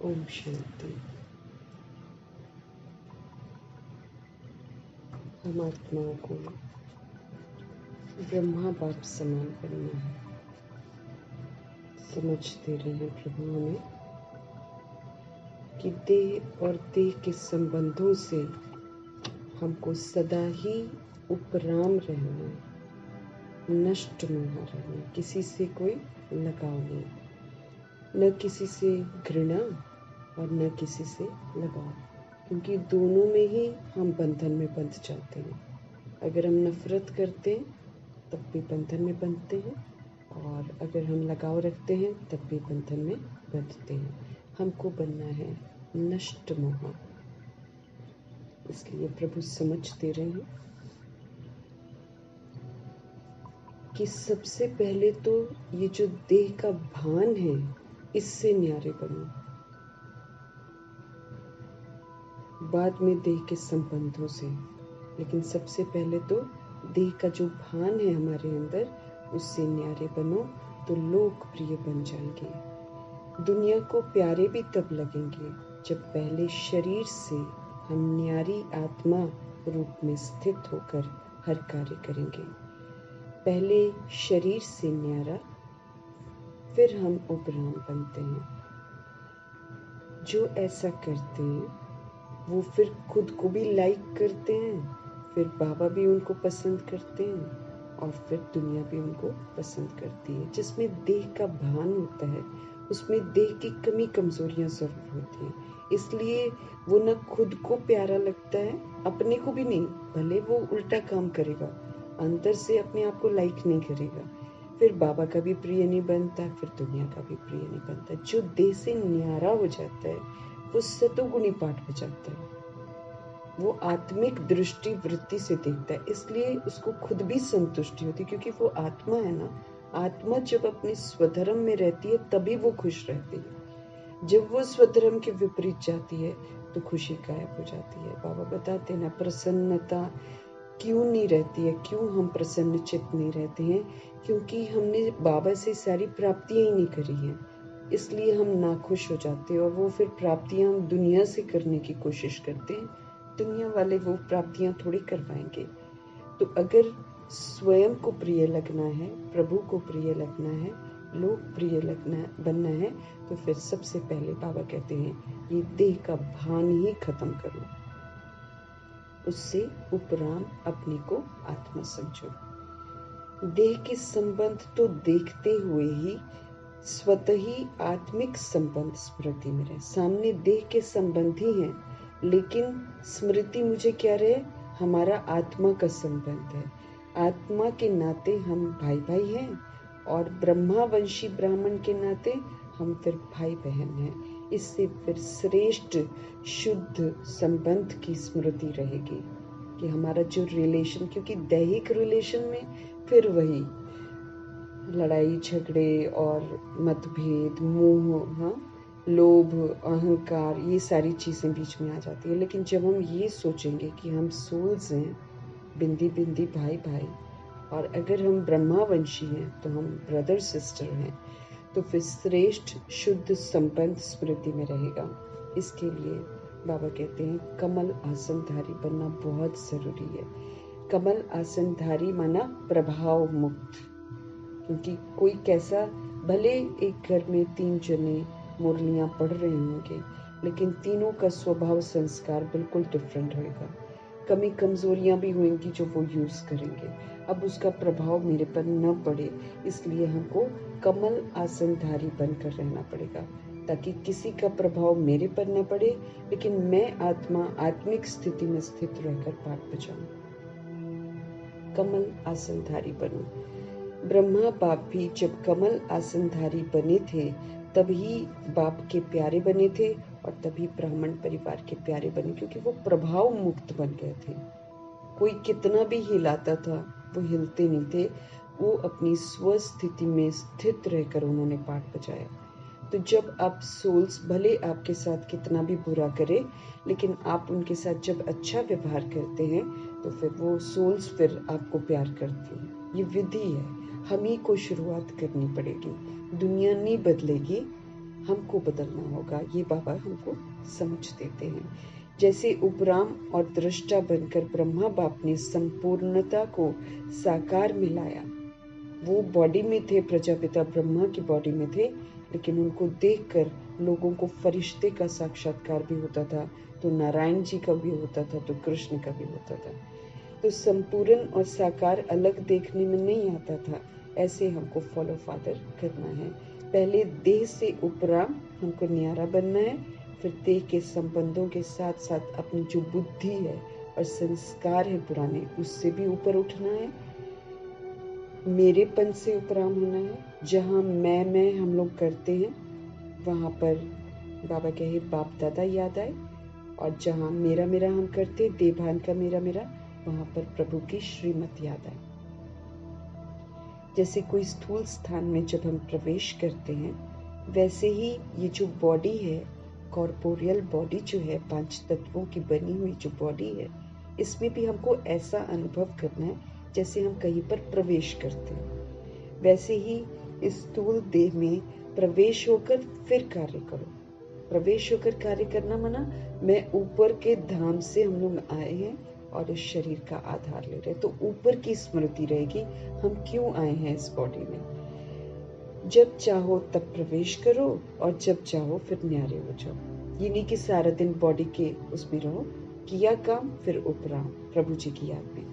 ओम शांति। हम आत्माओं को ब्रह्मा बाप समान बनना है। समझते रहे प्रभु हमें कि देह और देह के संबंधों से हमको सदा ही उपराम रहना है, नष्ट मोह रहना, किसी से कोई लगाव नहीं, न किसी से घृणा और न किसी से लगाव, क्योंकि दोनों में ही हम बंधन में बंध जाते हैं। अगर हम नफरत करते हैं तब भी बंधन में बंधते हैं, और अगर हम लगाव रखते हैं तब भी बंधन में बंधते हैं। हमको बनना है नष्ट मोह। इसलिए प्रभु समझते रहे कि सबसे पहले तो ये जो देह का भान है इससे न्यारे बनो, बाद में देह के संबंधों से, लेकिन सबसे पहले तो देह का जो भान है हमारे अंदर उससे न्यारे बनो, तो लोकप्रिय बन जाएंगे। दुनिया को प्यारे भी तब लगेंगे जब पहले शरीर से हम न्यारी आत्मा रूप में स्थित होकर हर कार्य करेंगे। पहले शरीर से न्यारा, फिर हम उपराम बनते हैं। जो ऐसा करते हैं वो फिर खुद को भी लाइक करते हैं, फिर बाबा भी उनको पसंद करते हैं, और फिर दुनिया भी उनको पसंद करती है। जिसमें देह का भान होता है उसमें देह की कमी कमजोरियां जरूर होती हैं, इसलिए वो न खुद को प्यारा लगता है, अपने को भी नहीं। भले वो उल्टा काम करेगा, अंदर से अपने आप को लाइक नहीं करेगा, फिर बाबा का भी प्रिय नहीं बनता, फिर दुनिया का भी प्रिय नहीं बनता। जो देह से न्यारा हो जाता है वो सतोगुणी पाठ बजाता है, वो आत्मिक दृष्टि वृत्ति से देखता है, इसलिए उसको खुद भी संतुष्टि होती है, क्योंकि वो आत्मा है ना। आत्मा जब अपने स्वधर्म में रहती है तभी वो खुश रहती है। जब वो स्वधर्म के विपरीत जाती है तो खुशी गायब हो जाती है। बाबा बताते हैं ना, प्रसन्नता क्यों नहीं रहती है, क्यों हम प्रसन्न चित्त नहीं रहते हैं, क्योंकि हमने बाबा से सारी प्राप्तियां ही नहीं करी हैं, इसलिए हम नाखुश हो जाते हैं। और वो फिर प्राप्तियां हम दुनिया से करने की कोशिश करते हैं, दुनिया वाले वो प्राप्तियां थोड़ी करवाएंगे। तो अगर स्वयं को प्रिय लगना है, प्रभु को प्रिय लगना है, लोक प्रिय लगना बनना है, तो फिर सबसे पहले बाबा कहते हैं ये देह का भान ही खत्म करो, उससे उपराम अपने को आत्मा समझो। देह के संबंध तो देखते हुए ही स्वतः ही आत्मिक संबंध स्मृति में रहे। सामने देह के संबंध ही हैं, लेकिन स्मृति मुझे क्या रहे, हमारा आत्मा का संबंध है। आत्मा के नाते हम भाई भाई हैं, और ब्रह्मावंशी ब्राह्मण के नाते हम फिर भाई बहन हैं। इससे फिर श्रेष्ठ शुद्ध संबंध की स्मृति रहेगी कि हमारा जो रिलेशन, क्योंकि दैहिक रिलेशन में फिर वही लड़ाई झगड़े और मतभेद, मोह, हाँ, लोभ, अहंकार, ये सारी चीजें बीच में आ जाती है। लेकिन जब हम ये सोचेंगे कि हम सोल्स हैं, बिंदी बिंदी भाई भाई, और अगर हम ब्रह्मावंशी हैं तो हम ब्रदर सिस्टर हैं, तो फिर श्रेष्ठ शुद्ध संबंध स्मृति में रहेगा। इसके लिए बाबा कहते हैं कमल आसनधारी बनना बहुत जरूरी है। कमल आसनधारी माना प्रभाव मुक्त, क्योंकि कोई कैसा, भले एक घर में 3 जने मुरलियां पढ़ रहे होंगे, लेकिन तीनों का स्वभाव संस्कार बिल्कुल डिफरेंट होगा। कमी कमजोरियां भी होंगी जो वो यूज करेंगे। अब उसका प्रभाव मेरे पर न पड़े, इसलिए हमको कमल आसनधारी बनकर रहना पड़ेगा, ताकि किसी का प्रभाव मेरे पर न पड़े, लेकिन मैं आत्मा आत्मिक स्थिति में स्थित रहकर पाठ बजाऊं। कमल आसनधारी बनूं। ब्रह्मा बाप भी जब कमल आसनधारी बने थे तभी बाप के प्यारे बने थे, और तभी ब्राह्मण परिवार के प्यारे बने, क्योंकि वो प्रभाव मुक्त बन गए थे। कोई कितना भी हिलाता था वो हिलते नहीं थे, वो अपनी स्वस्थिति में स्थित रहकर उन्होंने पाठ बजाया। तो जब आप सोल्स भले आपके साथ कितना भी बुरा करे, लेकिन आप उनके साथ जब अच्छा व्यवहार करते हैं तो फिर वो सोल्स फिर आपको प्यार करती हैं। ये विधि है, हम ही को शुरुआत करनी पड़ेगी, दुनिया नहीं बदलेगी, हमको बदलना होगा। ये बाबा हमको समझ देते हैं। जैसे उपराम और दृष्टा बनकर ब्रह्मा बाप ने संपूर्णता को साकार में लाया। वो बॉडी में थे, प्रजापिता ब्रह्मा की बॉडी में थे, लेकिन उनको देखकर लोगों को फरिश्ते का साक्षात्कार भी होता था, तो नारायण जी का भी होता था, तो कृष्ण का भी होता था। तो संपूर्ण और साकार अलग देखने में नहीं आता था। ऐसे हमको फॉलो फादर करना है। पहले देह से उपराम हमको न्यारा बनना है, फिर देह के संबंधों के साथ साथ अपनी जो बुद्धि है और संस्कार है पुराने, उससे भी ऊपर उठना है। मेरेपन से उपराम होना है। जहाँ मैं हम लोग करते हैं, वहाँ पर बाबा कहे बाप दादा याद आए, और जहाँ मेरा मेरा हम करते, देभान का मेरा मेरा, वहाँ पर प्रभु की श्रीमत याद आए। जैसे कोई स्थूल स्थान में जब हम प्रवेश करते हैं, वैसे ही ये जो बॉडी है, कॉर्पोरियल बॉडी जो है, 5 तत्वों की बनी हुई जो बॉडी है, इसमें भी हमको ऐसा अनुभव करना है जैसे हम कहीं पर प्रवेश करते हैं। वैसे ही इस स्थूल देह में प्रवेश होकर फिर कार्य करो। प्रवेश होकर कार्य करना माना मैं ऊपर के धाम से हम लोग आए हैं और इस शरीर का आधार ले रहे हैं, तो ऊपर की स्मृति रहेगी हम क्यों आए हैं इस बॉडी में। जब चाहो तब प्रवेश करो और जब चाहो फिर न्यारे हो जाओ। ये नहीं कि सारा दिन बॉडी के उसमें रहो, किया काम फिर उपराम प्रभु जी की याद में।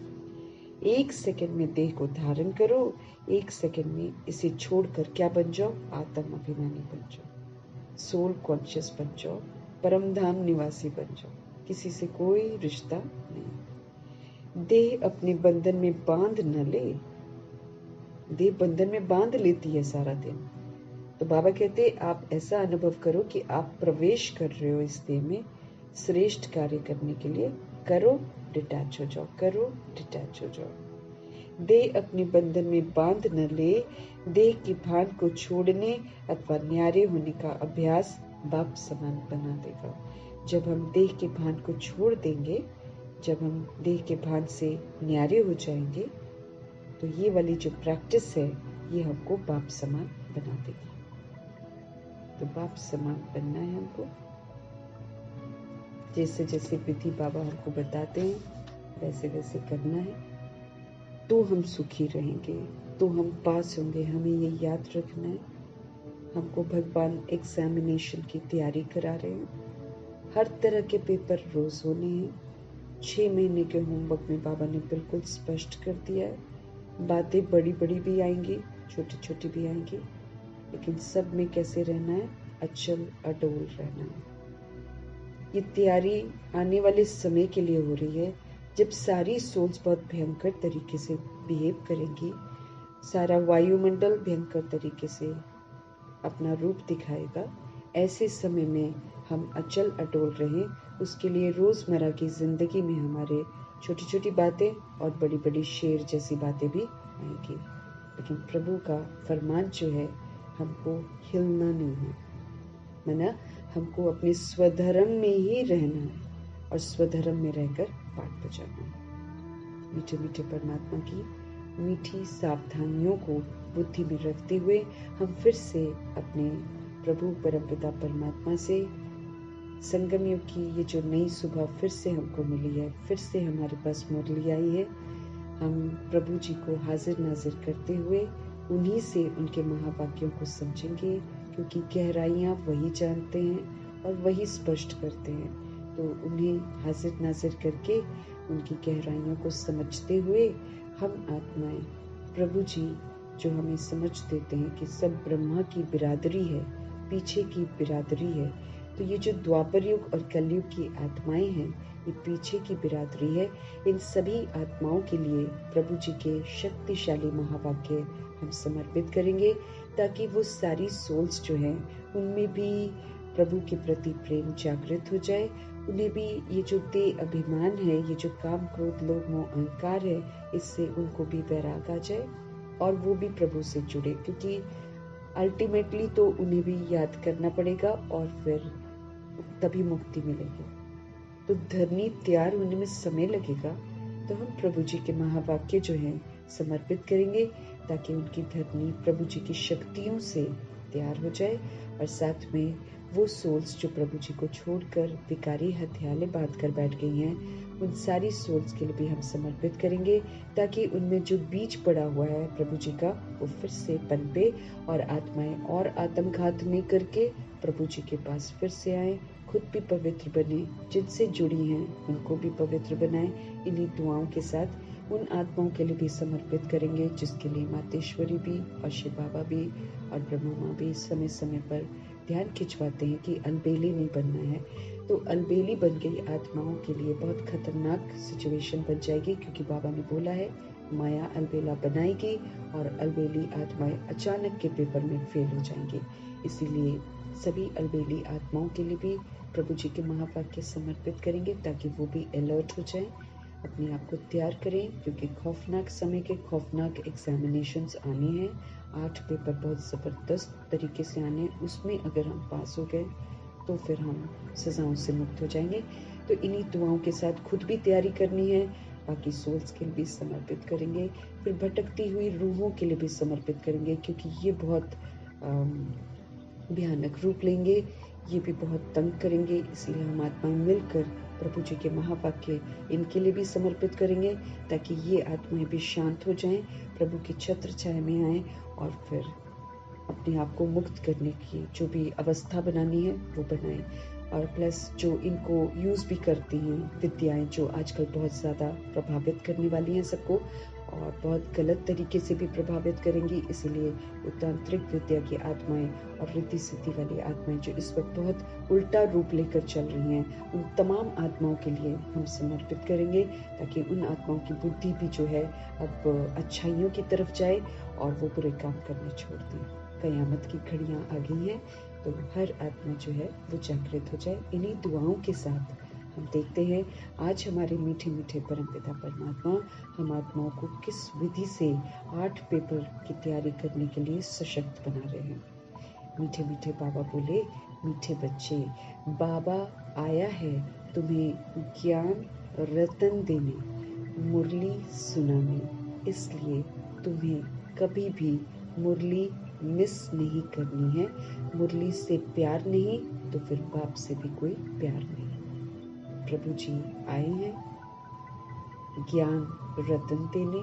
1 सेकंड में देह को धारण करो, 1 सेकंड में इसे छोड़कर क्या बन जाओ, आत्म अभिमानी बन जाओ, सोल कॉन्शियस बन जाओ, परम धाम निवासी बन जाओ। किसी से कोई रिश्ता नहीं। देह अपने बंधन में बांध न ले। देह बंधन में बांध लेती है सारा दिन। तो बाबा कहते आप ऐसा अनुभव करो कि आप प्रवेश कर रहे हो इस देह में श्रेष्ठ कार्य करने के लिए। करो, डिटैच हो जाओ, करो, डिटैच हो जाओ। देह अपने बंधन में बांध न ले। देह की भान को छोड़ने अथवा न्यारे होने का अभ्यास बाप समान बना देगा। जब हम देह के भान को छोड़ देंगे, जब हम देह के भान से न्यारे हो जाएंगे, तो ये वाली जो प्रैक्टिस है, ये हमको बाप समान बना देगी। तो बाप समान बनना है हमको। जैसे जैसे विधि बाबा हमको बताते हैं, वैसे वैसे करना है, तो हम सुखी रहेंगे, तो हम पास होंगे। हमें ये याद रखना है। हमको भगवान एग्जामिनेशन की तैयारी करा रहे हैं। हर तरह के पेपर रोज होने हैं। 6 महीने के होमवर्क में बाबा ने बिल्कुल स्पष्ट कर दिया है। बातें बड़ी बड़ी भी आएंगी, छोटी छोटी भी आएंगी, लेकिन सब में कैसे रहना है, अचल अडोल रहना है। ये तैयारी आने वाले समय के लिए हो रही है, जब सारी सोल्स बहुत भयंकर तरीके से बिहेव करेंगी, सारा वायुमंडल भयंकर तरीके से अपना रूप दिखाएगा। ऐसे समय में हम अचल अटोल रहें, उसके लिए रोजमर्रा की जिंदगी में हमारे छोटी छोटी बातें और बड़ी बड़ी शेर जैसी बातें भी आएंगी, लेकिन प्रभु का फरमान जो है, हमको हिलना नहीं है, माना हमको अपने स्वधर्म में ही रहना है और स्वधर्म में रहकर पाठ बजाना है। मीठे मीठे परमात्मा की मीठी सावधानियों को बुद्धि में रखते हुए हम फिर से अपने प्रभु परमपिता परमात्मा से संगम युग की ये जो नई सुबह फिर से हमको मिली है, फिर से हमारे पास मुरली आई है, हम प्रभु जी को हाजिर नाजिर करते हुए उन्हीं से उनके महावाक्यों को समझेंगे, क्योंकि गहराइयाँ वही जानते हैं और वही स्पष्ट करते हैं। तो उन्हें हाजिर नाजिर करके उनकी गहराइयों को समझते हुए हम आत्माएं, प्रभु जी जो हमें समझ देते हैं कि सब ब्रह्मा की बिरादरी है, पीछे की बिरादरी है। तो ये जो द्वापर युग और कलयुग की आत्माएं हैं, ये पीछे की बिरादरी है। इन सभी आत्माओं के लिए प्रभु जी के शक्तिशाली महावाक्य हम समर्पित करेंगे, ताकि वो सारी सोल्स जो हैं, उनमें भी प्रभु के प्रति प्रेम जागृत हो जाए। उन्हें भी ये जो देह अभिमान है, ये जो काम क्रोध लोभ मोह अहंकार है, इससे उनको भी वैराग आ जाए और वो भी प्रभु से जुड़े, क्योंकि अल्टीमेटली तो उन्हें भी याद करना पड़ेगा और फिर तभी मुक्ति मिलेगी। तो धरनी तैयार होने में समय लगेगा, तो हम प्रभु जी के महावाक्य जो हैं समर्पित करेंगे, ताकि उनकी धरनी प्रभु जी की शक्तियों से तैयार हो जाए और साथ में वो सोल्स जो प्रभु जी को छोड़कर विकारी हथियाले बांध कर बैठ गई हैं, उन सारी सोल्स के लिए भी हम समर्पित करेंगे, ताकि उनमें जो बीज पड़ा हुआ है प्रभु जी का, वो फिर से पनपे और आत्माएं और आत्मघात नहीं करके प्रभु जी के पास फिर से आए, खुद भी पवित्र बने, जिनसे जुड़ी हैं उनको भी पवित्र बनाएं। इन्हीं दुआओं के साथ उन आत्माओं के लिए भी समर्पित करेंगे जिसके लिए मातेश्वरी भी और शिव बाबा भी और ब्रह्मा माँ भी समय समय पर ध्यान खिंचवाते हैं कि अलबेली नहीं बनना है। तो अलबेली बन गई आत्माओं के लिए बहुत खतरनाक सिचुएशन बन जाएगी, क्योंकि बाबा ने बोला है माया अलबेला बनाएगी और अलबेली आत्माएं अचानक के पेपर में फेल हो जाएंगी। इसीलिए सभी अलबेली आत्माओं के लिए भी प्रभु जी के महावाक्य समर्पित करेंगे, ताकि वो भी अलर्ट हो जाएं, अपने आप को तैयार करें, क्योंकि खौफनाक समय के खौफनाक एग्जामिनेशंस आने हैं। 8 पेपर बहुत ज़बरदस्त तरीके से आने हैं, उसमें अगर हम पास हो गए तो फिर हम सजाओं से मुक्त हो जाएंगे। तो इन्हीं दुआओं के साथ खुद भी तैयारी करनी है, बाकी सोल्स के लिए भी समर्पित करेंगे, फिर भटकती हुई रूहों के लिए भी समर्पित करेंगे, क्योंकि ये बहुत भयानक रूप लेंगे, ये भी बहुत तंग करेंगे। इसलिए हम आत्माएं मिलकर प्रभु जी के महावाक्य इनके लिए भी समर्पित करेंगे, ताकि ये आत्माएं भी शांत हो जाएं, प्रभु की छत्र छाया में आएं और फिर अपने आप को मुक्त करने की जो भी अवस्था बनानी है वो बनाएं। और प्लस जो इनको यूज़ भी करती हैं विद्याएं, जो आजकल बहुत ज़्यादा प्रभावित करने वाली हैं सबको और बहुत गलत तरीके से भी प्रभावित करेंगी, इसीलिए वो तांत्रिक विद्या की आत्माएं और रिद्धि सिद्धि वाली आत्माएं जो इस वक्त बहुत उल्टा रूप लेकर चल रही हैं, उन तमाम आत्माओं के लिए हम समर्पित करेंगे, ताकि उन आत्माओं की बुद्धि भी जो है अब अच्छाइयों की तरफ जाए और वो बुरे काम करने छोड़ दें। कयामत की घड़ियां आ गई हैं, तो हर आत्मा जो है वो जागृत हो जाए। इन्हीं दुआओं के साथ हम देखते हैं आज हमारे मीठे मीठे परमपिता परमात्मा हम आत्माओं को किस विधि से 8 पेपर की तैयारी करने के लिए सशक्त बना रहे हैं। मीठे मीठे बाबा बोले, मीठे बच्चे, बाबा आया है तुम्हें ज्ञान रतन देने, मुरली सुनाने, इसलिए तुम्हें कभी भी मुरली मिस नहीं करनी है। मुरली से प्यार नहीं तो फिर बाप से भी कोई प्यार नहीं। प्रभु जी आए हैं ज्ञान रतन देने,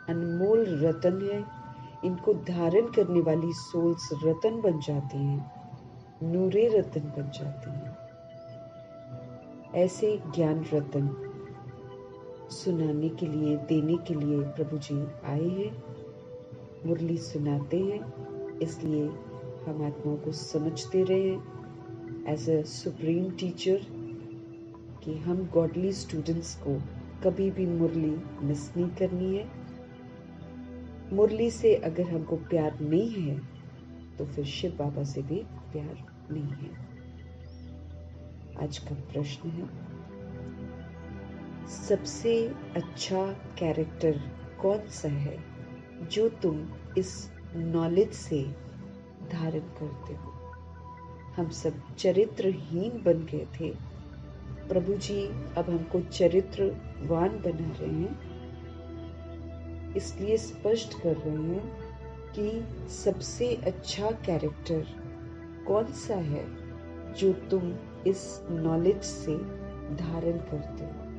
अनमोल रतन है, इनको धारण करने वाली सोल्स रतन बन जाती हैं, नूरे रतन बन जाती हैं। ऐसे ज्ञान रतन सुनाने के लिए, देने के लिए प्रभु जी आए हैं, मुरली सुनाते हैं, इसलिए हम आत्माओं को समझते रहे हैं एज अ सुप्रीम टीचर कि हम गॉडली स्टूडेंट्स को कभी भी मुरली मिस नहीं करनी है। मुरली से अगर हमको प्यार नहीं है तो फिर शिव बाबा से भी प्यार नहीं है। आज का प्रश्न है, सबसे अच्छा कैरेक्टर कौन सा है जो तुम इस नॉलेज से धारण करते हो? हम सब चरित्रहीन बन गए थे, प्रभु जी अब हमको चरित्रवान बना रहे हैं, इसलिए स्पष्ट कर रहे हैं कि सबसे अच्छा कैरेक्टर कौन सा है जो तुम इस नॉलेज से धारण करते हो?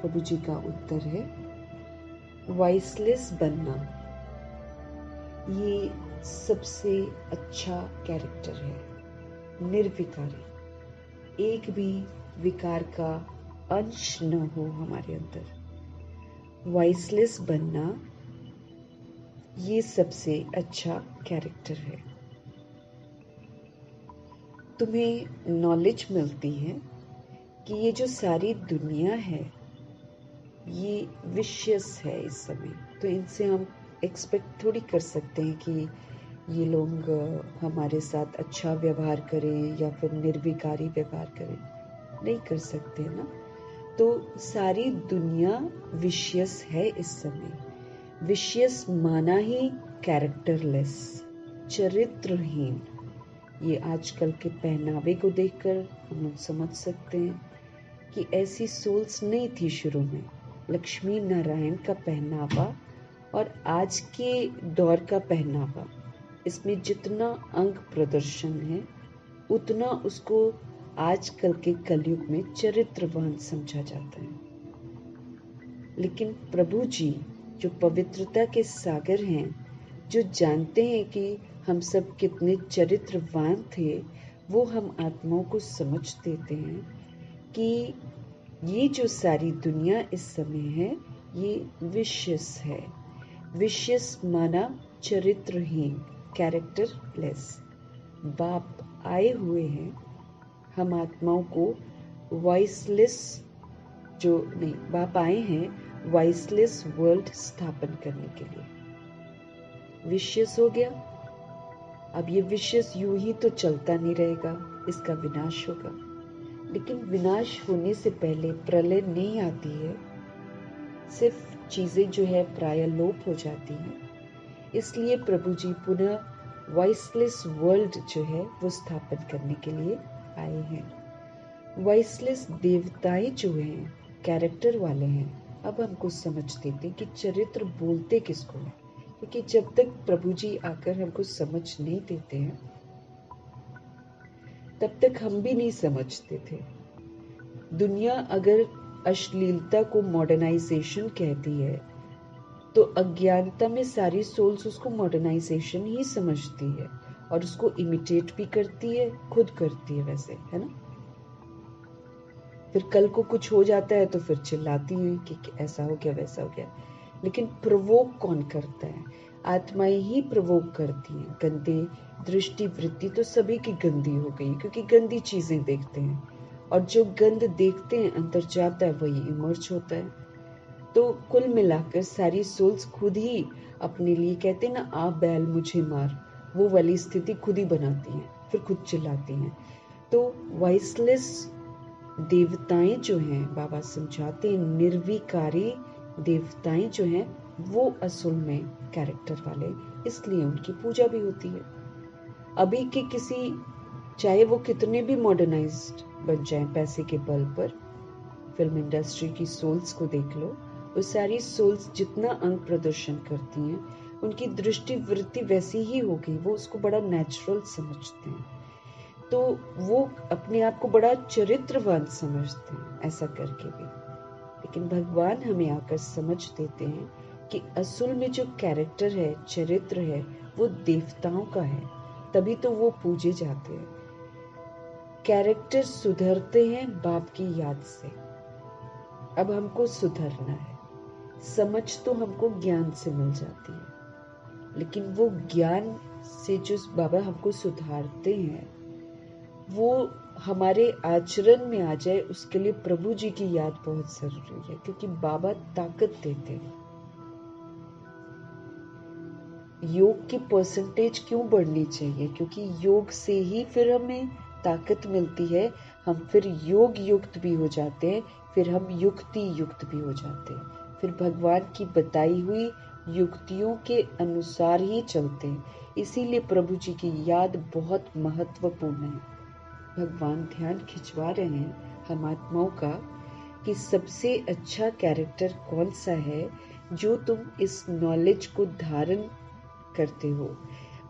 प्रभु जी का उत्तर है वाइसलेस बनना। ये सबसे अच्छा कैरेक्टर है, निर्विकारी, एक भी विकार का अंश न हो हमारे अंदर। वाइसलेस बनना ये सबसे अच्छा कैरेक्टर है। तुम्हें नॉलेज मिलती है कि ये जो सारी दुनिया है ये विशियस है इस समय, तो इनसे हम एक्सपेक्ट थोड़ी कर सकते हैं कि ये लोग हमारे साथ अच्छा व्यवहार करें या फिर निर्विकारी व्यवहार करें, नहीं कर सकते ना। तो सारी दुनिया विशियस है इस समय, विशियस माना ही कैरेक्टरलेस, चरित्रहीन। ये आजकल के पहनावे को देखकर हम लोग समझ सकते हैं कि ऐसी सोल्स नहीं थी शुरू में। लक्ष्मी नारायण का पहनावा और आज के दौर का पहनावा इसमें जितना अंग प्रदर्शन है उतना उसको आजकल के कलयुग में चरित्रवान समझा जाता है। लेकिन प्रभु जी जो पवित्रता के सागर हैं, जो जानते हैं कि हम सब कितने चरित्रवान थे, वो हम आत्माओं को समझ देते हैं कि ये जो सारी दुनिया इस समय है ये विशेष है। विशेष माना चरित्रहीन, कैरेक्टरलेस। बाप आए हुए हैं हम आत्माओं को वॉइसलेस बाप आए हैं वॉइसलेस वर्ल्ड स्थापन करने के लिए। विशेष हो गया, अब ये विशेष यूं ही तो चलता नहीं रहेगा, इसका विनाश होगा। लेकिन विनाश होने से पहले प्रलय नहीं आती है, सिर्फ चीजें जो है प्राय लोप हो जाती हैं। इसलिए प्रभु जी पुनः वॉइसलेस वर्ल्ड जो है वो स्थापित करने के लिए आए हैं। वॉइसलेस देवताएं जो हैं कैरेक्टर वाले हैं, अब हमको समझ देते कि चरित्र बोलते किसको है, क्योंकि जब तक प्रभु जी आकर हमको समझ नहीं देते हैं तब तक हम भी नहीं समझते थे। दुनिया अगर अश्लीलता को मॉडर्नाइजेशन कहती है तो अज्ञानता में सारी सोल्स उसको मॉडर्नाइजेशन ही समझती है और उसको इमिटेट भी करती है, खुद करती है वैसे, है ना। फिर कल को कुछ हो जाता है तो फिर चिल्लाती हैं कि ऐसा हो गया वैसा हो गया। लेकिन प्रवोक कौन करता है? आत्माएं ही प्रवोक करती हैं। गंदे दृष्टि वृत्ति तो सभी की गंदी हो गई, क्योंकि गंदी चीजें देखते हैं और जो गंद देखते हैं अंदर जाता है वही इमर्ज होता है। तो कुल मिलाकर सारी सोल्स खुद ही अपने लिए कहते हैं ना, आ बैल मुझे मार, वो वाली स्थिति खुद ही बनाती हैं, फिर खुद चिल्लाती हैं। तो वॉइसलेस देवताएं जो हैं, बाबा समझाते हैं निर्विकारी देवताएं जो हैं वो असल में कैरेक्टर वाले, इसलिए उनकी पूजा भी होती है। अभी के किसी, चाहे वो कितने भी मॉडर्नाइज्ड बन जाएं पैसे के बल पर, फिल्म इंडस्ट्री की सोल्स को देख लो, वो सारी सोल्स जितना अंग प्रदर्शन करती हैं उनकी दृष्टि वृत्ति वैसी ही हो गई, वो उसको बड़ा नेचुरल समझते हैं, तो वो अपने आप को बड़ा चरित्रवान समझते हैं ऐसा करके भी। लेकिन भगवान हमें आकर समझ देते हैं कि असल में जो कैरेक्टर है, चरित्र है, वो देवताओं का है, तभी तो वो पूजे जाते हैं। कैरेक्टर सुधरते हैं बाप की याद से। अब हमको सुधरना है। समझ तो हमको ज्ञान से मिल जाती है, लेकिन वो ज्ञान से जो बाबा हमको सुधारते हैं वो हमारे आचरण में आ जाए, उसके लिए प्रभु जी की याद बहुत जरूरी है, क्योंकि बाबा ताकत देते हैं। योग की परसेंटेज क्यों बढ़नी चाहिए? क्योंकि योग से ही फिर हमें ताकत मिलती है, हम फिर योग युक्त भी हो जाते हैं, फिर हम युक्ति युक्त भी हो जाते हैं, फिर भगवान की बताई हुई युक्तियों के अनुसार ही चलते हैं। इसीलिए प्रभु जी की याद बहुत महत्वपूर्ण है। भगवान ध्यान खिंचवा रहे हैं हम आत्माओं का कि सबसे अच्छा कैरेक्टर कौन सा है जो तुम इस नॉलेज को धारण करते हो।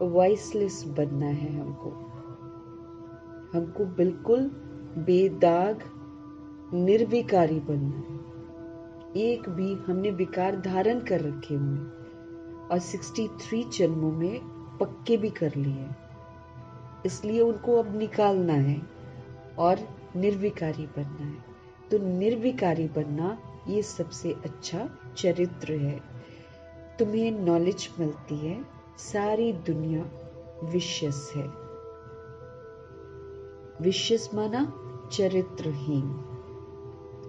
वॉइसलेस बनना है हमको बिल्कुल बेदाग निर्विकारी बनना है। एक भी हमने विकार धारण कर रखे हुए और 63 जन्मों में पक्के भी कर लिए, इसलिए उनको अब निकालना है और निर्विकारी बनना है। तो निर्विकारी बनना ये सबसे अच्छा चरित्र है। तुम्हें नॉलेज मिलती है, सारी दुनिया विशेष है। विशेष माना चरित्रहीन,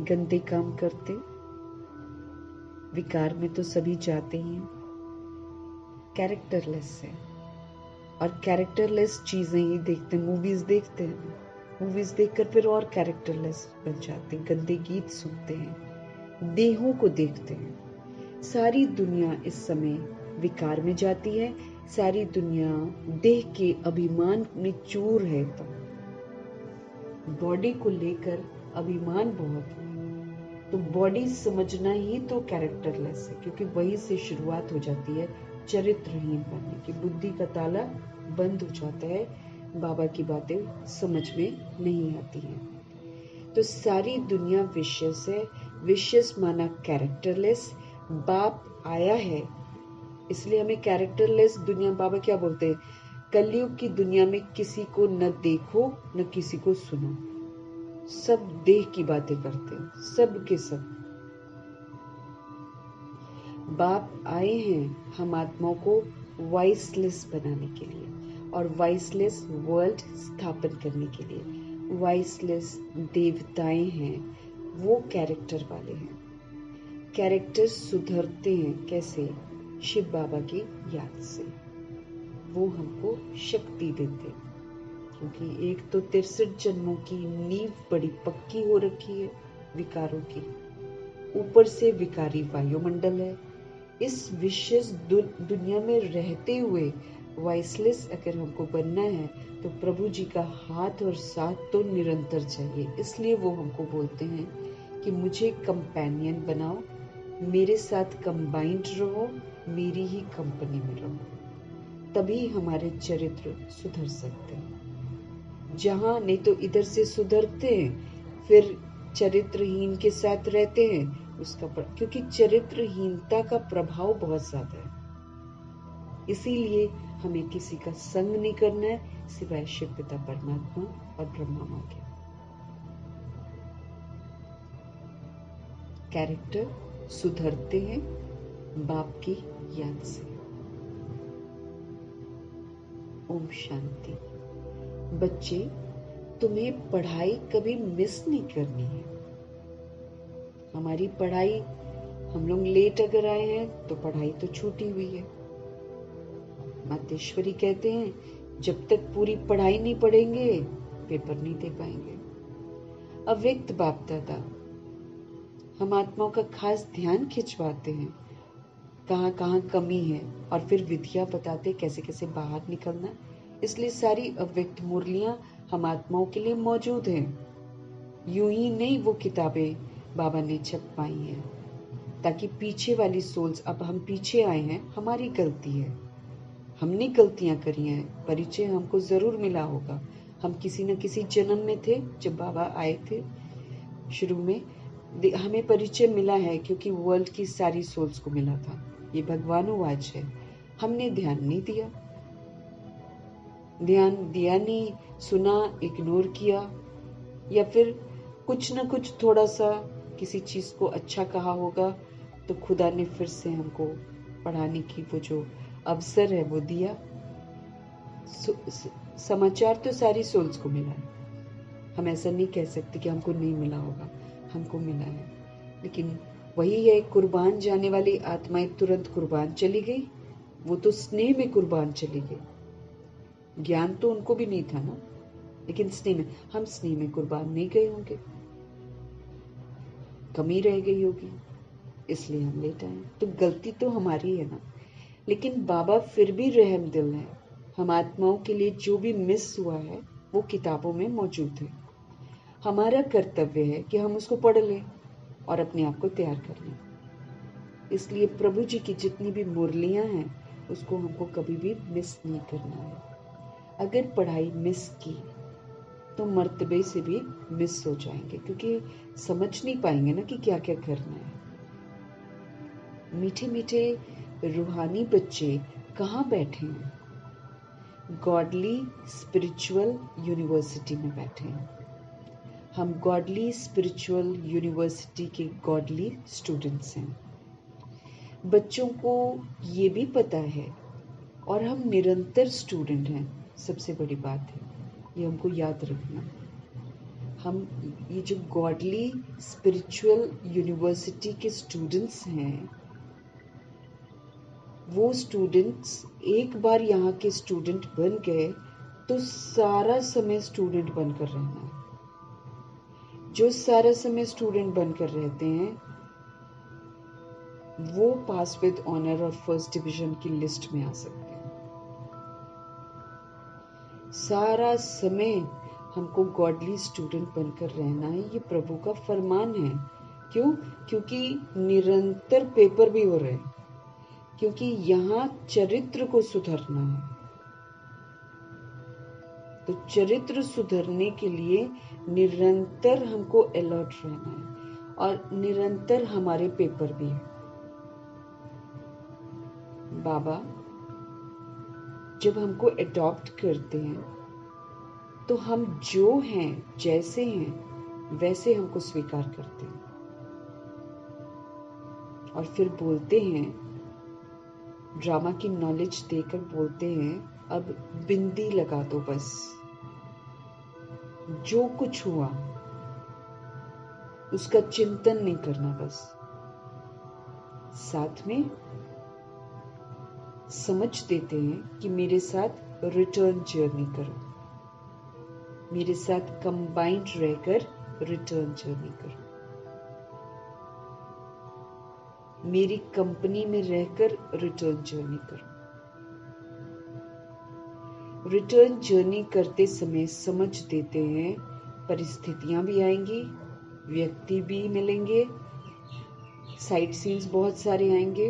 गंदे काम करते, विकार में तो सभी जाते ही हैं, कैरेक्टरलेस है। और कैरेक्टरलेस चीजें ही देखते हैं, मूवीज देखते हैं, मूवीज देखकर फिर और कैरेक्टरलेस बन जाते हैं, गंदे गीत सुनते हैं, देहों को देखते हैं। सारी दुनिया इस समय विकार में जाती है, सारी दुनिया देह के अभिमान में चूर है। तो बॉडी को लेकर अभिमान बहुत है, तो बॉडी समझना ही तो कैरेक्टरलेस है, क्योंकि वही से शुरुआत हो जाती है चरित्रहीन बनने की। बुद्धि का ताला बंद हो जाता है, बाबा की बातें समझ में नहीं आती हैं। तो सारी दुनिया विशेष है, विशेष माना कैरेक्टरलेस। बाप आया है इसलिए हमें कैरेक्टरलेस दुनिया, बाबा क्या बोलते हैं, कलयुग की दुनिया में किसी को न देखो न किसी को सुनो, सब देह की बातें करते हैं, सब के सब। बाप आए हैं हम आत्माओं को वॉइसलेस बनाने के लिए और वॉइसलेस वर्ल्ड स्थापन करने के लिए। वॉइसलेस देवताएं हैं, वो कैरेक्टर वाले हैं। कैरेक्टर सुधरते हैं कैसे? शिव बाबा की याद से। वो हमको शक्ति देते हैं, क्योंकि एक तो 63 जन्मों की नींव बड़ी पक्की हो रखी है विकारों की, ऊपर से विकारी वायुमंडल है। इस विशेष दुनिया में रहते हुए वॉइसलेस अगर हमको बनना है तो प्रभु जी का हाथ और साथ तो निरंतर चाहिए। इसलिए वो हमको बोलते हैं कि मुझे कंपेनियन बनाओ, मेरे साथ कंबाइंड रहो, मेरी ही कंपनी में रहो, तभी हमारे चरित्र सुधर सकते हैं। जहां नहीं तो इधर से सुधरते हैं फिर चरित्रहीन के साथ रहते हैं, क्योंकि चरित्रहीनता का प्रभाव बहुत ज्यादा है। इसीलिए हमें किसी का संग नहीं करना है सिवाय शिव पिता परमात्मा और ब्रह्मा माँ के। कैरेक्टर सुधरते हैं बाप की याद से। ओम शांति। बच्चे, तुम्हें पढ़ाई कभी मिस नहीं करनी है। हमारी पढ़ाई, हम लोग लेट अगर आए हैं तो पढ़ाई तो छूटी हुई है। मातेश्वरी कहते हैं जब तक पूरी पढ़ाई नहीं पढ़ेंगे पेपर नहीं दे पाएंगे। अव्यक्त बाप दादा हम आत्माओं का खास ध्यान खिंचवाते हैं, कहाँ कहाँ कमी है, और फिर विधियां बताते कैसे कैसे बाहर निकलना। इसलिए सारी अव्यक्त मुरलियां हम आत्माओं के लिए मौजूद हैं। यूं ही नहीं वो किताबें बाबा ने छपवाई हैं, ताकि पीछे वाली सोल्स, अब हम पीछे आए हैं, हमारी गलती है, हमने गलतियां करी हैं। परिचय हमको जरूर मिला होगा, हम किसी न किसी जन्म में थे जब बाबा आए थे शुरू में, हमें परिचय मिला है क्योंकि वर्ल्ड की सारी सोल्स को मिला था। ये भगवानुवाच है, हमने ध्यान नहीं दिया, ध्यान दिया नहीं, सुना, इग्नोर किया, या फिर कुछ न कुछ थोड़ा सा किसी चीज को अच्छा कहा होगा तो खुदा ने फिर से हमको पढ़ाने की वो जो अवसर है वो दिया। समाचार तो सारी सोल्स को मिला है, हम ऐसा नहीं कह सकते कि हमको नहीं मिला होगा, हमको मिला है। लेकिन वही है, कुर्बान जाने वाली आत्माएं तुरंत कुर्बान चली गई, वो तो स्नेह में कुर्बान चली गई। ज्ञान तो उनको भी नहीं था ना, लेकिन स्नेह में, हम स्नेह में कुर्बान नहीं गए होंगे, कमी रह गई होगी, इसलिए हम लेट आए। तो गलती तो हमारी है ना, लेकिन बाबा फिर भी रहम दिल है। हम आत्माओं के लिए जो भी मिस हुआ है वो किताबों में मौजूद है। हमारा कर्तव्य है कि हम उसको पढ़ लें और अपने आप को तैयार कर लें। इसलिए प्रभु जी की जितनी भी मुरलियां हैं उसको हमको कभी भी मिस नहीं करना है। अगर पढ़ाई मिस की तो मर्तबे से भी मिस हो जाएंगे, क्योंकि समझ नहीं पाएंगे ना कि क्या क्या करना है। मीठे मीठे रूहानी बच्चे कहाँ बैठे हैं? गॉडली स्पिरिचुअल यूनिवर्सिटी में बैठे हैं। हम गॉडली स्पिरिचुअल यूनिवर्सिटी के गॉडली स्टूडेंट्स हैं। बच्चों को ये भी पता है, और हम निरंतर स्टूडेंट हैं। सबसे बड़ी बात है, ये हमको याद रखना। हम ये जो गॉडली स्पिरिचुअल यूनिवर्सिटी के स्टूडेंट्स हैं, वो स्टूडेंट्स एक बार यहाँ के स्टूडेंट बन गए तो सारा समय स्टूडेंट बनकर रहना है। जो सारा समय स्टूडेंट बनकर रहते हैं वो पास विद ऑनर और फर्स्ट डिवीजन की लिस्ट में आ सकते हैं। सारा समय हमको गॉडली स्टूडेंट बनकर रहना है, ये प्रभु का फरमान है। क्यों? क्योंकि निरंतर पेपर भी हो रहे हैं, क्योंकि यहाँ चरित्र को सुधरना है। तो चरित्र सुधरने के लिए निरंतर हमको अलर्ट रहना है और निरंतर हमारे पेपर भी है। बाबा जब हमको अडॉप्ट करते हैं तो हम जो हैं, जैसे हैं, वैसे हमको स्वीकार करते हैं और फिर बोलते हैं, ड्रामा की नॉलेज देकर बोलते हैं, अब बिंदी लगा दो बस, जो कुछ हुआ उसका चिंतन नहीं करना बस। साथ में समझ देते हैं कि मेरे साथ रिटर्न जर्नी करो, मेरे साथ कंबाइंड रहकर रिटर्न जर्नी करो, मेरी कंपनी में रहकर रिटर्न जर्नी करो। रिटर्न जर्नी करते समय समझ देते हैं परिस्थितियां भी आएंगी, व्यक्ति भी मिलेंगे, साइट सीन्स बहुत सारे आएंगे,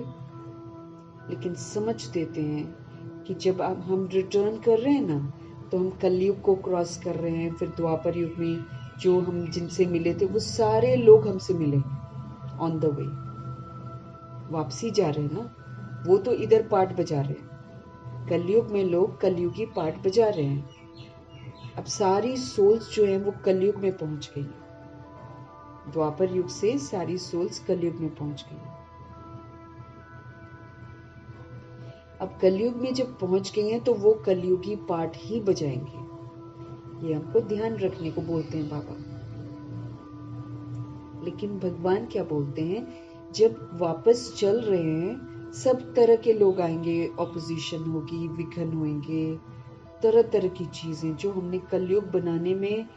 लेकिन समझ देते हैं कि जब अब हम रिटर्न कर रहे हैं ना, तो हम कलयुग को क्रॉस कर रहे हैं। फिर द्वापर युग में जो हम जिनसे मिले थे वो सारे लोग हमसे मिले ऑन द वे, वापसी जा रहे हैं ना, वो तो इधर पार्ट बजा रहे हैं। कलयुग में लोग कलयुगी पार्ट बजा रहे हैं। अब सारी सोल्स जो हैं वो कलयुग में पहुंच गई, द्वापर युग से सारी सोल्स कलयुग में पहुंच गई। अब कलयुग में जब पहुंच गई हैं तो वो कलयुगी पाठ ही बजाएंगे। ये हमको ध्यान रखने को बोलते हैं बाबा। लेकिन भगवान क्या बोलते हैं, जब वापस चल रहे हैं सब तरह के लोग आएंगे, ऑपोजिशन होगी, विघ्न होंगे, तरह तरह की चीजें जो हमने कलयुग बनाने में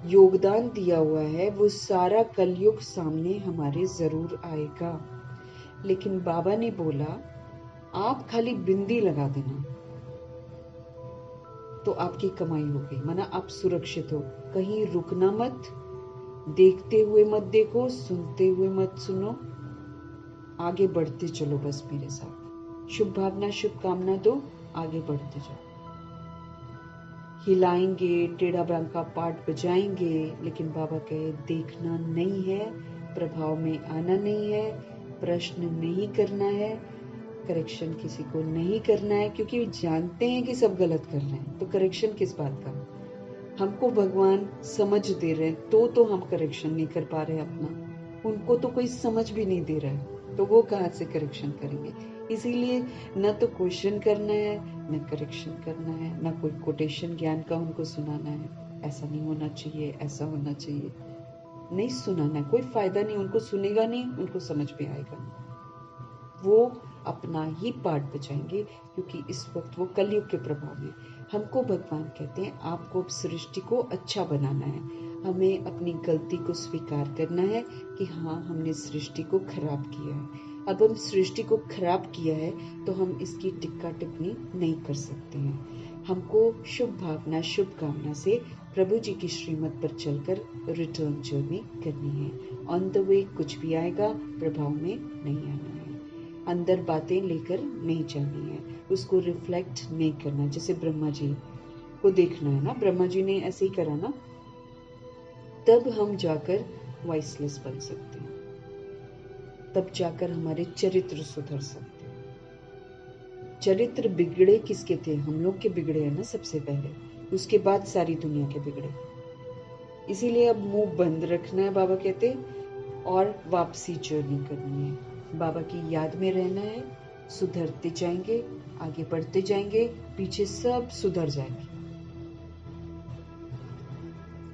योगदान दिया हुआ है वो सारा कलयुग सामने हमारे जरूर आएगा। लेकिन बाबा ने बोला आप खाली बिंदी लगा देना तो आपकी कमाई हो गई, माना आप सुरक्षित हो। कहीं रुकना मत, देखते हुए मत देखो, सुनते हुए मत सुनो, आगे बढ़ते चलो बस मेरे साथ। शुभ भावना शुभकामना दो, आगे बढ़ते जाओ। हिलाएंगे, टेढ़ा बांका पाठ बजाएंगे, लेकिन बाबा कहे देखना नहीं है, प्रभाव में आना नहीं है, प्रश्न नहीं करना है, करेक्शन किसी को नहीं करना है, क्योंकि जानते हैं कि सब गलत कर रहे हैं। तो करेक्शन किस बात का? हमको भगवान समझ दे रहे हैं तो हम करेक्शन नहीं कर पा रहे अपना। उनको तो कोई समझ भी नहीं दे रहा है, तो वो कहाँ से करेक्शन करेंगे? इसीलिए न तो क्वेश्चन करना है, न करेक्शन करना है, न कोई कोटेशन ज्ञान का उनको सुनाना है, ऐसा नहीं होना चाहिए, ऐसा होना चाहिए, नहीं सुनाना है। कोई फायदा नहीं, उनको सुनेगा नहीं, उनको समझ में आएगा नहीं। वो अपना ही पार्ट बचाएंगे, क्योंकि इस वक्त वो कलयुग के प्रभाव में। हमको भगवान कहते हैं आपको सृष्टि को अच्छा बनाना है, हमें अपनी गलती को स्वीकार करना है कि हाँ हमने सृष्टि को खराब किया है। अब हम सृष्टि को खराब किया है तो हम इसकी टिक्का टिप्पणी नहीं कर सकते हैं। हमको शुभ भावना शुभकामना से प्रभु जी की श्रीमत पर चलकर रिटर्न जर्नी करनी है। ऑन द वे कुछ भी आएगा, प्रभाव में नहीं आना है, अंदर बातें लेकर नहीं जानी है, उसको रिफ्लेक्ट नहीं करना। जैसे ब्रह्मा जी को देखना है ना, ब्रह्मा जी ने ऐसे ही करा ना, तब हम जाकर वॉइसलेस बन सकते हैं, तब जाकर हमारे चरित्र सुधर सकते हैं। चरित्र बिगड़े किसके थे? हम लोग के बिगड़े हैं ना सबसे पहले, उसके बाद सारी दुनिया के बिगड़े। इसीलिए अब मुंह बंद रखना है, बाबा कहते, और वापसी जर्नी करनी है, बाबा की याद में रहना है, सुधरते जाएंगे, आगे बढ़ते जाएंगे, पीछे सब सुधर जाएंगे।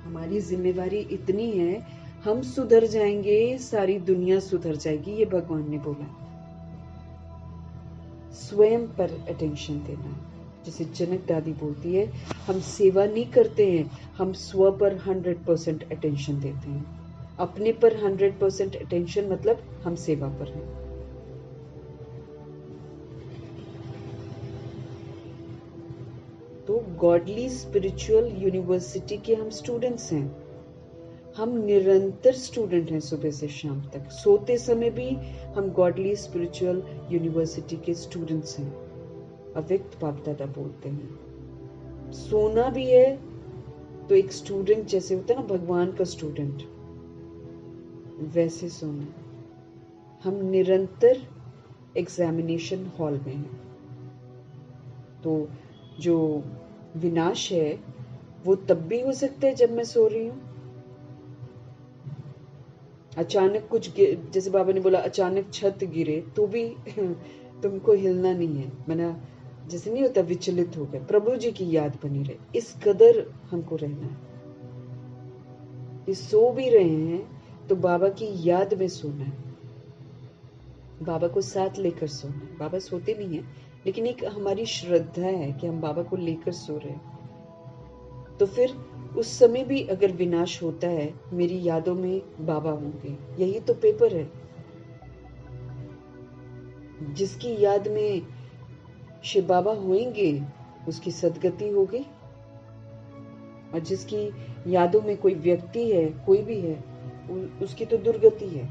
हमारी जिम्मेवारी इतनी है, हम सुधर जाएंगे, सारी दुनिया सुधर जाएगी, ये भगवान ने बोला। स्वयं पर अटेंशन देना है। जैसे जनक दादी बोलती है, हम सेवा नहीं करते हैं, हम स्व पर 100% अटेंशन देते हैं। अपने पर 100% अटेंशन मतलब हम सेवा पर हैं। तो गॉडली स्पिरिचुअल यूनिवर्सिटी के हम स्टूडेंट्स हैं, हम निरंतर स्टूडेंट हैं सुबह से शाम तक। सोते समय भी हम गॉडली स्पिरिचुअल यूनिवर्सिटी के स्टूडेंट्स हैं। अव्यक्त बाप दादा बोलते हैं सोना भी है तो एक स्टूडेंट जैसे होता है ना, भगवान का स्टूडेंट, वैसे सोना। हम निरंतर एग्जामिनेशन हॉल में हैं। तो जो विनाश है वो तब भी हो सकता है जब मैं सो रही हूँ। अचानक कुछ जैसे बाबा ने बोला अचानक छत गिरे तो भी तुमको हिलना नहीं है, मना जैसे नहीं होता विचलित हो गए, प्रभु जी की याद बनी रहे, इस कदर हमको रहना है। ये सो भी रहे हैं तो बाबा की याद में सोना है, बाबा को साथ लेकर सोना है। बाबा सोते नहीं है लेकिन एक हमारी श्रद्धा है कि हम बाबा को लेकर सो रहे हैं। तो फिर उस समय भी अगर विनाश होता है मेरी यादों में बाबा होंगे। यही तो पेपर है। जिसकी याद में शिव बाबा होंगे उसकी सदगति होगी, और जिसकी यादों में कोई व्यक्ति है, कोई भी है, उसकी तो दुर्गति है,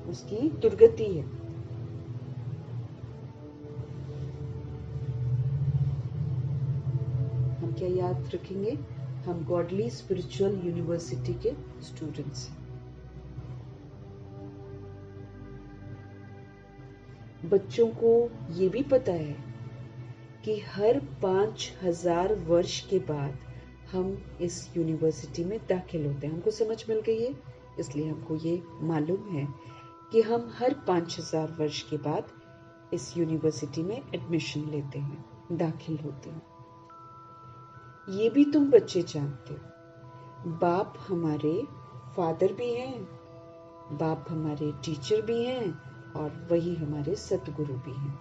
उसकी दुर्गति है। हम क्या याद रखेंगे? हम गॉडली स्पिरिचुअल यूनिवर्सिटी के स्टूडेंट्स हैं। बच्चों को ये भी पता है कि हर 5000 वर्ष के बाद हम इस यूनिवर्सिटी में दाखिल होते हैं। हमको समझ मिल गई है, इसलिए हमको ये मालूम है कि हम हर 5000 वर्ष के बाद इस यूनिवर्सिटी में एडमिशन लेते हैं, दाखिल होते हैं। ये भी तुम बच्चे जानते हो, बाप हमारे फादर भी हैं, बाप हमारे टीचर भी हैं, और वही हमारे सतगुरु भी हैं।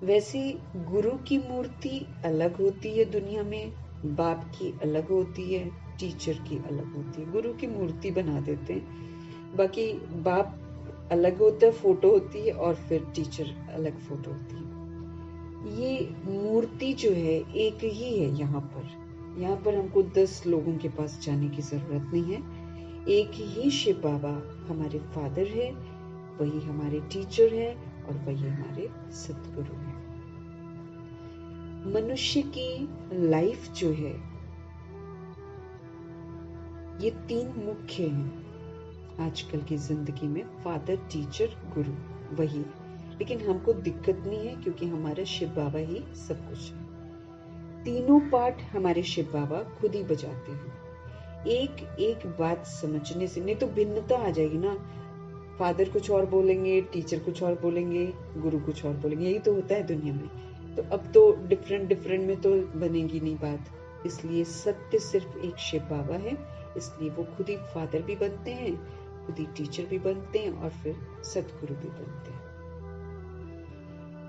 वैसे गुरु की मूर्ति अलग होती है दुनिया में, बाप की अलग होती है, टीचर की अलग होती है। गुरु की मूर्ति बना देते हैं, बाकी बाप अलग होता है, फोटो होती है, और फिर टीचर अलग फोटो होती है। ये मूर्ति जो है एक ही है। यहाँ पर हमको 10 लोगों के पास जाने की जरूरत नहीं है। एक ही शिव बाबा हमारे फादर है, वही हमारे टीचर है, और वही हमारे सतगुरु है। मनुष्य की लाइफ जो है ये 3 मुख्य हैं आजकल की जिंदगी में, फादर, टीचर, गुरु, वही। लेकिन हमको दिक्कत नहीं है क्योंकि हमारा शिव बाबा ही सब कुछ है। तीनों पार्ट हमारे शिव बाबा खुद ही बजाते हैं। एक एक बात समझने से, नहीं तो भिन्नता आ जाएगी ना। फादर कुछ और बोलेंगे, टीचर कुछ और बोलेंगे, गुरु कुछ और बोलेंगे, यही तो होता है दुनिया में। तो अब तो डिफरेंट में तो बनेगी नहीं बात। इसलिए सत्य सिर्फ एक शिव बाबा है, इसलिए वो खुद ही फादर भी बनते हैं, खुद ही टीचर भी बनते हैं, और फिर सतगुरु भी बनते हैं।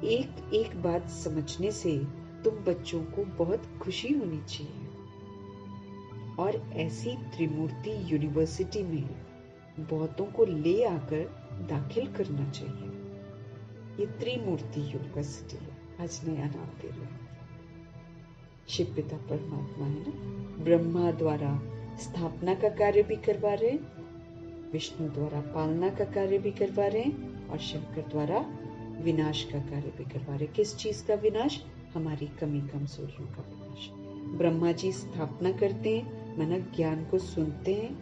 एक एक बात समझने से तुम बच्चों को बहुत खुशी होनी चाहिए, और ऐसी त्रिमूर्ति यूनिवर्सिटी में बहुतों को ले आकर दाखिल करना चाहिए। ये त्रिमूर्ति यूनिवर्सिटी है, आज नया नाम दे रहे हैं। शिव पिता परमात्मा है ना, ब्रह्मा द्वारा स्थापना का कार्य भी करवा रहे हैं, विष्णु द्वारा पालना का कार्य भी करवा रहे हैं, और शंकर द्वारा विनाश का कार्य भी करवा रहे। किस चीज का विनाश? हमारी कमी कमजोरियों का विनाश। ब्रह्मा जी स्थापना करते हैं, माना ज्ञान को सुनते हैं,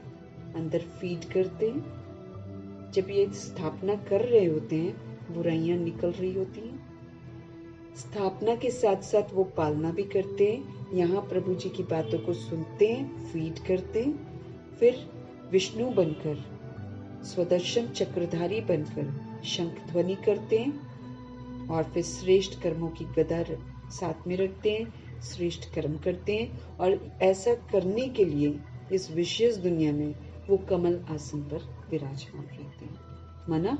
अंदर फीड करते हैं। जब ये स्थापना कर रहे होते हैं, बुराइयां निकल रही होती हैं। स्थापना के साथ साथ वो पालना भी करते हैं। यहाँ प्रभु जी की बातों को सुनते हैं, फीड करते हैं, फिर विष्णु बनकर, स्वदर्शन चक्रधारी बनकर शंख ध्वनि करते हैं, और फिर श्रेष्ठ कर्मों की गदा साथ में रखते हैं, श्रेष्ठ कर्म करते हैं। और ऐसा करने के लिए इस विशेष दुनिया में वो कमल आसन पर विराजमान रहते हैं, माना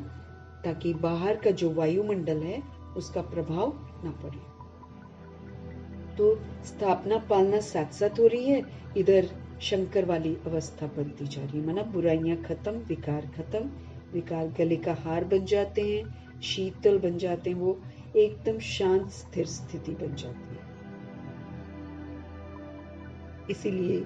ताकि बाहर का जो वायुमंडल है उसका प्रभाव न पड़े। तो स्थापना पालना साथ साथ हो रही है, इधर शंकर वाली अवस्था बनती जा रही है, माना बुराइयां खत्म, विकार खत्म, विकार गले का हार बन जाते हैं, शीतल बन जाते हैं, वो एकदम शांत स्थिर स्थिति बन जाती है। इसीलिए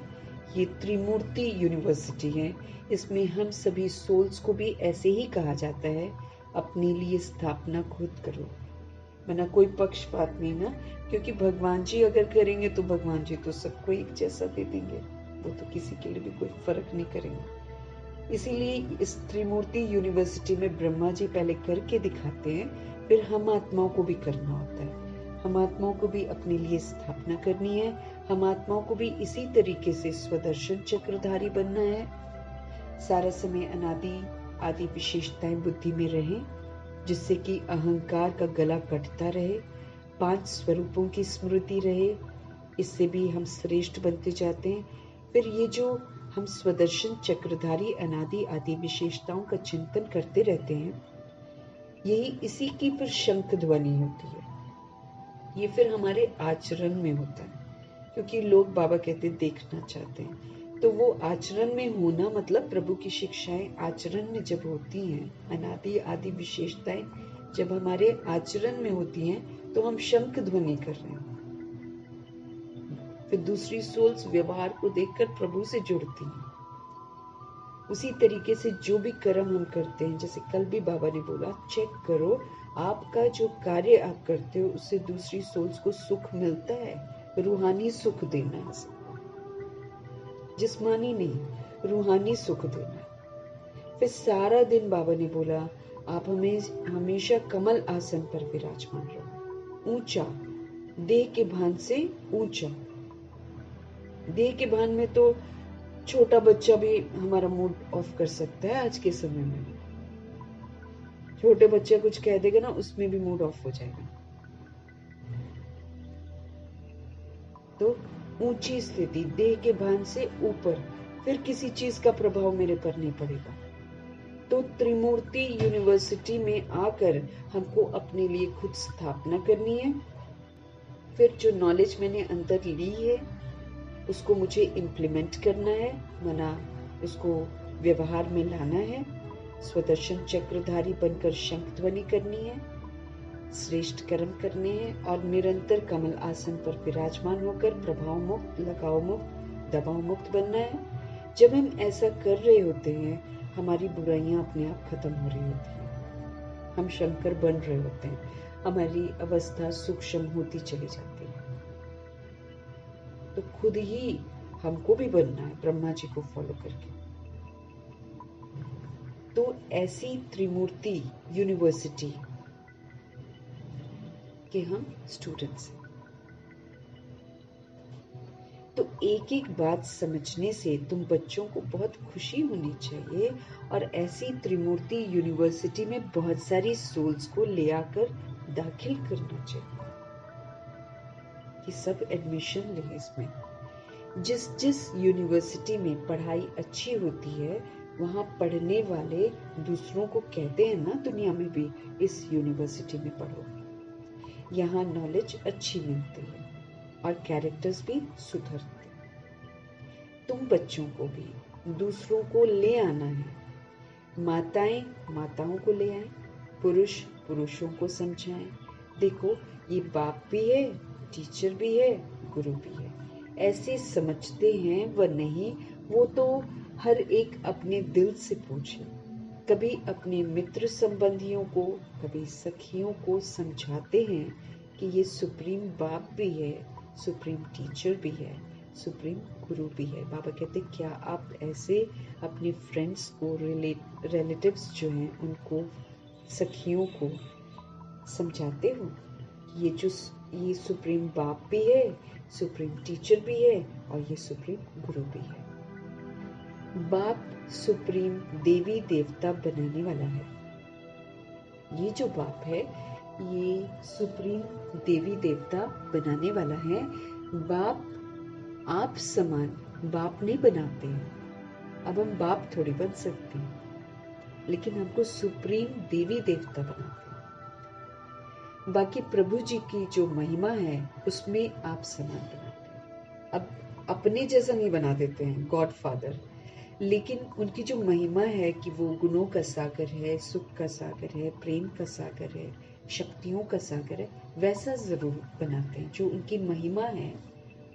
ये त्रिमूर्ति यूनिवर्सिटी है, इसमें हम सभी सोल्स को भी ऐसे ही कहा जाता है, अपने लिए स्थापना खुद करो। मना कोई पक्षपात नहीं ना, क्योंकि भगवान जी अगर करेंगे तो भगवान जी तो सबको एक जैसा दे देंगे, वो तो किसी के लिए भी कोई फर्क नहीं करेंगे। इसीलिए इस त्रिमूर्ति यूनिवर्सिटी में ब्रह्मा जी पहले करके दिखाते हैं, फिर हम आत्माओं को भी करना होता है। हम आत्माओं को भी अपने लिए स्थापना करनी है, हम आत्माओं को भी इसी तरीके से स्वदर्शन चक्रधारी बनना है। सारा समय अनादि आदि विशेषताएं बुद्धि में रहें, जिससे कि अहंकार का गला कटता रहे, 5 स्वरूपों की स्मृति रहे, इससे भी हम श्रेष्ठ बनते जाते हैं। फिर ये जो हम स्वदर्शन चक्रधारी अनादि आदि विशेषताओं का चिंतन करते रहते हैं, यही इसी की फिर शंख ध्वनि होती है। ये फिर हमारे आचरण में होता है, क्योंकि लोग बाबा कहते देखना चाहते हैं, तो वो आचरण में होना मतलब प्रभु की शिक्षाएं आचरण में जब होती हैं, अनादि आदि विशेषताएं जब हमारे आचरण में होती हैं, तो हम शंख ध्वनि कर रहे हैं। फिर दूसरी सोल्स व्यवहार को देखकर प्रभु से जुड़ती हैं। उसी तरीके से जो भी कर्म हम करते हैं, जैसे कल भी बाबा ने बोला, चेक करो आपका जो कार्य आप करते हो उससे दूसरी सोल्स को सुख मिलता है, रूहानी सुख देना है, जिस्मानी नहीं, रूहानी सुख देना है। फिर सारा दिन बाबा ने बोला, आप हमेशा कमल आसन पर विराजमान रहो, ऊंचा, देह के भान से ऊंचा। देह के भान में तो छोटा बच्चा भी हमारा मूड ऑफ कर सकता है। आज के समय में छोटे बच्चे कुछ कह देगा ना, उसमें भी मूड ऑफ हो जाएगा। तो ऊंची स्थिति, देह के भान से ऊपर, फिर किसी चीज का प्रभाव मेरे पर नहीं पड़ेगा। तो त्रिमूर्ति यूनिवर्सिटी में आकर हमको अपने लिए खुद स्थापना करनी है। फिर जो नॉलेज मैंने अंदर ली है उसको मुझे इम्प्लीमेंट करना है, मना उसको व्यवहार में लाना है, स्वदर्शन चक्रधारी बनकर शंख ध्वनि करनी है, श्रेष्ठ कर्म करने हैं और निरंतर कमल आसन पर विराजमान होकर प्रभाव मुक्त, लगाव मुक्त, दबाव मुक्त बनना है। जब हम ऐसा कर रहे होते हैं, हमारी बुराइयां अपने आप खत्म हो रही होती हैं, हम शंकर बन रहे होते हैं, हमारी अवस्था सूक्ष्म होती चली जाती है। तो खुद ही हमको भी बनना है ब्रह्मा जी को फॉलो करके। तो ऐसी त्रिमूर्ति यूनिवर्सिटी के हम स्टूडेंट्स हैं। तो एक एक बात समझने से तुम बच्चों को बहुत खुशी होनी चाहिए, और ऐसी त्रिमूर्ति यूनिवर्सिटी में बहुत सारी सोल्स को ले आकर दाखिल करना चाहिए कि सब एडमिशन ले इसमें। जिस जिस यूनिवर्सिटी में पढ़ाई अच्छी होती है, वहां पढ़ने वाले दूसरों को कहते हैं ना, दुनिया में भी इस यूनिवर्सिटी में पढ़ो, यहाँ नॉलेज अच्छी मिलती है और कैरेक्टर्स भी सुधरते। तुम बच्चों को भी दूसरों को ले आना है। माताएं माताओं को ले आए, पुरुष पुरुषों को समझाएं। देखो, ये बाप भी है, टीचर भी है, गुरु भी है। ऐसे समझते हैं व नहीं, वो तो हर एक अपने दिल से पूछे। कभी अपने मित्र संबंधियों को, कभी सखियों को समझाते हैं कि ये सुप्रीम बाप भी है, सुप्रीम टीचर भी है, सुप्रीम गुरु भी है। बाबा कहते, क्या आप ऐसे अपने फ्रेंड्स को, रिलेटिव्स जो हैं उनको, सखियों को समझाते हो ये सुप्रीम बाप भी है, सुप्रीम टीचर भी है और ये सुप्रीम गुरु भी है। बाप सुप्रीम देवी देवता बनाने वाला है। ये जो बाप है, ये सुप्रीम देवी देवता बनाने वाला है। बाप आप समान बाप नहीं बनाते हैं। अब हम बाप थोड़ी बन सकते हैं, लेकिन हमको सुप्रीम देवी देवता बनाते हैं। बाकी प्रभु जी की जो महिमा है उसमें आप समान बनाते हैं। अब अपने जैसा नहीं बना देते हैं गॉड फादर, लेकिन उनकी जो महिमा है कि वो गुणों का सागर है, सुख का सागर है, प्रेम का सागर है, शक्तियों का सागर है, वैसा जरूर बनाते हैं। जो उनकी महिमा है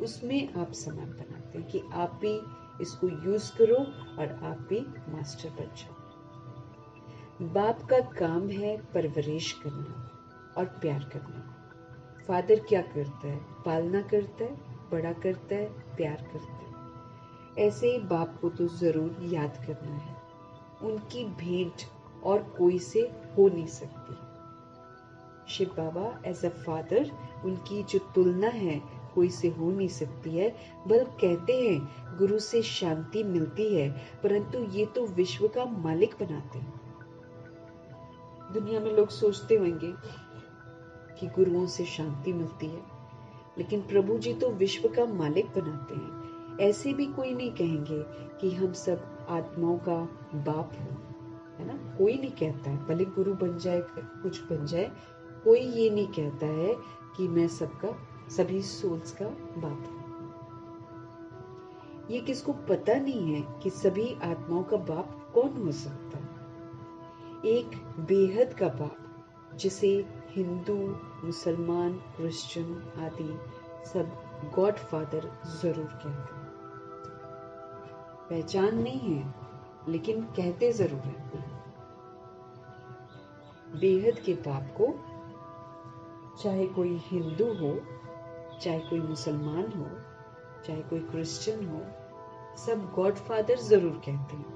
उसमें आप समान बनाते हैं कि आप भी इसको यूज करो और आप भी मास्टर बन जाओ। बाप का काम है परवरिश करना और प्यार करना। फादर क्या करता है? पालना करता है, बड़ा करता है, प्यार करता है। ऐसे ही बाप को तो जरूर याद करना है। उनकी भेंट और कोई से हो नहीं सकती। शिव बाबा एज अ फादर, उनकी जो तुलना है कोई से हो नहीं सकती है। बल्कि कहते हैं गुरु से शांति मिलती है, परंतु ये तो विश्व का मालिक बनाते हैं। दुनिया में लोग सोचते होंगे कि गुरुओं से शांति मिलती है, लेकिन प्रभु जी तो विश्व का मालिक बनाते हैं। ऐसे भी कोई नहीं कहेंगे कि हम सब आत्माओं का बाप हो, है ना। कोई नहीं कहता है, भले गुरु बन जाए, कुछ बन जाए, कोई ये नहीं कहता है कि मैं सबका, सभी सोल्स का बाप हूं। ये किसको पता नहीं है कि सभी आत्माओं का बाप कौन हो सकता है। एक बेहद का बाप, जिसे हिंदू, मुसलमान, क्रिश्चियन आदि सब गॉड फादर जरूर कहते हैं। पहचान नहीं है, लेकिन कहते जरूर है। बेहद के बाप को चाहे कोई हिंदू हो, चाहे कोई मुसलमान हो, चाहे कोई क्रिश्चियन हो, सब गॉड फादर जरूर कहते हैं।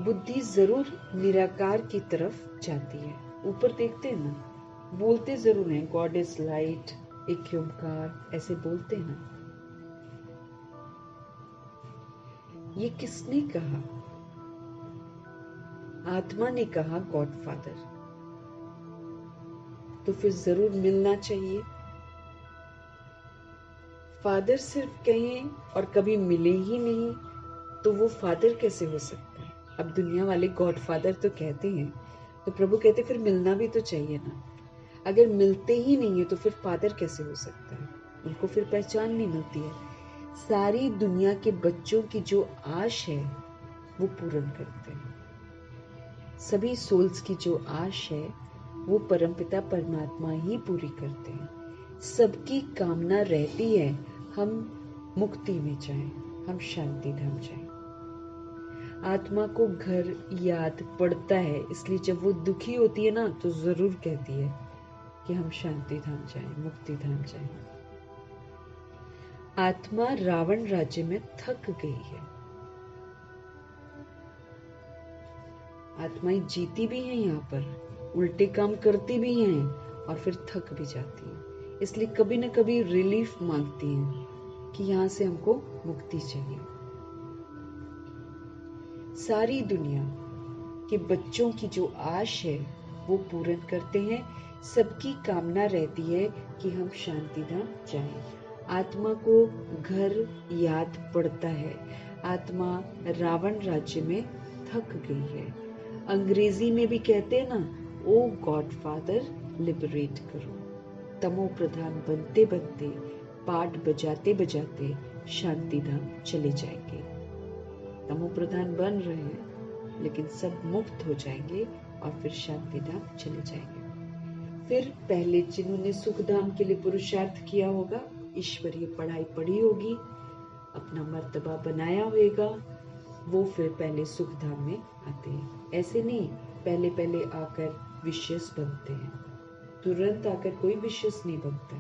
बुद्धि जरूर निराकार की तरफ जाती है। ऊपर देखते हैं ना, बोलते जरूर हैं गॉड इज लाइट, एक ओंकार, ऐसे बोलते हैं ना। ये किसने कहा? आत्मा ने कहा गॉड फादर, तो फिर जरूर मिलना चाहिए। फादर सिर्फ कहें और कभी मिले ही नहीं, तो वो फादर कैसे हो सकता है? अब दुनिया वाले गॉड फादर तो कहते हैं, तो प्रभु कहते फिर मिलना भी तो चाहिए ना। अगर मिलते ही नहीं है तो फिर फादर कैसे हो सकता है? उनको फिर पहचान नहीं मिलती है। सारी दुनिया के बच्चों की जो आश है वो पूर्ण करते हैं। सभी सोल्स की जो आश है वो परमपिता परमात्मा ही पूरी करते हैं। सबकी कामना रहती है हम मुक्ति में जाएं, हम शांति धाम जाएं। आत्मा को घर याद पड़ता है, इसलिए जब वो दुखी होती है ना, तो जरूर कहती है कि हम शांति धाम जाएं, मुक्ति धाम जाएं। आत्मा रावण राज्य में थक गई है। आत्माएं जीती भी हैं यहाँ पर, उल्टे काम करती भी हैं और फिर थक भी जाती हैं। इसलिए कभी न कभी रिलीफ मांगती हैं कि यहाँ से हमको मुक्ति चाहिए। सारी दुनिया के बच्चों की जो आश है वो पूर्ण करते हैं। सबकी कामना रहती है कि हम शांति धाम जाएं। आत्मा को घर याद पड़ता है। आत्मा रावण राज्य में थक गई है। अंग्रेजी में भी कहते हैं ना, ओ गॉड फादर लिबरेट करो। तमो प्रधान बनते बनते, पाठ बजाते बजाते शांति धाम चले जाएंगे। तमो प्रधान बन रहे हैं, लेकिन सब मुक्त हो जाएंगे और फिर शांति धाम चले जाएंगे। फिर पहले जिन्होंने सुख धाम के लिए पुरुषार्थ किया होगा, ईश्वरीय पढ़ाई पढ़ी होगी, अपना मर्तबा बनाया होगा, वो फिर पहले सुख धाम में आते हैं। ऐसे नहीं पहले पहले आकर विशेष बनते हैं। तुरंत आकर कोई विशेष नहीं बनता।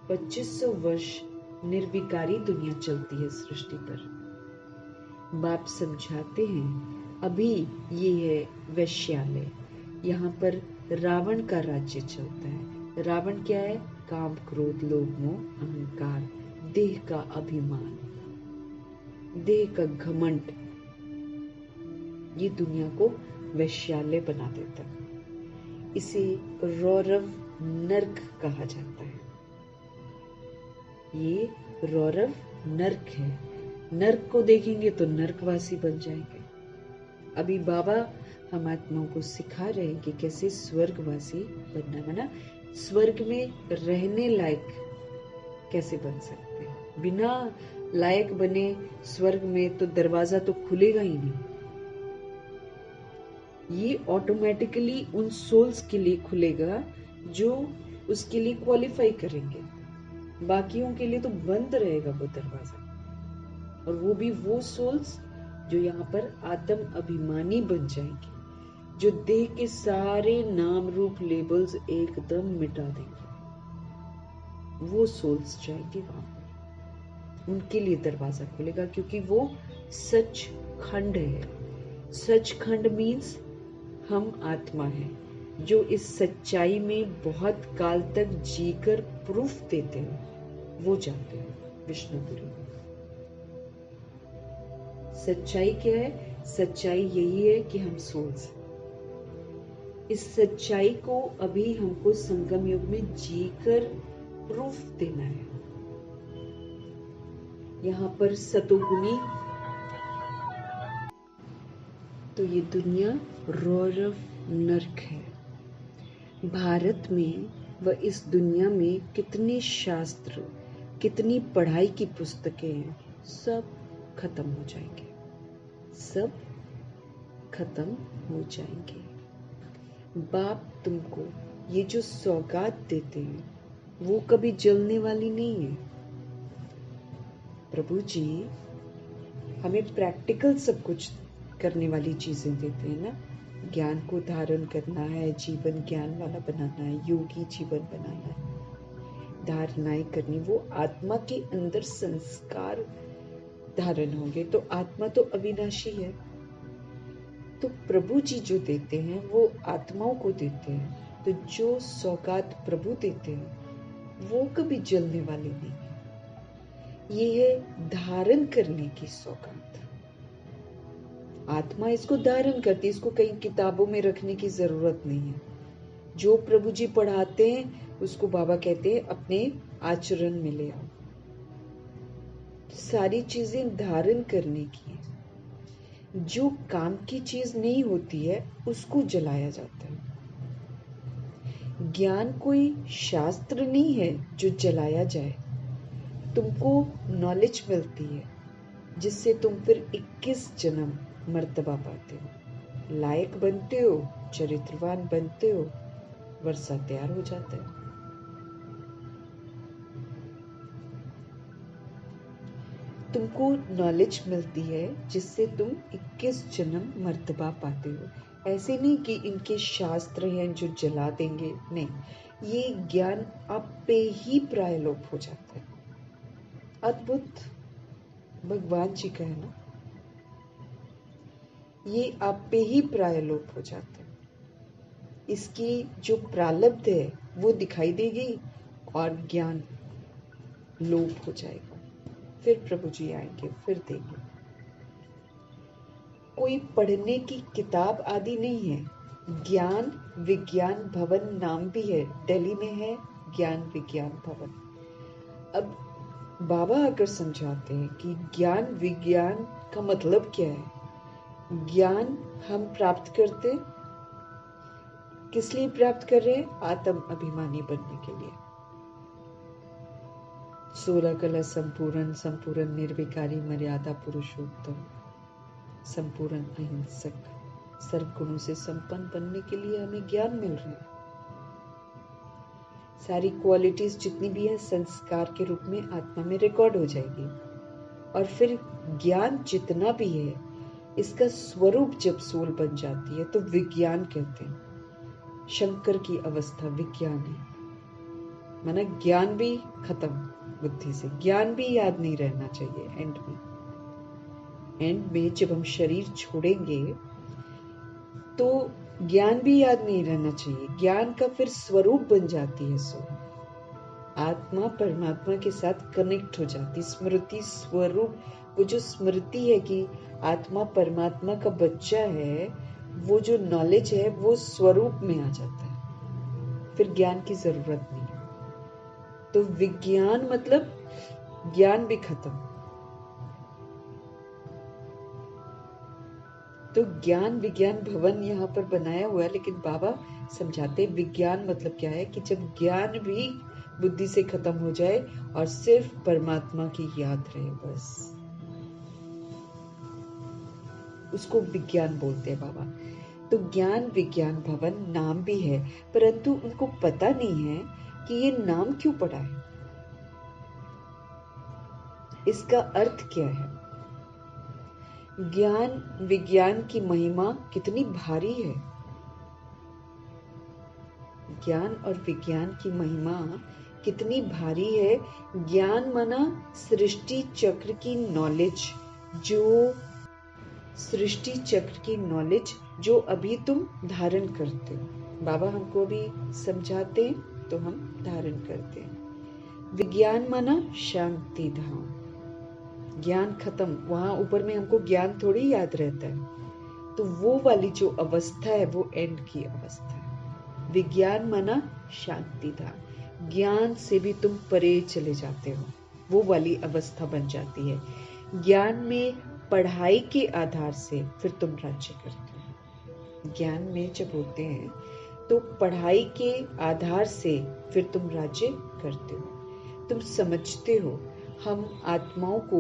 2500 वर्ष निर्विकारी दुनिया चलती है सृष्टि पर। बाप समझाते हैं अभी ये है वैश्यालय, यहाँ पर रावण का राज्य चलता है। रावण क्या है? काम, क्रोध, लोभ, मोह, अहंकार, देह का अभिमान, देह का घमंड, ये दुनिया को वैश्यालय बना देता है। इसे रौरव नर्क कहा जाता है। ये रौरव नर्क है। नर्क को देखेंगे तो नर्कवासी बन जाएंगे। अभी बाबा हम आत्माओं को सिखा रहे हैं कि कैसे स्वर्गवासी बनना, बना स्वर्ग में रहने लायक कैसे बन सकते हैं। बिना लायक बने स्वर्ग में तो दरवाजा तो खुलेगा ही नहीं। ये ऑटोमेटिकली उन सोल्स के लिए खुलेगा जो उसके लिए क्वालिफाई करेंगे। बाकियों के लिए तो बंद रहेगा वो दरवाजा। और वो भी वो सोल्स जो यहाँ पर आत्म अभिमानी बन जाएंगे, जो देह के सारे नाम रूप लेबल्स एकदम मिटा देंगे। वो सोल्स जाएंगे वहां पर, उनके लिए दरवाजा खुलेगा, क्योंकि वो सच खंड है। सच खंड मीन्स हम आत्मा है, जो इस सच्चाई में बहुत काल तक जीकर प्रूफ देते हैं, वो जाते हैं विष्णुपुरी में। सच्चाई क्या है? सच्चाई यही है कि हम सोल्स हैं। इस सच्चाई को अभी हमको संगम युग में जीकर प्रूफ देना है। यहाँ पर सतोगुनी, तो ये दुनिया रौरव नर्क है। भारत में व इस दुनिया में कितने शास्त्र, कितनी पढ़ाई की पुस्तकें हैं, सब खत्म हो जाएंगे, सब खत्म हो जाएंगे। बाप तुमको ये जो सौगात देते हैं वो कभी जलने वाली नहीं है। प्रभु जी हमें प्रैक्टिकल सब कुछ करने वाली चीजें देते हैं ना। ज्ञान को धारण करना है, जीवन ज्ञान वाला बनाना है, योगी जीवन बनाना है, धारणाएं करनी, वो आत्मा के अंदर संस्कार धारण होंगे। तो आत्मा तो अविनाशी है, तो प्रभु जी जो देते हैं वो आत्माओं को देते हैं। तो जो सौगात प्रभु देते हैं वो कभी जलने वाली नहीं है। ये है धारण करने की सौगात। आत्मा इसको धारण करती है, इसको कई किताबों में रखने की जरूरत नहीं है। जो प्रभु जी पढ़ाते हैं उसको बाबा कहते हैं अपने आचरण में ले आओ। सारी चीजें धारण करने की है। जो काम की चीज नहीं होती है उसको जलाया जाता है। ज्ञान कोई शास्त्र नहीं है जो जलाया जाए। तुमको नॉलेज मिलती है जिससे तुम फिर 21 जन्म मर्तबा पाते हो, लायक बनते हो, चरित्रवान बनते हो, वर्षा तैयार हो जाता है। तुमको नॉलेज मिलती है जिससे तुम 21 जन्म मर्तबा पाते हो। ऐसे नहीं कि इनके शास्त्र हैं जो जला देंगे, नहीं, ये ज्ञान आप पे ही प्रायलोप हो जाता है। अद्भुत भगवान जी का है ना, ये आप पे ही प्रायलोप हो जाता है। इसकी जो प्रालब्ध है वो दिखाई देगी और ज्ञान लोप हो जाएगा। फिर प्रभु जी आएंगे, फिर देंगे। कोई पढ़ने की किताब आदि नहीं है। ज्ञान विज्ञान भवन नाम भी है, दिल्ली में है ज्ञान विज्ञान भवन। अब बाबा आकर समझाते हैं कि ज्ञान विज्ञान का मतलब क्या है। ज्ञान हम प्राप्त करते किस लिए प्राप्त कर रहे हैं? आत्म अभिमानी बनने के लिए। 16 कला संपूर्ण, संपूर्ण निर्विकारी, मर्यादा पुरुषोत्तम, संपूर्ण अहिंसक, सर्व गुणों से संपन्न बनने के लिए हमें ज्ञान मिल रहा है। सारी क्वालिटीज जितनी भी है संस्कार के रूप में आत्मा में रिकॉर्ड हो जाएगी। और फिर ज्ञान जितना भी है इसका स्वरूप जब सोल बन जाती है तो विज्ञान कहते हैं। शंकर की अवस्था विज्ञान है, माना ज्ञान भी खत्म बुद्धि से, ज्ञान भी याद नहीं रहना चाहिए। एंड में जब हम शरीर छोड़ेंगे तो ज्ञान भी याद नहीं रहना चाहिए। ज्ञान का फिर स्वरूप बन जाती है सोल। आत्मा परमात्मा के साथ कनेक्ट हो जाती, स्मृति स्वरूप। वो जो स्मृति है कि आत्मा परमात्मा का बच्चा है, वो जो नॉलेज है वो स्वरूप में आ जाता है, फिर ज्ञान की जरूरत नहीं है। तो विज्ञान मतलब ज्ञान भी खत्म। तो ज्ञान विज्ञान भवन यहाँ पर बनाया हुआ है, लेकिन बाबा समझाते विज्ञान मतलब क्या है कि जब ज्ञान भी बुद्धि से खत्म हो जाए और सिर्फ परमात्मा की याद रहे, बस उसको विज्ञान बोलते हैं बाबा। तो ज्ञान विज्ञान भवन नाम भी है, परंतु उनको पता नहीं है कि ये नाम क्यों पड़ा है, इसका अर्थ क्या है। ज्ञान विज्ञान की महिमा कितनी भारी है। ज्ञान और विज्ञान की महिमा कितनी भारी है। ज्ञान माना सृष्टि चक्र की नॉलेज, जो सृष्टि चक्र की नॉलेज जो अभी तुम धारण करते हो। बाबा हमको भी समझाते हैं तो हम धारण करते हैं। विज्ञान माना शांति धाम। ज्ञान खत्म, वहां ऊपर में हमको ज्ञान थोड़ी याद रहता है। तो वो वाली जो अवस्था है वो एंड की अवस्था है। विज्ञान माना शांति धाम। ज्ञान से भी तुम परे चले जाते हो, वो वाली अवस्था बन जाती है। ज्ञान में पढ़ाई के आधार से फिर तुम राज्य करते हो। ज्ञान में जब होते हैं तो पढ़ाई के आधार से फिर तुम राज्य करते हो। तुम समझते हो हम आत्माओं को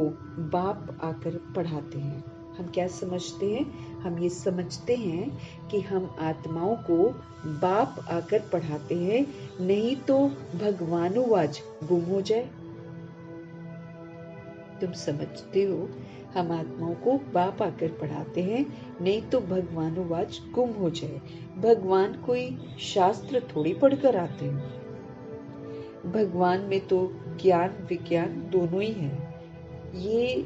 बाप आकर पढ़ाते हैं। हम क्या समझते हैं? हम ये समझते हैं कि हम आत्माओं को बाप आकर पढ़ाते हैं, नहीं तो भगवानुवाच गुम हो जाए। तुम समझते हो हम आत्माओं को बाप आकर पढ़ाते हैं, नहीं तो भगवानुवाच गुम हो जाए। भगवान कोई शास्त्र थोड़ी पढ़कर आते हैं। भगवान में तो ज्ञान विज्ञान दोनों ही है। ये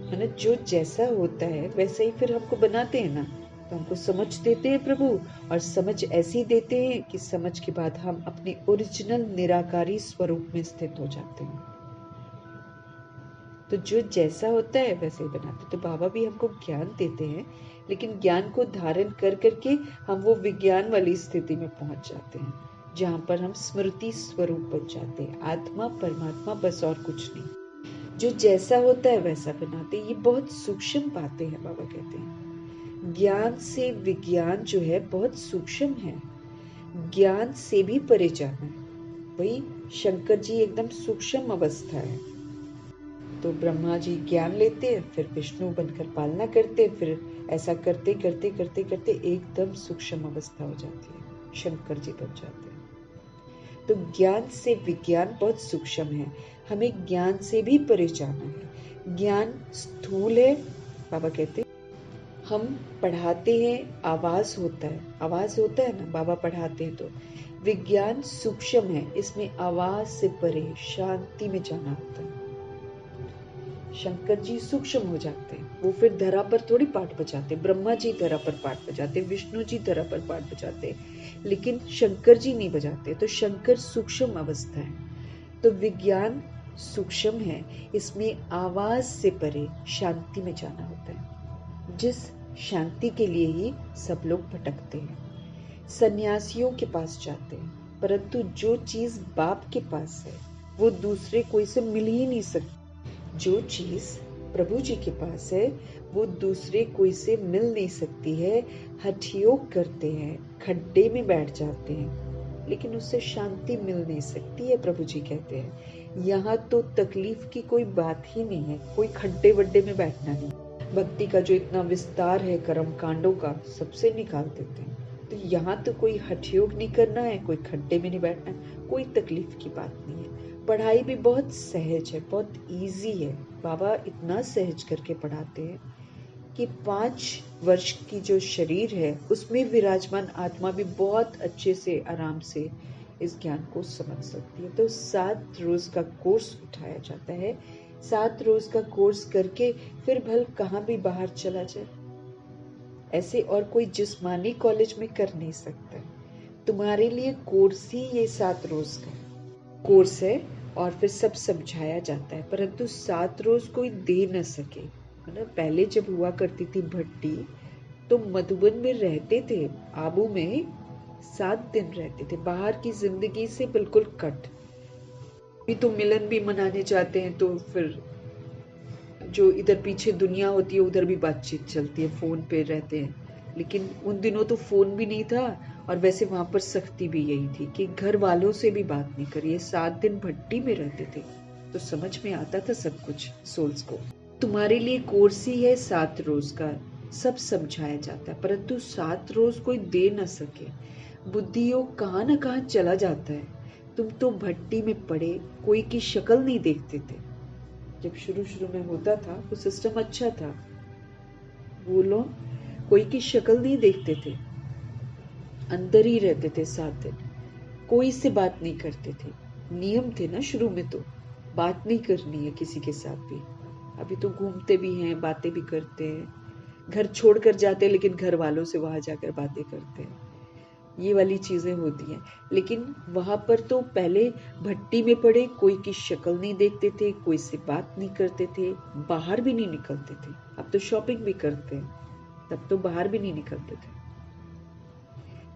मतलब जो जैसा होता है वैसा ही फिर हमको बनाते हैं ना, तो हमको समझ देते हैं प्रभु, और समझ ऐसी देते हैं कि समझ के बाद हम अपने ओरिजिनल निराकारी स्वरूप में स्थित हो जाते हैं। तो जो जैसा होता है वैसे ही बनाते। तो बाबा भी हमको ज्ञान देते हैं, लेकिन ज्ञान को धारण कर करके हम वो विज्ञान वाली स्थिति में पहुंच जाते हैं, जहां पर हम स्मृति स्वरूप बन जाते हैं। आत्मा परमात्मा बस, और कुछ नहीं। जो जैसा होता है वैसा बनाते। ये बहुत सूक्ष्म बातें हैं। बाबा कहते हैं ज्ञान से विज्ञान जो है बहुत सूक्ष्म है। ज्ञान से भी परे जाना है। वही शंकर जी एकदम सूक्ष्म अवस्था है। तो ब्रह्मा जी ज्ञान लेते हैं, फिर विष्णु बनकर पालना करते, फिर ऐसा करते करते करते करते एकदम सूक्ष्म अवस्था हो जाती है, शंकर जी बन जाते हैं। तो ज्ञान से विज्ञान बहुत सूक्ष्म है। हमें ज्ञान से भी परे जाना है। ज्ञान स्थूल है। बाबा कहते हैं हम पढ़ाते हैं, आवाज होता है, आवाज होता है ना, बाबा पढ़ाते हैं। तो विज्ञान सूक्ष्म है, इसमें आवाज से परे शांति में जाना होता है। शंकर जी सूक्ष्म हो जाते हैं, वो फिर धरा पर थोड़ी पाठ बजाते। ब्रह्मा जी धरा पर पाठ बजाते, विष्णु जी धरा पर पाठ बजाते, लेकिन शंकर जी नहीं बजाते। तो शंकर सूक्ष्म अवस्था है। तो विज्ञान सूक्ष्म है, इसमें आवाज से परे शांति में जाना होता है, जिस शांति के लिए ही सब लोग भटकते हैं। सन्यासियों के पास जाते हैं, परंतु जो चीज बाप के पास है वो दूसरे कोई से मिल ही नहीं सकती। जो चीज प्रभु जी के पास है वो दूसरे कोई से मिल नहीं सकती है। हठयोग करते हैं, खड्डे में बैठ जाते हैं, लेकिन उससे शांति मिल नहीं सकती है। प्रभु जी कहते हैं यहाँ तो तकलीफ की कोई बात ही नहीं है, कोई खड्डे वड्डे में बैठना नहीं। भक्ति का जो इतना विस्तार है कर्म कांडों का, सबसे निकाल देते हैं। तो यहाँ तो कोई हठयोग नहीं करना है, कोई खड्डे में नहीं बैठना है, कोई तकलीफ की बात नहीं है। पढ़ाई भी बहुत सहज है, बहुत इजी है। बाबा इतना सहज करके पढ़ाते हैं कि 5 वर्ष की जो शरीर है उसमें विराजमान आत्मा भी बहुत अच्छे से आराम से इस ज्ञान को समझ सकती है। तो 7 रोज का कोर्स उठाया जाता है। 7 रोज का कोर्स करके फिर भल कहाँ भी बाहर चला जाए, ऐसे और कोई जिस्मानी कॉलेज में कर नहीं सकता। तुम्हारे लिए कोर्स ही ये 7 रोज का कोर्स है, और फिर सब समझाया जाता है। परंतु 7 रोज कोई दे न सके। मतलब पहले जब हुआ करती थी भट्टी, तो मधुबन में रहते थे, आबू में 7 दिन रहते थे, बाहर की जिंदगी से बिल्कुल कट। भी तो मिलन भी मनाने जाते हैं तो फिर जो इधर पीछे दुनिया होती है उधर भी बातचीत चलती है, फोन पे रहते हैं। लेकिन उन दिनों तो फोन भी नहीं था, और वैसे वहां पर सख्ती भी यही थी कि घर वालों से भी बात नहीं करिए। 7 दिन भट्टी में रहते थे, तो समझ में आता था सब कुछ सोल्स को। तुम्हारे लिए कोर्स ही है 7 रोज का, सब समझाया जाता है, परंतु 7 रोज कोई दे न सके। बुद्धि योग कहाँ न कहाँ चला जाता है। तुम तो भट्टी में पड़े कोई की शक्ल नहीं देखते थे। जब शुरू शुरू में होता था वो सिस्टम अच्छा था, वो लोग कोई की शक्ल नहीं देखते थे, अंदर ही रहते थे 7 दिन, कोई से बात नहीं करते थे। नियम थे ना शुरू में, तो बात नहीं करनी है किसी के साथ भी। अभी तो घूमते भी हैं, बातें भी करते हैं, घर छोड़कर जाते हैं लेकिन घर वालों से वहां जाकर बातें करते हैं, ये वाली चीजें होती हैं। लेकिन वहां पर तो पहले भट्टी में पड़े कोई की शक्ल नहीं देखते थे, कोई से बात नहीं करते थे, बाहर भी नहीं निकलते थे। अब तो शॉपिंग भी करते हैं, तब तो बाहर भी नहीं निकलते थे।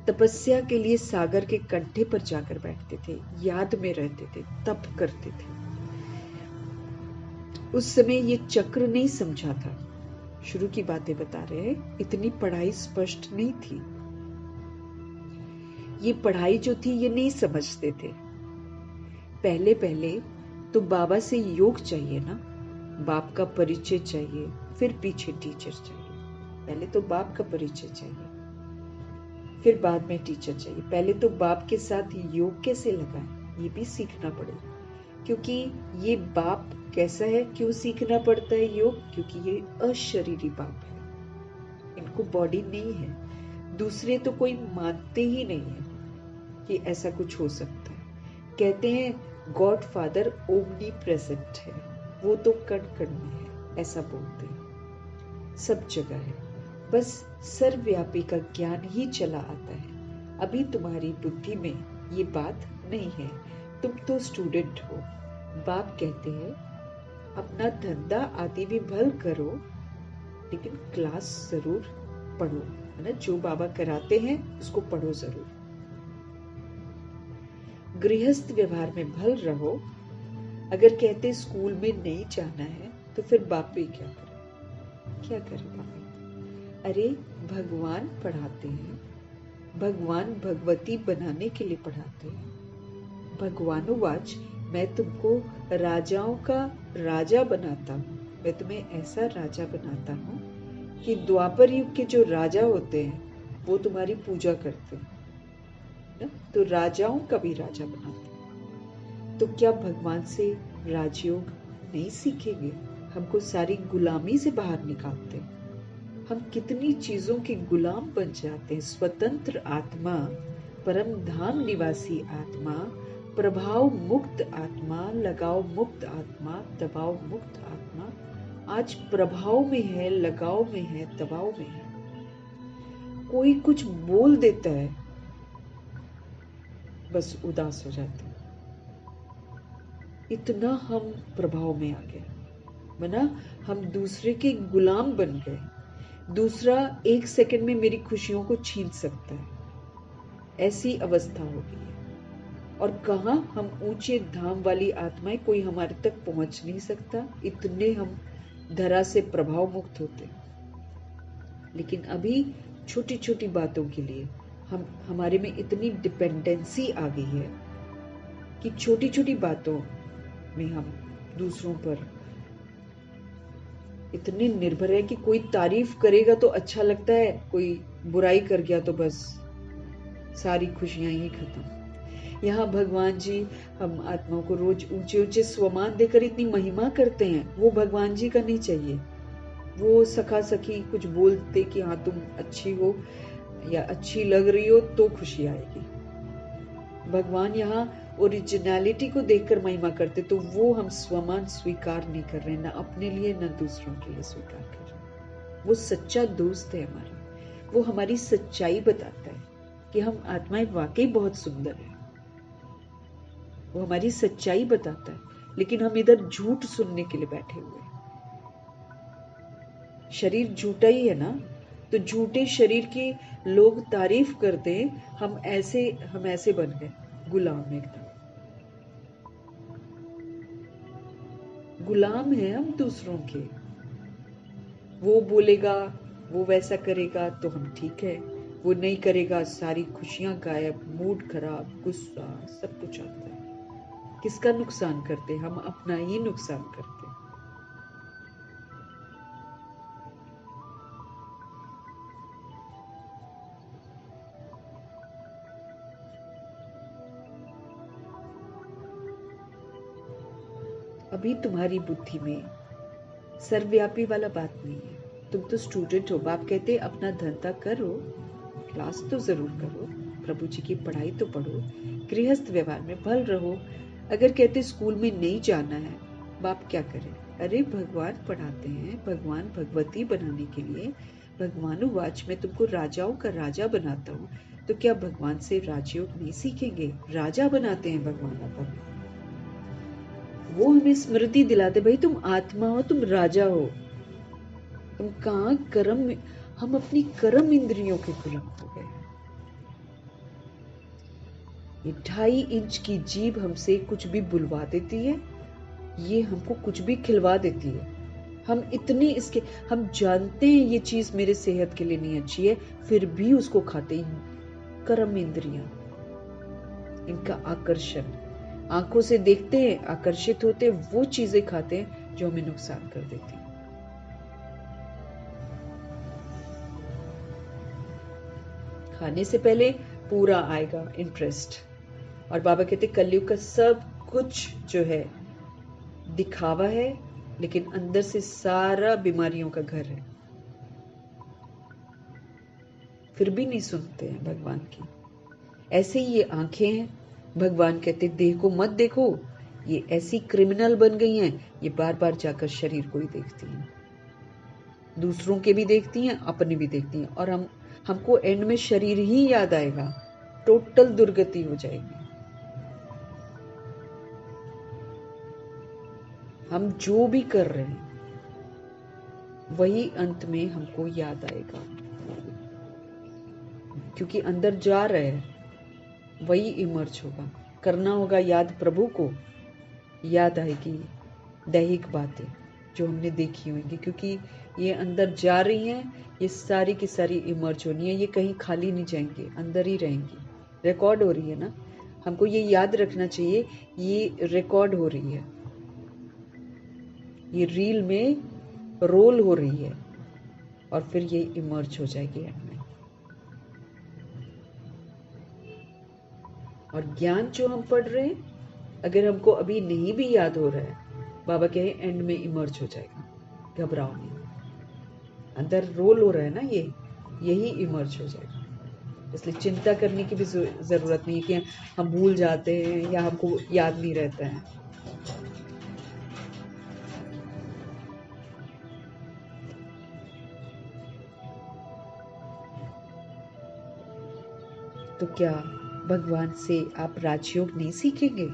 तपस्या के लिए सागर के कंठे पर जाकर बैठते थे, याद में रहते थे, तप करते थे। उस समय ये चक्र नहीं समझा था, शुरू की बातें बता रहे हैं, इतनी पढ़ाई स्पष्ट नहीं थी। ये पढ़ाई जो थी ये नहीं समझते थे। पहले पहले तो बाबा से योग चाहिए ना, बाप का परिचय चाहिए, फिर पीछे टीचर चाहिए। पहले तो बाप का परिचय चाहिए, फिर बाद में टीचर चाहिए। पहले तो बाप के साथ योग कैसे लगाएं ये भी सीखना पड़ेगा, क्योंकि ये बाप कैसा है। क्यों सीखना पड़ता है योग? क्योंकि ये अशरीरी बाप है, इनको बॉडी नहीं है। दूसरे तो कोई मानते ही नहीं है कि ऐसा कुछ हो सकता है। कहते हैं गॉड फादर ओमनी प्रेजेंट है, वो तो कण कण में है, ऐसा बोलते हैं, सब जगह है, बस सर्वव्यापी का ज्ञान ही चला आता है। अभी तुम्हारी बुद्धि में ये बात नहीं है, तुम तो स्टूडेंट हो। बाप कहते हैं अपना धंधा आदि भी भल करो, लेकिन क्लास जरूर पढ़ो, है ना। जो बाबा कराते हैं उसको पढ़ो जरूर। गृहस्थ व्यवहार में भल रहो। अगर कहते स्कूल में नहीं जाना है तो फिर बाप भी क्या करे? क्या करे बाप? अरे भगवान पढ़ाते हैं, भगवान भगवती बनाने के लिए पढ़ाते हैं। भगवानुवाच मैं तुमको राजाओं का राजा बनाता हूँ, मैं तुम्हें ऐसा राजा बनाता हूँ कि द्वापर युग के जो राजा होते हैं वो तुम्हारी पूजा करते हैं ना, तो राजाओं का भी राजा बनाते हैं। तो क्या भगवान से राजयोग नहीं सीखेंगे? हमको सारी गुलामी से बाहर निकालते हैं, हम कितनी चीजों के गुलाम बन जाते हैं। स्वतंत्र आत्मा, परम धाम निवासी आत्मा, प्रभाव मुक्त आत्मा, लगाव मुक्त आत्मा, दबाव मुक्त आत्मा, आज प्रभाव में है, लगाव में है, दबाव में है। कोई कुछ बोल देता है बस उदास हो जाते हैं। इतना हम प्रभाव में आ गए, बना हम दूसरे के गुलाम बन गए। दूसरा 1 सेकंड में मेरी खुशियों को छीन सकता है, ऐसी अवस्था हो गई है। और कहा हम ऊंचे धाम वाली आत्माएं, कोई हमारे तक पहुंच नहीं सकता, इतने हम धरा से प्रभाव मुक्त होते। लेकिन अभी छोटी छोटी बातों के लिए हमारे में इतनी डिपेंडेंसी आ गई है कि छोटी छोटी बातों में हम दूसरों पर इतने निर्भर है कि कोई तारीफ करेगा तो अच्छा लगता है, कोई बुराई कर गया तो बस सारी खुशियां ही खत्म। यहाँ भगवान जी हम आत्माओं को रोज ऊंचे ऊंचे स्वमान देकर इतनी महिमा करते हैं, वो भगवान जी का नहीं चाहिए। वो सखा सखी कुछ बोलते कि हाँ तुम अच्छी हो या अच्छी लग रही हो तो खुशी आएगी। भगवान यहाँ ओरिजिनलिटी को देखकर महिमा करते, तो वो हम स्वमान स्वीकार नहीं कर रहे, ना अपने लिए ना दूसरों के लिए स्वीकार कर रहे। वो सच्चा दोस्त है हमारा, वो हमारी सच्चाई बताता है कि हम आत्माएं वाकई बहुत सुंदर है। वो हमारी सच्चाई बताता है, लेकिन हम इधर झूठ सुनने के लिए बैठे हुए हैं। शरीर झूठा ही है ना, तो झूठे शरीर की लोग तारीफ करते हैं, हम ऐसे बन गए गुलाम, एकदम गुलाम है हम दूसरों के। वो बोलेगा, वो वैसा करेगा तो हम ठीक है, वो नहीं करेगा सारी खुशियां गायब, मूड खराब, गुस्सा, सब कुछ आता है। किसका नुकसान करते? हम अपना ही नुकसान करते। अभी तुम्हारी बुद्धि में सर्वव्यापी वाला बात नहीं है, तुम तो स्टूडेंट हो, बाप कहते हैं अपना धंधा करो, क्लास तो जरूर करो, प्रभु जी की पढ़ाई तो पढ़ो, गृहस्थ व्यवहार में भल रहो। अगर कहते स्कूल में नहीं जाना है, बाप क्या करे? अरे भगवान पढ़ाते हैं, भगवान भगवती बनाने के लिए। भगवानुवाच में तुमको राजाओं का राजा बनाता हूँ, तो क्या भगवान से राजयोग नहीं सीखेंगे? राजा बनाते हैं भगवान अपन, वो हमें स्मृति दिलाते, भाई तुम आत्मा हो, तुम राजा हो। तुम कहाँ कर्म, हम अपनी कर्म इंद्रियों के गुलाम हो गए। ये 2.5 इंच की जीभ हमसे कुछ भी बुलवा देती है, ये हमको कुछ भी खिलवा देती है। हम इतने इसके, हम जानते हैं ये चीज मेरे सेहत के लिए नहीं अच्छी है, फिर भी उसको खाते हैं। कर्म इंद्रियां, इनका आकर्षण, आंखों से देखते हैं, आकर्षित होते हैं, वो चीजें खाते हैं जो हमें नुकसान कर देती हैं। खाने से पहले पूरा आएगा इंटरेस्ट। और बाबा कहते कलयुग का सब कुछ जो है दिखावा है, लेकिन अंदर से सारा बीमारियों का घर है। फिर भी नहीं सुनते हैं भगवान की। ऐसे ही ये आंखें हैं, भगवान कहते देह को मत देखो, ये ऐसी क्रिमिनल बन गई हैं, ये बार बार जाकर शरीर को ही देखती हैं, दूसरों के भी देखती हैं, अपने भी देखती हैं। और हमको एंड में शरीर ही याद आएगा, टोटल दुर्गति हो जाएगी। हम जो भी कर रहे हैं वही अंत में हमको याद आएगा, क्योंकि अंदर जा रहे हैं वही इमर्ज होगा। करना होगा याद प्रभु को, याद आएगी दैहिक बातें जो हमने देखी होंगी, क्योंकि ये अंदर जा रही हैं, ये सारी की सारी इमर्ज होनी है, ये कहीं खाली नहीं जाएंगे, अंदर ही रहेंगी। रिकॉर्ड हो रही है ना, हमको ये याद रखना चाहिए, ये रिकॉर्ड हो रही है, ये रील में रोल हो रही है, और फिर ये इमर्ज हो जाएगी एंड में। और ज्ञान जो हम पढ़ रहे हैं, अगर हमको अभी नहीं भी याद हो रहा है, बाबा कहे एंड में इमर्ज हो जाएगा, घबराओ नहीं। अंदर रोल हो रहा है ना, ये यही इमर्ज हो जाएगा। इसलिए चिंता करने की भी जरूरत नहीं है कि हम भूल जाते हैं या हमको याद नहीं रहता है। तो क्या भगवान से आप राजयोग नहीं सीखेंगे?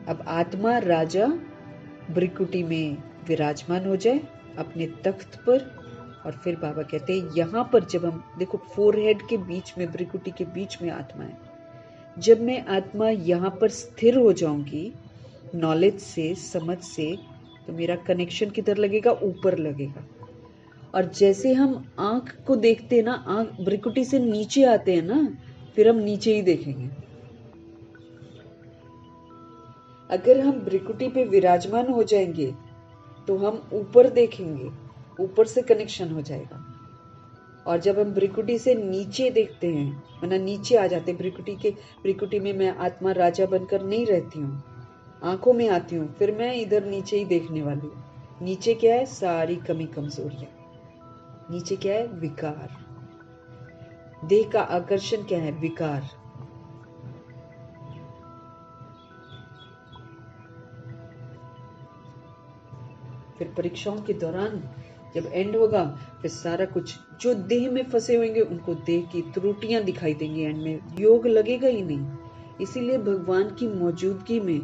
अब आत्मा राजा ब्रिकुटी में विराजमान हो जाए अपने तख्त पर, और फिर बाबा कहते हैं यहाँ पर जब हम देखो, फोरहेड के बीच में, ब्रिकुटी के बीच में आत्मा है, जब मैं आत्मा यहाँ पर स्थिर हो जाऊंगी नॉलेज से, समझ से, तो मेरा कनेक्शन किधर लगेगा? ऊपर लगेगा। और जैसे हम आंख को देखते हैं ना, आंख ब्रिकुटी से नीचे आते हैं ना, फिर हम नीचे ही देखेंगे। अगर हम ब्रिकुटी पे विराजमान हो जाएंगे तो हम ऊपर देखेंगे, ऊपर से कनेक्शन हो जाएगा। और जब हम ब्रिकुटी से नीचे देखते हैं, मतलब नीचे आ जाते हैं ब्रिकुटी में मैं आत्मा राजा बनकर नहीं रहती हूँ, आंखों में आती हूँ, फिर मैं इधर नीचे ही देखने वाली हूँ। नीचे क्या है? सारी कमी कमजोरियां। नीचे क्या है? विकार। देह का आकर्षण क्या है? विकार। फिर परीक्षाओं के दौरान जब एंड होगा, फिर सारा कुछ जो देह में फंसे होंगे उनको देह की त्रुटियां दिखाई देंगी, एंड में योग लगेगा ही नहीं। इसीलिए भगवान की मौजूदगी में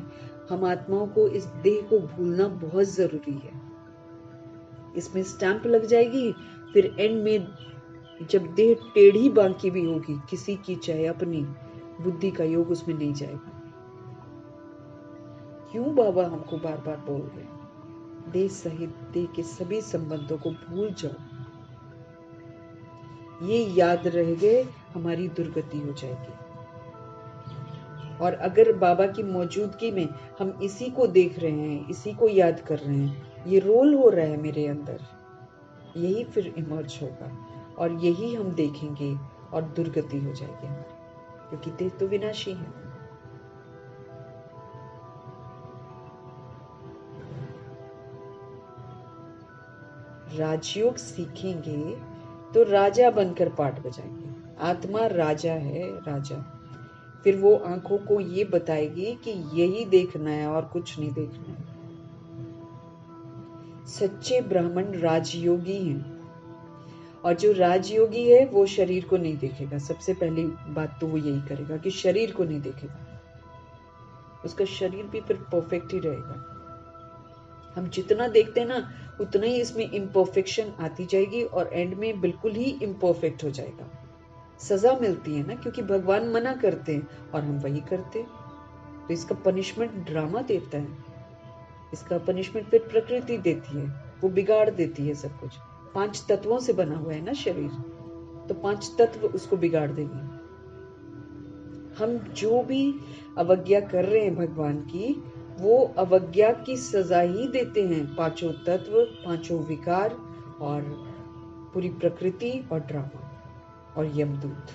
हम आत्माओं को इस देह को भूलना बहुत जरूरी है। इसमें स्टैंप लग जाएगी, फिर एंड में जब देह टेढ़ी बांकी भी होगी किसी की, चाहे अपनी, बुद्धि का योग उसमें नहीं जाएगा। क्यों बाबा हमको बार बार बोल रहे हैं देह सहित देह के सभी संबंधों को भूल जाओ, ये याद रह गए हमारी दुर्गति हो जाएगी। और अगर बाबा की मौजूदगी में हम इसी को देख रहे हैं, इसी को याद कर रहे हैं, ये रोल हो रहा है मेरे अंदर, यही फिर इमर्ज होगा और यही हम देखेंगे और दुर्गति हो जाएगी हमारी, क्योंकि देह तो विनाशी है। राजयोग सीखेंगे तो राजा बनकर पाठ बजाएंगे। आत्मा राजा है, राजा। फिर वो आंखों को ये बताएगी कि यही देखना है और कुछ नहीं देखना है। सच्चे ब्राह्मण राजयोगी हैं, और जो राजयोगी है वो शरीर को नहीं देखेगा। सबसे पहली बात तो वो यही करेगा कि शरीर को नहीं देखेगा। उसका शरीर भी फिर परफेक्ट ही रहेगा। हम जितना देखते हैं ना, उतना ही इसमें इम्परफेक्शन आती जाएगी और एंड में बिल्कुल ही इम्परफेक्ट हो जाएगा। सजा मिलती है ना, क्योंकि भगवान मना करते हैं और हम वही करते हैं। तो इसका पनिशमेंट ड्रामा देता है, इसका पनिशमेंट फिर प्रकृति देती है, वो बिगाड़ देती है सब कुछ। 5 तत्वों से बना हुआ है ना शरीर, तो 5 तत्व उसको बिगाड़ देंगे। हम जो भी अवज्ञा कर रहे हैं भगवान की, वो अवज्ञा की सजा ही देते हैं। 5 तत्व, 5 विकार और पूरी प्रकृति और ड्रामा और यमदूत,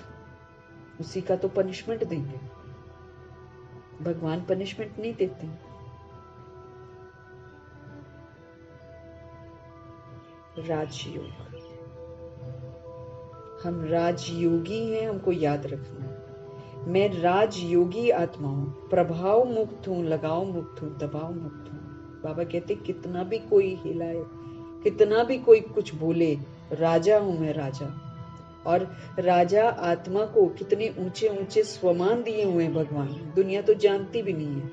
उसी का तो पनिशमेंट देंगे। भगवान पनिशमेंट नहीं देते। राजयोग, हम राजयोगी हैं, हमको याद रखना। मैं राजयोगी आत्मा हूं, प्रभाव मुक्त हूं, लगाव मुक्त हूं, दबाव मुक्त हूं। बाबा कहते कितना भी कोई हिलाए, कितना भी कोई कुछ बोले, राजा हूं मैं, राजा। और राजा आत्मा को कितने ऊंचे ऊंचे स्वमान दिए हुए हैं भगवान, दुनिया तो जानती भी नहीं है।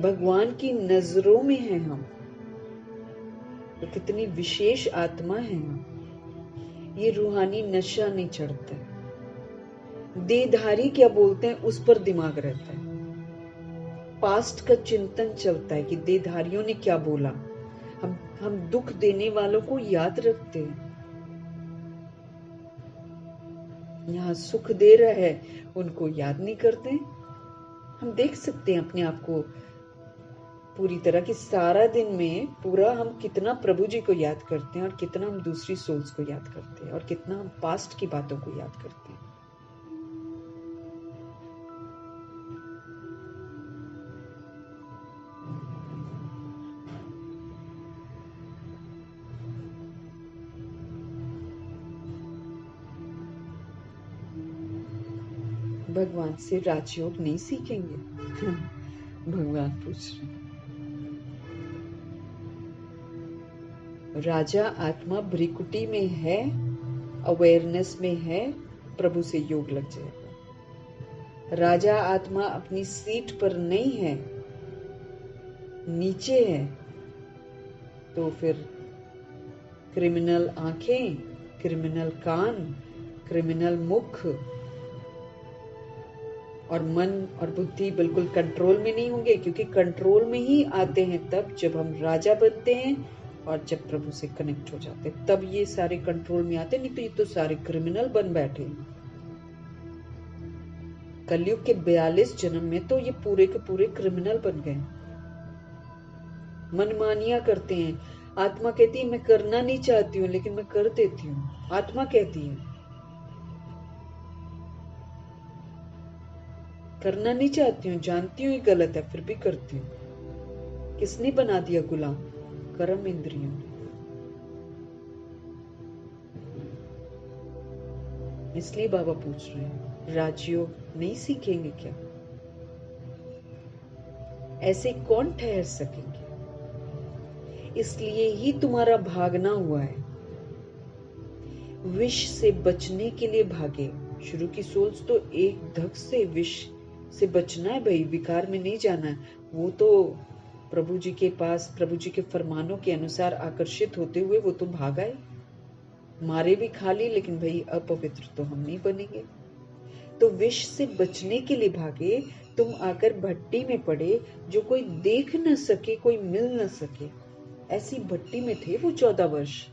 भगवान की नजरों में है हम, तो कितनी विशेष आत्मा है हम। ये रूहानी नशा नहीं चढ़ता। देहधारी क्या बोलते हैं उस पर दिमाग रहता है। पास्ट का चिंतन चलता है कि देहधारियों ने क्या बोला। हम दुख देने वालों को याद रखते हैं। यहाँ सुख दे रहा है उनको याद नहीं करते। हम देख सकते हैं अपने आप को पूरी तरह कि सारा दिन में पूरा हम कितना प्रभु जी को याद करते हैं और कितना हम दूसरी सोल्स को याद करते हैं और कितना हम पास्ट की बातों को याद करते हैं। भगवान से राजयोग नहीं सीखेंगे? भगवान पूछ रहे। राजा आत्मा भ्रिकुटी में है, अवेयरनेस में है, प्रभु से योग लग जाएगा। राजा आत्मा अपनी सीट पर नहीं है, नीचे है, तो फिर क्रिमिनल आंखें, क्रिमिनल कान, क्रिमिनल मुख और मन और बुद्धि बिल्कुल कंट्रोल में नहीं होंगे, क्योंकि कंट्रोल में ही आते हैं तब जब हम राजा बनते हैं और जब प्रभु से कनेक्ट हो जाते हैं, तब ये सारे कंट्रोल में आते। नहीं तो ये तो सारे क्रिमिनल बन बैठे। कलयुग के 42 जन्म में तो ये पूरे के पूरे क्रिमिनल बन गए। मनमानियां करते हैं। आत्मा कहती है मैं करना नहीं चाहती हूँ लेकिन मैं कर देती हूँ। आत्मा कहती है करना नहीं चाहती हूँ, जानती हूँ ये गलत है, फिर भी करती हूँ। किसने बना दिया गुलाम? कर्म इंद्रियों ने। इसलिए बाबा पूछ रहे हैं राजयोग नहीं सीखेंगे क्या? ऐसे कौन ठहर सकेंगे? इसलिए ही तुम्हारा भागना हुआ है। विष से बचने के लिए भागे। शुरू की सोल्स तो एक धक से विष से बचना है भाई, विकार में नहीं जाना है। वो तो प्रभु जी के पास, प्रभु जी के फरमानों के अनुसार आकर्षित होते हुए वो तो भागा है। मारे भी खा ली, लेकिन भाई अपवित्र तो हम नहीं बनेंगे। तो विष से बचने के लिए भागे। तुम आकर भट्टी में पड़े जो कोई देख न सके, कोई मिल न सके, ऐसी भट्टी में थे वो 14 वर्ष।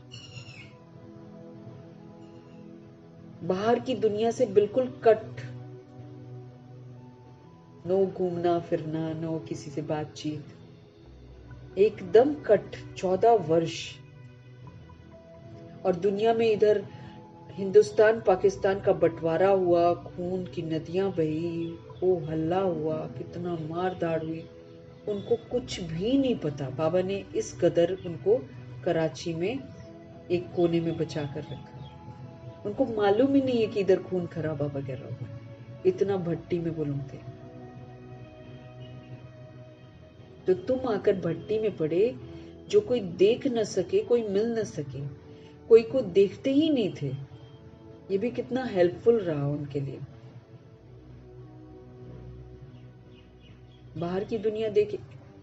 बाहर की दुनिया से बिल्कुल कट, नो घूमना फिरना, नो किसी से बातचीत, एकदम कट 14 वर्ष। और दुनिया में इधर हिंदुस्तान पाकिस्तान का बंटवारा हुआ, खून की नदियां बही, हो हल्ला हुआ, कितना मार धाड़ हुई, उनको कुछ भी नहीं पता। बाबा ने इस कदर उनको कराची में एक कोने में बचा कर रखा। उनको मालूम ही नहीं है कि इधर खून खराबा वगैरह हुआ। इतना भट्टी में वो लोग थे। तो तुम आकर भट्टी में पड़े, जो कोई देख न सके, कोई मिल न सके, कोई को देखते ही नहीं थे। ये भी कितना हेल्पफुल रहा उनके लिए। बाहर की दुनिया देखे,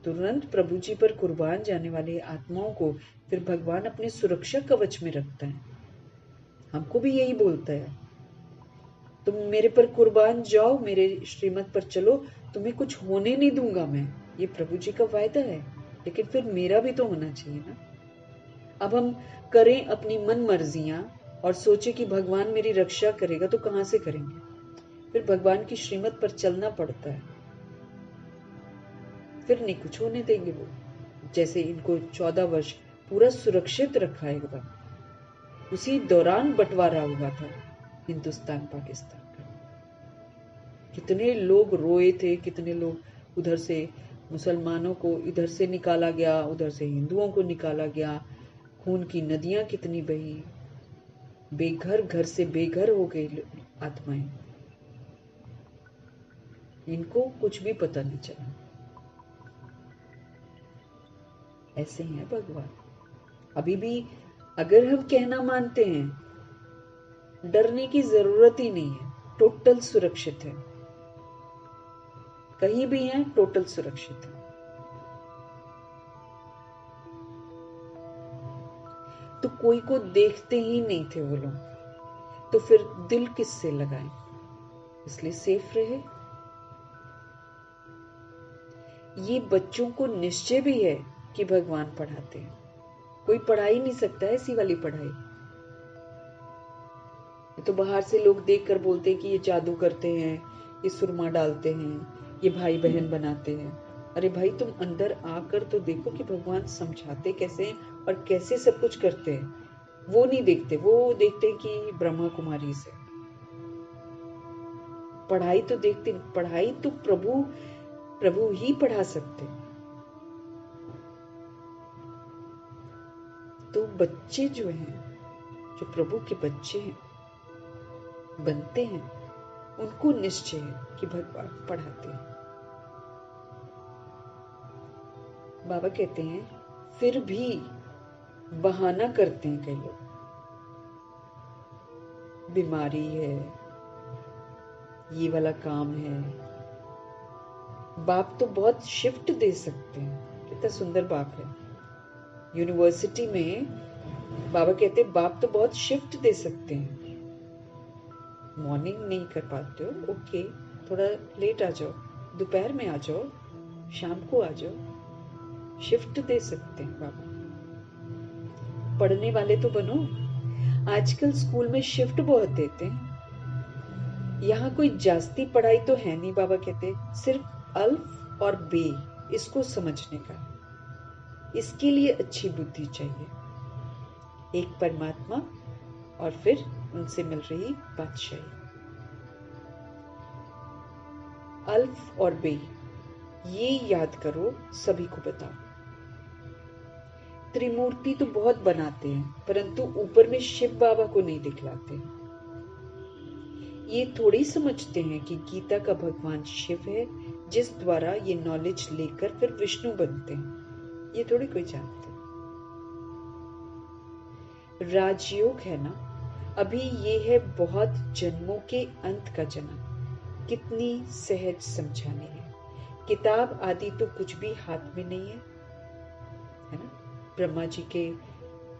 तुरंत प्रभु जी पर कुर्बान जाने वाली आत्माओं को फिर भगवान अपने सुरक्षा कवच में रखता है। हमको भी यही बोलता है, तुम मेरे पर कुर्बान जाओ, मेरे श्रीमत पर चलो, तुम्हें कुछ होने नहीं दूंगा मैं। ये प्रभु जी का वायदा है, लेकिन फिर मेरा भी तो होना चाहिए ना। अब हम करें अपनी मन मर्जियां और सोचे कि भगवान मेरी रक्षा करेगा, तो कहां से करेंगे? फिर भगवान की श्रीमत पर चलना पड़ता है, फिर नहीं कुछ होने देंगे वो। जैसे इनको 14 वर्ष पूरा सुरक्षित रखा है एकदम। उसी दौरान बंटवारा हुआ था हिंदुस्तान पाकिस्तान का। कितने लोग रोए थे, कितने लोग उधर से मुसलमानों को इधर से निकाला गया, उधर से हिंदुओं को निकाला गया। खून की नदियां कितनी बही, बेघर घर से बेघर हो गई आत्माएं। इनको कुछ भी पता नहीं चला। ऐसे ही है भगवान। अभी भी अगर हम कहना मानते हैं, डरने की जरूरत ही नहीं है, टोटल सुरक्षित है। कहीं भी है, टोटल सुरक्षित है। तो कोई को देखते ही नहीं थे वो लोग, तो फिर दिल किससे लगाएं? इसलिए सेफ रहे। ये बच्चों को निश्चय भी है कि भगवान पढ़ाते हैं। कोई पढ़ा ही नहीं सकता है ऐसी वाली पढ़ाई। तो बाहर से लोग देखकर बोलते हैं कि ये जादू करते हैं, ये सुरमा डालते हैं, ये भाई बहन बनाते हैं। अरे भाई, तुम अंदर आकर तो देखो कि भगवान समझाते कैसे हैं और कैसे सब कुछ करते हैं। वो नहीं देखते, वो देखते हैं कि ब्रह्मा कुमारी से पढ़ाई तो देखते। पढ़ाई तो प्रभु ही पढ़ा सकते। तो बच्चे जो हैं, जो प्रभु के बच्चे हैं, बनते हैं, उनको निश्चय है कि भगवान पढ़ाते हैं। बाबा कहते हैं फिर भी बहाना करते हैं कई लोग, बीमारी है, ये वाला काम है। बाप तो बहुत शिफ्ट दे सकते हैं। कितना सुंदर बाप है। यूनिवर्सिटी में बाबा कहते हैं बाप तो बहुत शिफ्ट दे सकते हैं। मॉर्निंग नहीं कर पाते हो, ओके, थोड़ा लेट आ जाओ, दोपहर में आ जाओ, शाम को आ जाओ। शिफ्ट दे सकते हैं बाबा। पढ़ने वाले तो बनो। आजकल स्कूल में शिफ्ट बहुत देते हैं। यहाँ कोई जास्ती पढ़ाई तो है नहीं, बाबा कहते, सिर्फ अल्फ और बे, इसको समझने का। इसके लिए अच्छी बुद्धि चाहिए। एक परमात्मा और फिर उनसे मिल रही बादशाही। अल्फ और बे, ये याद करो, सभी को बताओ। त्रिमूर्ति तो बहुत बनाते हैं, परंतु ऊपर में शिव बाबा को नहीं दिखलाते। ये थोड़ी समझते हैं कि गीता का भगवान शिव है, जिस द्वारा ये नॉलेज लेकर फिर विष्णु बनते हैं। ये थोड़ी कोई जानते। राजयोग है ना, अभी ये है बहुत जन्मों के अंत का जन्म। कितनी सहज समझानी है। किताब आदि तो कुछ भी हाथ में नहीं है ना। ब्रह्मा जी के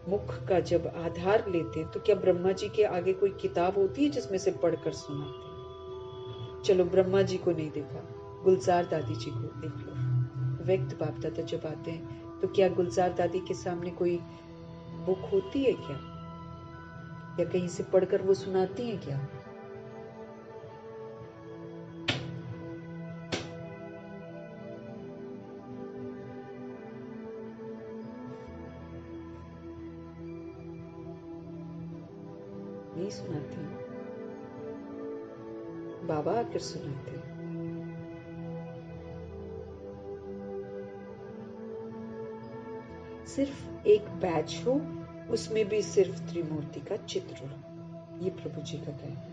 मुख का जब आधार लेते हैं, तो क्या ब्रह्मा जी के आगे कोई किताब होती है जिसमें से पढ़कर सुनाते हैं? चलो, ब्रह्मा जी को नहीं देखा, गुलजार दादी जी को देख लो। व्यक्त बाप दादा जब आते हैं, तो क्या गुलजार दादी के सामने कोई बुक होती है क्या? या कहीं से पढ़कर वो सुनाती है क्या? नहीं सुनाती। बाबा आकर सुनाते हैं। सिर्फ एक बैच हो, उसमें भी सिर्फ त्रिमूर्ति का चित्र हो। ये प्रभु जी का कहना है।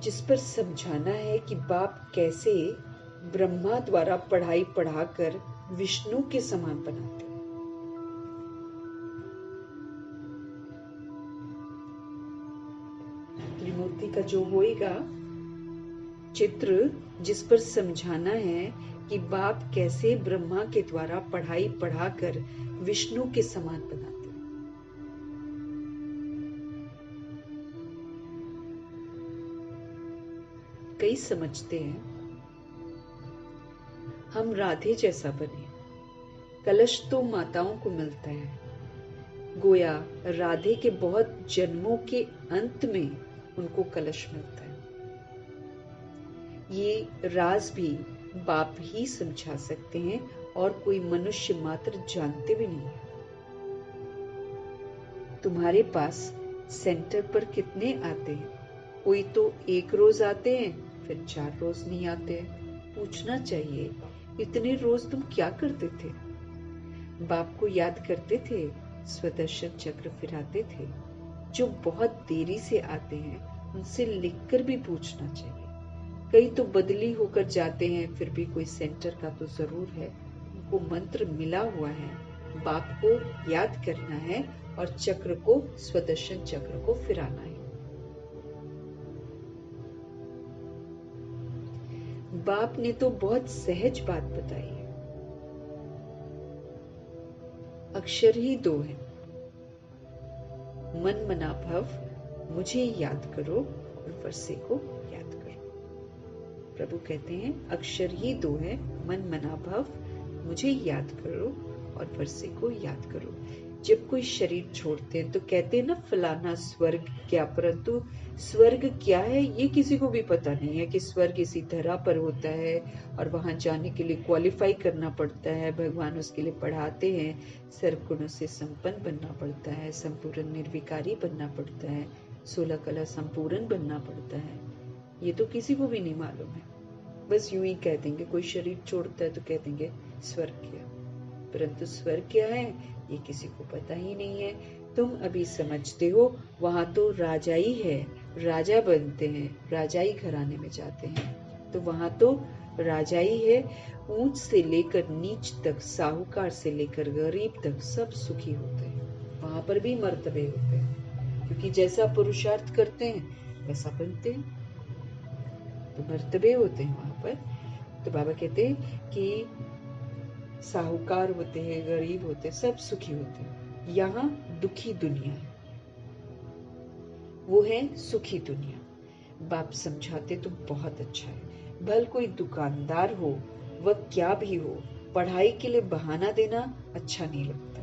जिस पर समझाना है कि बाप कैसे ब्रह्मा द्वारा पढ़ाई पढ़ाकर विष्णु के समान बनाते हैं। त्रिमूर्ति का जो होएगा चित्र, जिस पर समझाना है कि बाप कैसे ब्रह्मा के द्वारा पढ़ाई पढ़ाकर विष्णु के समान बनाते हैं। कई समझते हैं हम राधे जैसा बने, कलश तो माताओं को मिलता है, गोया राधे के बहुत जन्मों के अंत में उनको कलश मिलता है। ये राज भी बाप ही समझा सकते हैं और कोई मनुष्य मात्र जानते भी नहीं है। तुम्हारे पास सेंटर पर कितने आते हैं? कोई तो एक रोज आते हैं, फिर 4 रोज नहीं आते। पूछना चाहिए, इतने रोज तुम क्या करते थे? बाप को याद करते थे, स्वदर्शन चक्र फिराते थे। जो बहुत देरी से आते हैं उनसे लिखकर भी पूछना चाहिए। कई तो बदली होकर जाते हैं, फिर भी कोई सेंटर का तो जरूर है, उनको मंत्र मिला हुआ है। बाप को याद करना है और चक्र को, स्वदर्शन चक्र को फिराना है। बाप ने तो बहुत सहज बात बताई है। अक्षर ही 2 है, मन मना भव, मुझे याद करो और वर्षे को याद करो। प्रभु कहते हैं अक्षर ही 2 है, मन मना भव, मुझे याद करो और वर्षे को याद करो। जब कोई शरीर छोड़ते हैं तो कहते हैं ना फलाना स्वर्ग क्या, परंतु स्वर्ग क्या है ये किसी को भी पता नहीं है कि स्वर्ग इसी धरा पर होता है और वहां जाने के लिए क्वालिफाई करना पड़ता है। भगवान उसके लिए पढ़ाते हैं, सर्व गुणों से संपन्न बनना पड़ता है, संपूर्ण निर्विकारी बनना पड़ता है, 16 कला संपूर्ण बनना पड़ता है। ये तो किसी को भी नहीं मालूम है। बस यूं ही कह देंगे, कोई शरीर छोड़ता है तो कह देंगे स्वर्ग क्या, परंतु स्वर्ग क्या है ये किसी को पता ही नहीं है। तुम अभी समझते हो वहां तो राजा ही है, राजा बनते हैं, राजाई घराने में जाते हैं, तो वहां तो राजा ही है। ऊंच से लेकर नीच तक, साहूकार से लेकर गरीब तक सब सुखी होते हैं। वहां पर भी मर्तबे होते हैं, क्योंकि जैसा पुरुषार्थ करते हैं वैसा बनते हैं, तो मर्तबे होते हैं वहां पर। तो बाबा कहते हैं कि साहूकार होते हैं, गरीब होते हैं, सब सुखी होते हैं। यहाँ दुखी दुनिया है, वो है सुखी दुनिया। बाप समझाते तो बहुत अच्छा है। भल कोई दुकानदार हो, वह क्या भी हो, पढ़ाई के लिए बहाना देना अच्छा नहीं लगता।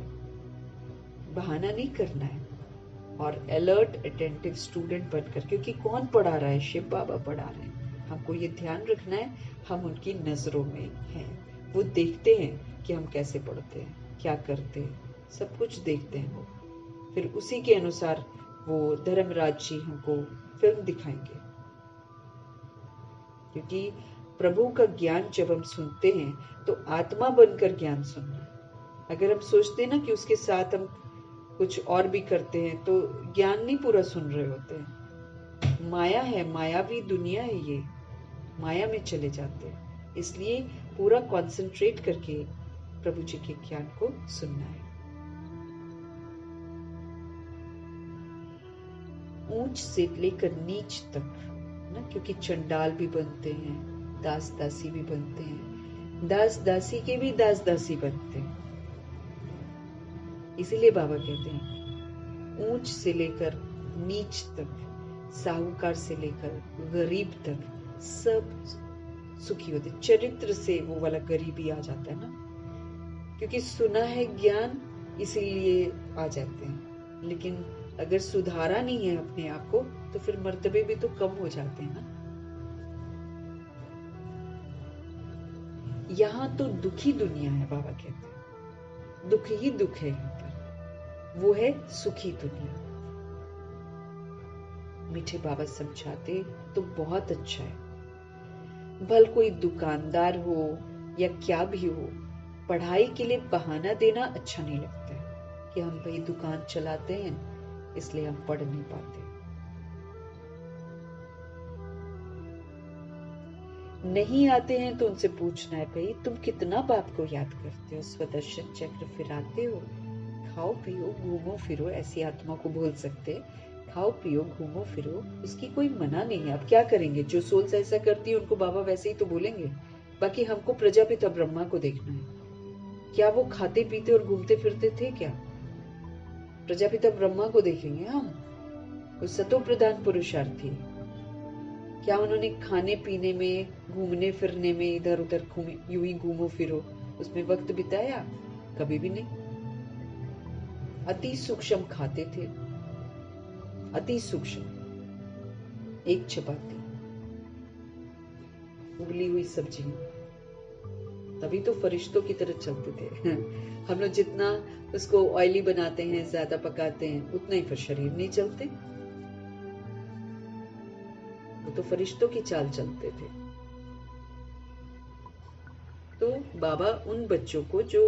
बहाना नहीं करना है और अलर्ट अटेंटिव स्टूडेंट बनकर, क्योंकि कौन पढ़ा रहा है? शिव बाबा पढ़ा रहे हैं। हमको ये ध्यान रखना है हम उनकी नजरों में हैं। वो देखते हैं कि हम कैसे पढ़ते हैं, क्या करते हैं, सब कुछ देखते हैं वो। फिर उसी के अनुसार वो धर्मराज जी हमको फिल्म दिखाएंगे, क्योंकि प्रभु का ज्ञान जब हम सुनते हैं तो आत्मा बनकर ज्ञान सुनना। अगर हम सोचते हैं ना कि उसके साथ हम कुछ और भी करते हैं तो ज्ञान नहीं पूरा सुन रहे होते हैं। माया है, मायावी दुनिया है, ये माया में चले जाते हैं। इसलिए पूरा कंसंट्रेट करके प्रभु जी के ज्ञान को सुनना है। ऊंच से लेकर नीच तक ना, क्योंकि चंडाल भी बनते हैं, दास दासी भी बनते हैं, दास दासी के भी दास दासी बनते हैं। इसीलिए बाबा कहते हैं ऊंच से लेकर नीच तक, साहूकार से लेकर गरीब तक सब सुखी होते। चरित्र से वो वाला गरीबी आ जाता है ना, क्योंकि सुना है ज्ञान इसीलिए आ जाते हैं। लेकिन अगर सुधारा नहीं है अपने आप को तो फिर मर्तबे भी तो कम हो जाते हैं ना। यहाँ तो दुखी दुनिया है, बाबा कहते हैं दुख ही दुख है यहाँ पर, वो है सुखी दुनिया। मीठे बाबा समझाते तो बहुत अच्छा है। भल कोई दुकानदार हो या क्या भी हो, पढ़ाई के लिए बहाना देना अच्छा नहीं लगता है कि हम भाई दुकान चलाते हैं इसलिए हम पढ़ नहीं पाते। नहीं आते हैं तो उनसे पूछना है, भाई तुम कितना बाप को याद करते हो, स्वदर्शन चक्र फिराते हो, खाओ पियो घूमो फिरो, ऐसी आत्मा को बोल सकते, खाओ पियो घूमो फिरो, उसकी कोई मना नहीं है। अब क्या करेंगे, जो सोल्स ऐसा करती है उनको बाबा वैसे ही तो बोलेंगे। बाकी हमको प्रजापिता ब्रह्मा को देखना है, क्या वो खाते पीते और घूमते फिरते थे क्या? प्रजापिता ब्रह्मा को देखेंगे हम, वो सतो प्रधान पुरुषार्थी। क्या उन्होंने खाने पीने में, घूमने फिरने में, इधर उधर यूं ही घूमो फिरो उसमें वक्त बिताया? कभी भी नहीं। अति सूक्ष्म खाते थे, अति सूक्ष्म, एक चपाती, उबली हुई सब्जी, तभी तो फरिश्तों की तरह चलते थे। हम लोग जितना उसको ऑयली बनाते हैं, ज्यादा पकाते हैं, उतना ही फिर शरीर नहीं चलते। वो तो फरिश्तों की चाल चलते थे। तो बाबा उन बच्चों को जो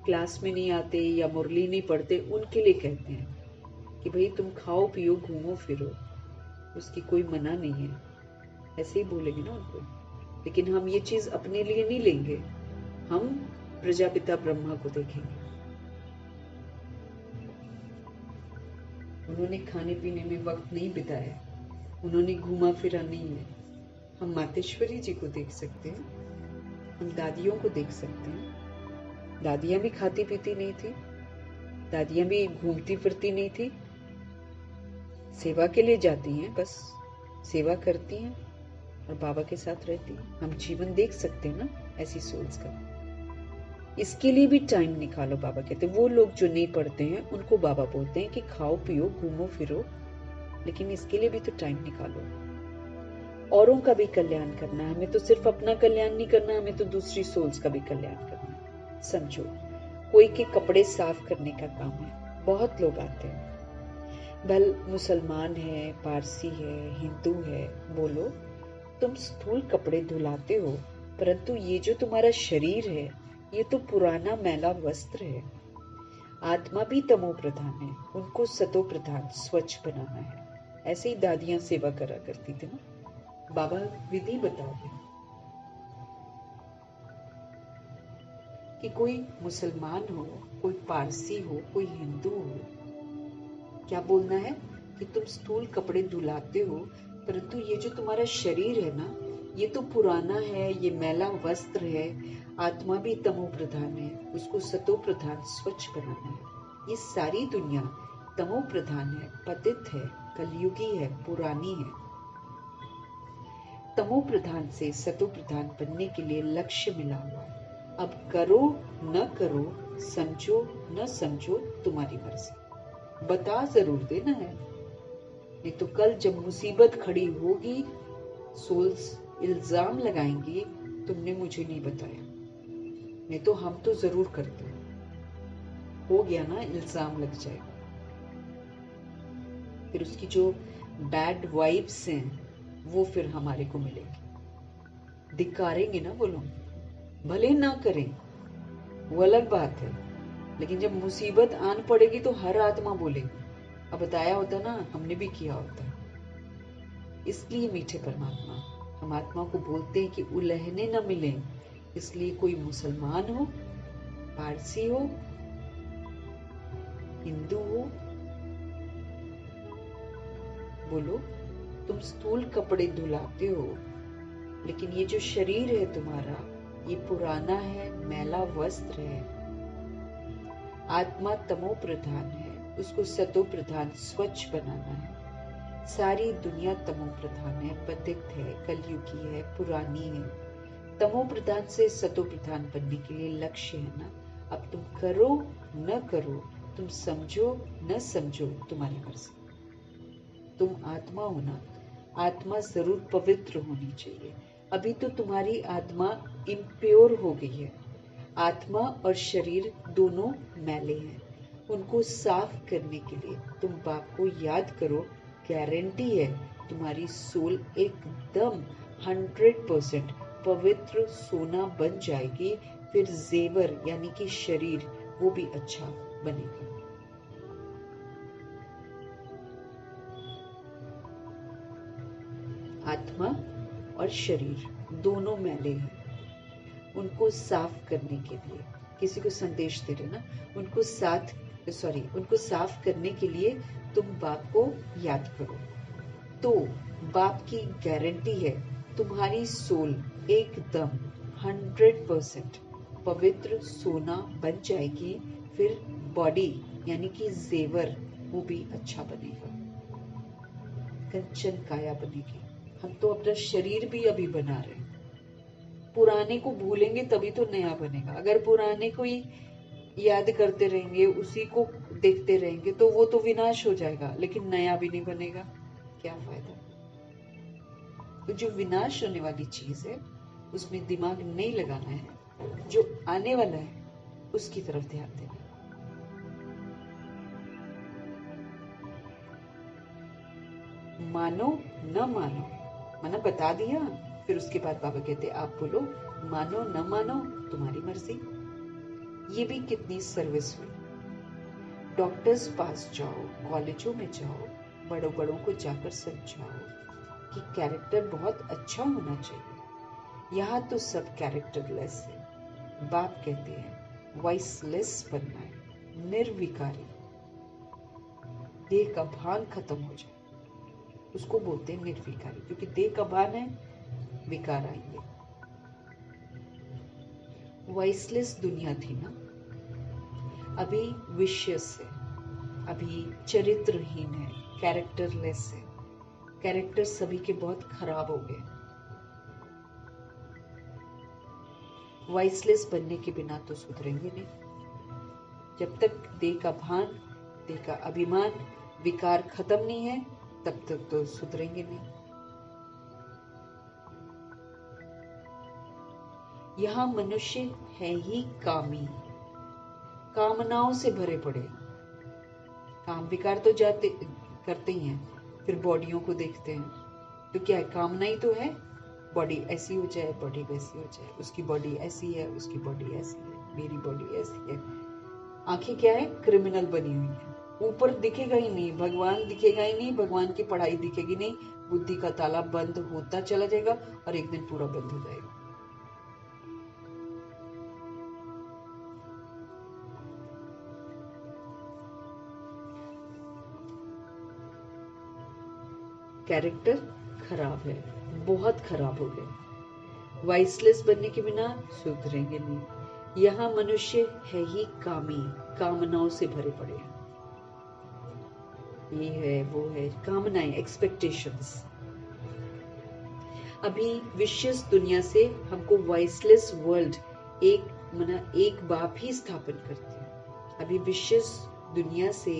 क्लास में नहीं आते या मुरली नहीं पढ़ते, उनके लिए कहते हैं कि भाई तुम खाओ पियो घूमो फिरो, उसकी कोई मना नहीं है। ऐसे ही बोलेंगे ना उनको। लेकिन हम ये चीज अपने लिए नहीं लेंगे, हम प्रजापिता ब्रह्मा को देखेंगे। उन्होंने खाने पीने में वक्त नहीं बिताया, उन्होंने घूमा फिरा नहीं है। हम मातेश्वरी जी को देख सकते हैं, हम दादियों को देख सकते हैं। दादियां भी खाती पीती नहीं थी, दादियां भी घूमती फिरती नहीं थी, सेवा के लिए जाती हैं, बस सेवा करती हैं और बाबा के साथ रहती हैं। हम जीवन देख सकते हैं ना ऐसी सोल्स का। इसके लिए भी टाइम निकालो, बाबा कहते हैं। वो लोग जो नहीं पढ़ते हैं उनको बाबा बोलते हैं कि खाओ पियो घूमो फिरो, लेकिन इसके लिए भी तो टाइम निकालो। औरों का भी कल्याण करना है, हमें तो सिर्फ अपना कल्याण नहीं करना, हमें तो दूसरी सोल्स का भी कल्याण करना है। समझो, कोई के कपड़े साफ करने का काम है, बहुत लोग आते हैं, भल मुसलमान है, पारसी है, हिंदू है, बोलो तुम स्थूल कपड़े धुलाते हो, परंतु ये जो तुम्हारा शरीर है ये तो पुराना मैला वस्त्र है। आत्मा भी तमो प्रधान है, उनको सतो प्रधान स्वच्छ बनाना है। ऐसे ही दादियां सेवा करा करती थी ना। बाबा विधि बताते कि कोई मुसलमान हो, कोई पारसी हो, कोई हिंदू हो, क्या बोलना है कि तुम स्थूल कपड़े धुलाते हो, परंतु ये जो तुम्हारा शरीर है ना, ये तो पुराना है, ये मैला वस्त्र है। आत्मा भी तमो प्रधान है, उसको सतो प्रधान स्वच्छ बनाना है। ये सारी दुनिया तमो प्रधान है, पतित है, कलयुगी है, पुरानी है। तमो प्रधान से सतो प्रधान बनने के लिए लक्ष्य मिला हुआ है। अब करो न करो, समझो न समझो, तुम्हारी मर्जी। बता जरूर देना है, नहीं तो कल जब मुसीबत खड़ी होगी सोल्स इल्जाम लगाएंगी तुमने मुझे नहीं बताया। नहीं तो हम तो जरूर करते हैं, हो गया ना, इल्जाम लग जाएगा। फिर उसकी जो बैड वाइब्स हैं वो फिर हमारे को मिलेंगी, धिक्कारेंगे ना वो लोग। भले ना करें वो अलग बात है, लेकिन जब मुसीबत आन पड़ेगी तो हर आत्मा बोलेगी, अब बताया होता ना, हमने भी किया होता। इसलिए मीठे परमात्मा हम आत्मा को बोलते हैं कि उलहने न मिले। इसलिए कोई मुसलमान हो, पारसी हो, हिंदू हो, बोलो तुम स्थूल कपड़े धुलाते हो, लेकिन ये जो शरीर है तुम्हारा ये पुराना है, मैला वस्त्र है। आत्मा तमो प्रधान है, उसको सतो प्रधान स्वच्छ बनाना है। सारी दुनिया तमो प्रधान है, पतित है, कलयुगी है, पुरानी है। तमो प्रधान से सतो प्रधान बनने के लिए लक्ष्य है ना। अब तुम करो न करो, तुम समझो न समझो, तुम्हारी मर्जी। तुम आत्मा हो ना, आत्मा जरूर पवित्र होनी चाहिए। अभी तो तुम्हारी आत्मा इम्प्योर हो गई है। आत्मा और शरीर दोनों मैले हैं, उनको साफ करने के लिए तुम बाप को याद करो गारंटी है तुम्हारी सोल एकदम 100% पवित्र सोना बन जाएगी। फिर जेवर यानी कि शरीर वो भी अच्छा बनेगा। आत्मा और शरीर दोनों मैले हैं, उनको साफ करने के लिए किसी को संदेश दे रहे ना, उनको साफ करने के लिए तुम बाप को याद करो। तो बाप की गारंटी है तुम्हारी सोल एकदम 100% पवित्र सोना बन जाएगी। फिर बॉडी यानी कि जेवर वो भी अच्छा बनेगा, कंचन काया बनेगी। हम तो अपना शरीर भी अभी बना रहे हैं। पुराने को भूलेंगे तभी तो नया बनेगा। अगर पुराने को ही याद करते रहेंगे, उसी को देखते रहेंगे, तो वो तो विनाश हो जाएगा, लेकिन नया भी नहीं बनेगा। क्या फायदा? तो जो विनाश होने वाली चीज है उसमें दिमाग नहीं लगाना है, जो आने वाला है उसकी तरफ ध्यान देना। मानो न मानो, माना बता दिया, फिर उसके बाद बाबा कहते आप बोलो मानो न मानो तुम्हारी मर्जी। ये भी कितनी सर्विस हुई। डॉक्टर्स पास जाओ, कॉलेजों में जाओ, बड़ों बड़ों को जाकर समझाओ कि कैरेक्टर बहुत अच्छा होना चाहिए। यहाँ तो सब कैरेक्टरलेस है। बाप कहते हैं वॉइसलेस बनना है, निर्विकारी। देह का भान खत्म हो जाए उसको बोलते हैं निर्विकारी, क्योंकि देह का भान है, विकार आएंगे। वॉइसलेस दुनिया थी ना, अभी विशियस है, अभी चरित्रहीन है, कैरेक्टरलेस है। कैरेक्टर सभी के बहुत खराब हो गए। वॉइसलेस बनने के बिना तो सुधरेंगे नहीं। जब तक देह का भान, देह का अभिमान, विकार खत्म नहीं है, तब तक तो सुधरेंगे नहीं। यहाँ मनुष्य है ही कामी, कामनाओं से भरे पड़े। काम विकार तो जाते करते ही हैं, फिर बॉडियों को देखते हैं तो क्या है, कामना ही तो है। बॉडी ऐसी हो जाए, बॉडी वैसी हो जाए, उसकी बॉडी ऐसी है, उसकी बॉडी ऐसी है, मेरी बॉडी ऐसी है। आंखें क्या है, क्रिमिनल बनी हुई है। ऊपर दिखेगा ही नहीं, भगवान दिखेगा ही नहीं, भगवान की पढ़ाई दिखेगी नहीं। बुद्धि का ताला बंद होता चला जाएगा और एक दिन पूरा बंद हो जाएगा। कैरेक्टर खराब है, बहुत खराब हो गए। वॉइसलेस बनने के बिना सुधरेंगे नहीं। यहाँ मनुष्य है ही कामी, कामनाओं से भरे पड़े हैं। ये है, वो है, कामनाएं, एक्सपेक्टेशंस। अभी विशियस दुनिया से हमको वॉइसलेस वर्ल्ड एक बाप ही स्थापन करते हैं। अभी विशियस दुनिया से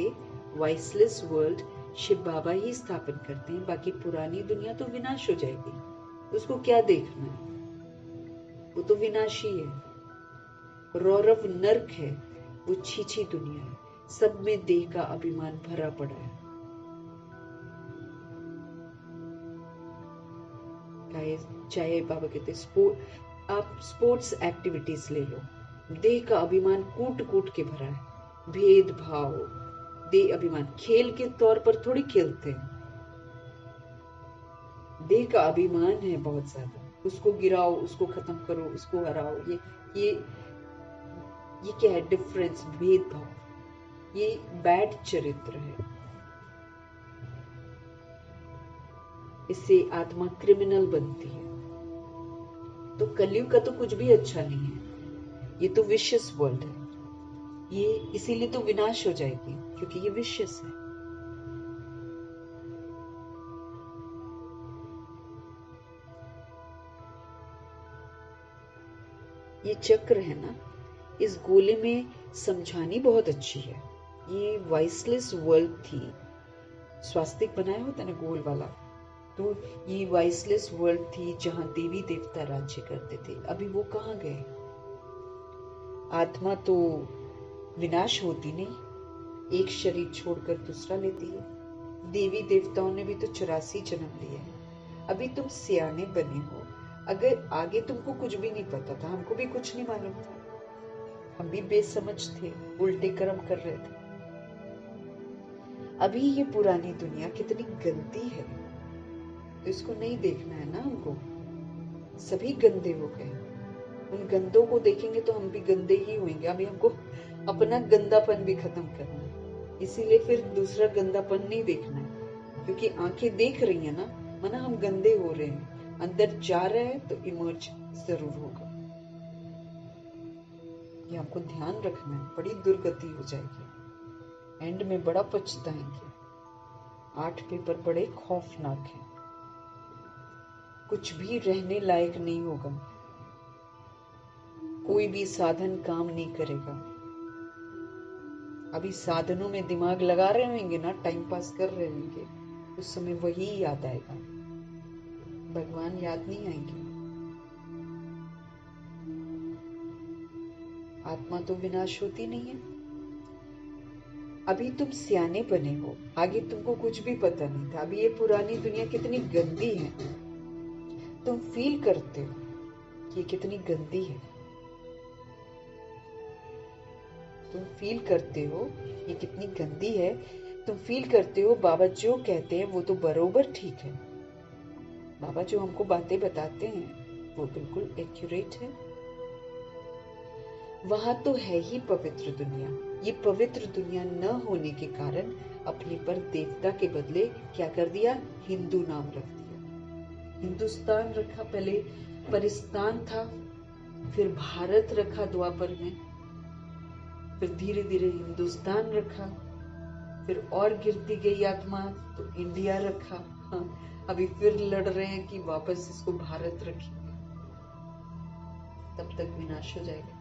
वॉइसलेस वर्ल्ड शिव बाबा ही स्थापन करते हैं। बाकी पुरानी दुनिया तो विनाश हो जाएगी, उसको क्या देखना है, वो तो विनाशी है। रौरव नर्क है, वो छीछी दुनिया है, सब में देह का अभिमान भरा पड़ा है। चाहे बाबा कहते आप स्पोर्ट्स एक्टिविटीज ले लो, देह का अभिमान कूट कूट के भरा है। भेदभाव, देह अभिमान, खेल के तौर पर थोड़ी खेलते हैं। देह का अभिमान है बहुत ज्यादा, उसको गिराओ, उसको खत्म करो, उसको हराओ। ये क्या है, डिफरेंस, भेदभाव, ये बैड चरित्र है। इससे आत्मा क्रिमिनल बनती है। तो कलयुग का तो कुछ भी अच्छा नहीं है, ये तो विशियस वर्ल्ड है। ये इसीलिए तो विनाश हो जाएगी, क्योंकि ये विशियस है। ये चक्र है ना, इस गोले में समझानी बहुत अच्छी है। ये वॉइसलेस वर्ल्ड थी, स्वास्तिक बनाया होता ना गोल वाला, तो ये वॉइसलेस वर्ल्ड थी जहां देवी देवता राज्य करते थे। अभी वो कहाँ गए? आत्मा तो विनाश होती नहीं, एक शरीर छोड़कर दूसरा लेती है। देवी देवताओं ने भी तो 84 जन्म लिए हैं। अभी तुम सियाने बने हो, अगर आगे तुमको कुछ भी नहीं पता था, हमको भी कुछ नहीं मालूम था, हम भी बेसमझ थे, उल्टे कर्म कर रहे थे। अभी ये पुरानी दुनिया कितनी गंदी है, तो इसको नहीं देखना है ना हमको। सभी गंदे हो गए, उन गंदों को देखेंगे तो हम भी गंदे ही होंगे। अभी हमको अपना गंदापन भी खत्म करना है, इसीलिए फिर दूसरा गंदापन नहीं देखना है, क्योंकि आंखें देख रही है ना, माना हम गंदे हो रहे हैं, अंदर जा रहे हैं तो इमर्ज जरूर होगा। ये हमको ध्यान रखना है, बड़ी दुर्गति हो जाएगी, एंड में बड़ा पछताएंगे। 8 पेपर बड़े खौफनाक हैं, कुछ भी रहने लायक नहीं होगा, कोई भी साधन काम नहीं करेगा। अभी साधनों में दिमाग लगा रहे होंगे ना, टाइम पास कर रहे होंगे, उस समय वही याद आएगा, भगवान याद नहीं आएंगे। आत्मा तो विनाश होती नहीं है। अभी तुम सियाने बने हो, आगे तुमको कुछ भी पता नहीं था। अभी ये पुरानी दुनिया कितनी गंदी है, तुम फील करते हो कि कितनी गंदी है, तुम फील करते हो ये कितनी गंदी है, तुम फील करते हो बाबा जो कहते हैं वो तो बरोबर ठीक है, बाबा जो हमको बातें बताते हैं वो बिल्कुल एक्यूरेट है। वहां तो है ही पवित्र दुनिया। ये पवित्र दुनिया न होने के कारण अपने पर देवता के बदले क्या कर दिया, हिंदू नाम रख दिया। हिंदुस्तान रखा, पहले परिस्तान था, फिर भारत रखा द्वापर में, फिर धीरे धीरे हिंदुस्तान रखा, फिर और गिरती गई आत्मा तो इंडिया रखा। हाँ, अभी फिर लड़ रहे हैं कि वापस इसको भारत रखेंगे, तब तक विनाश हो जाएगा।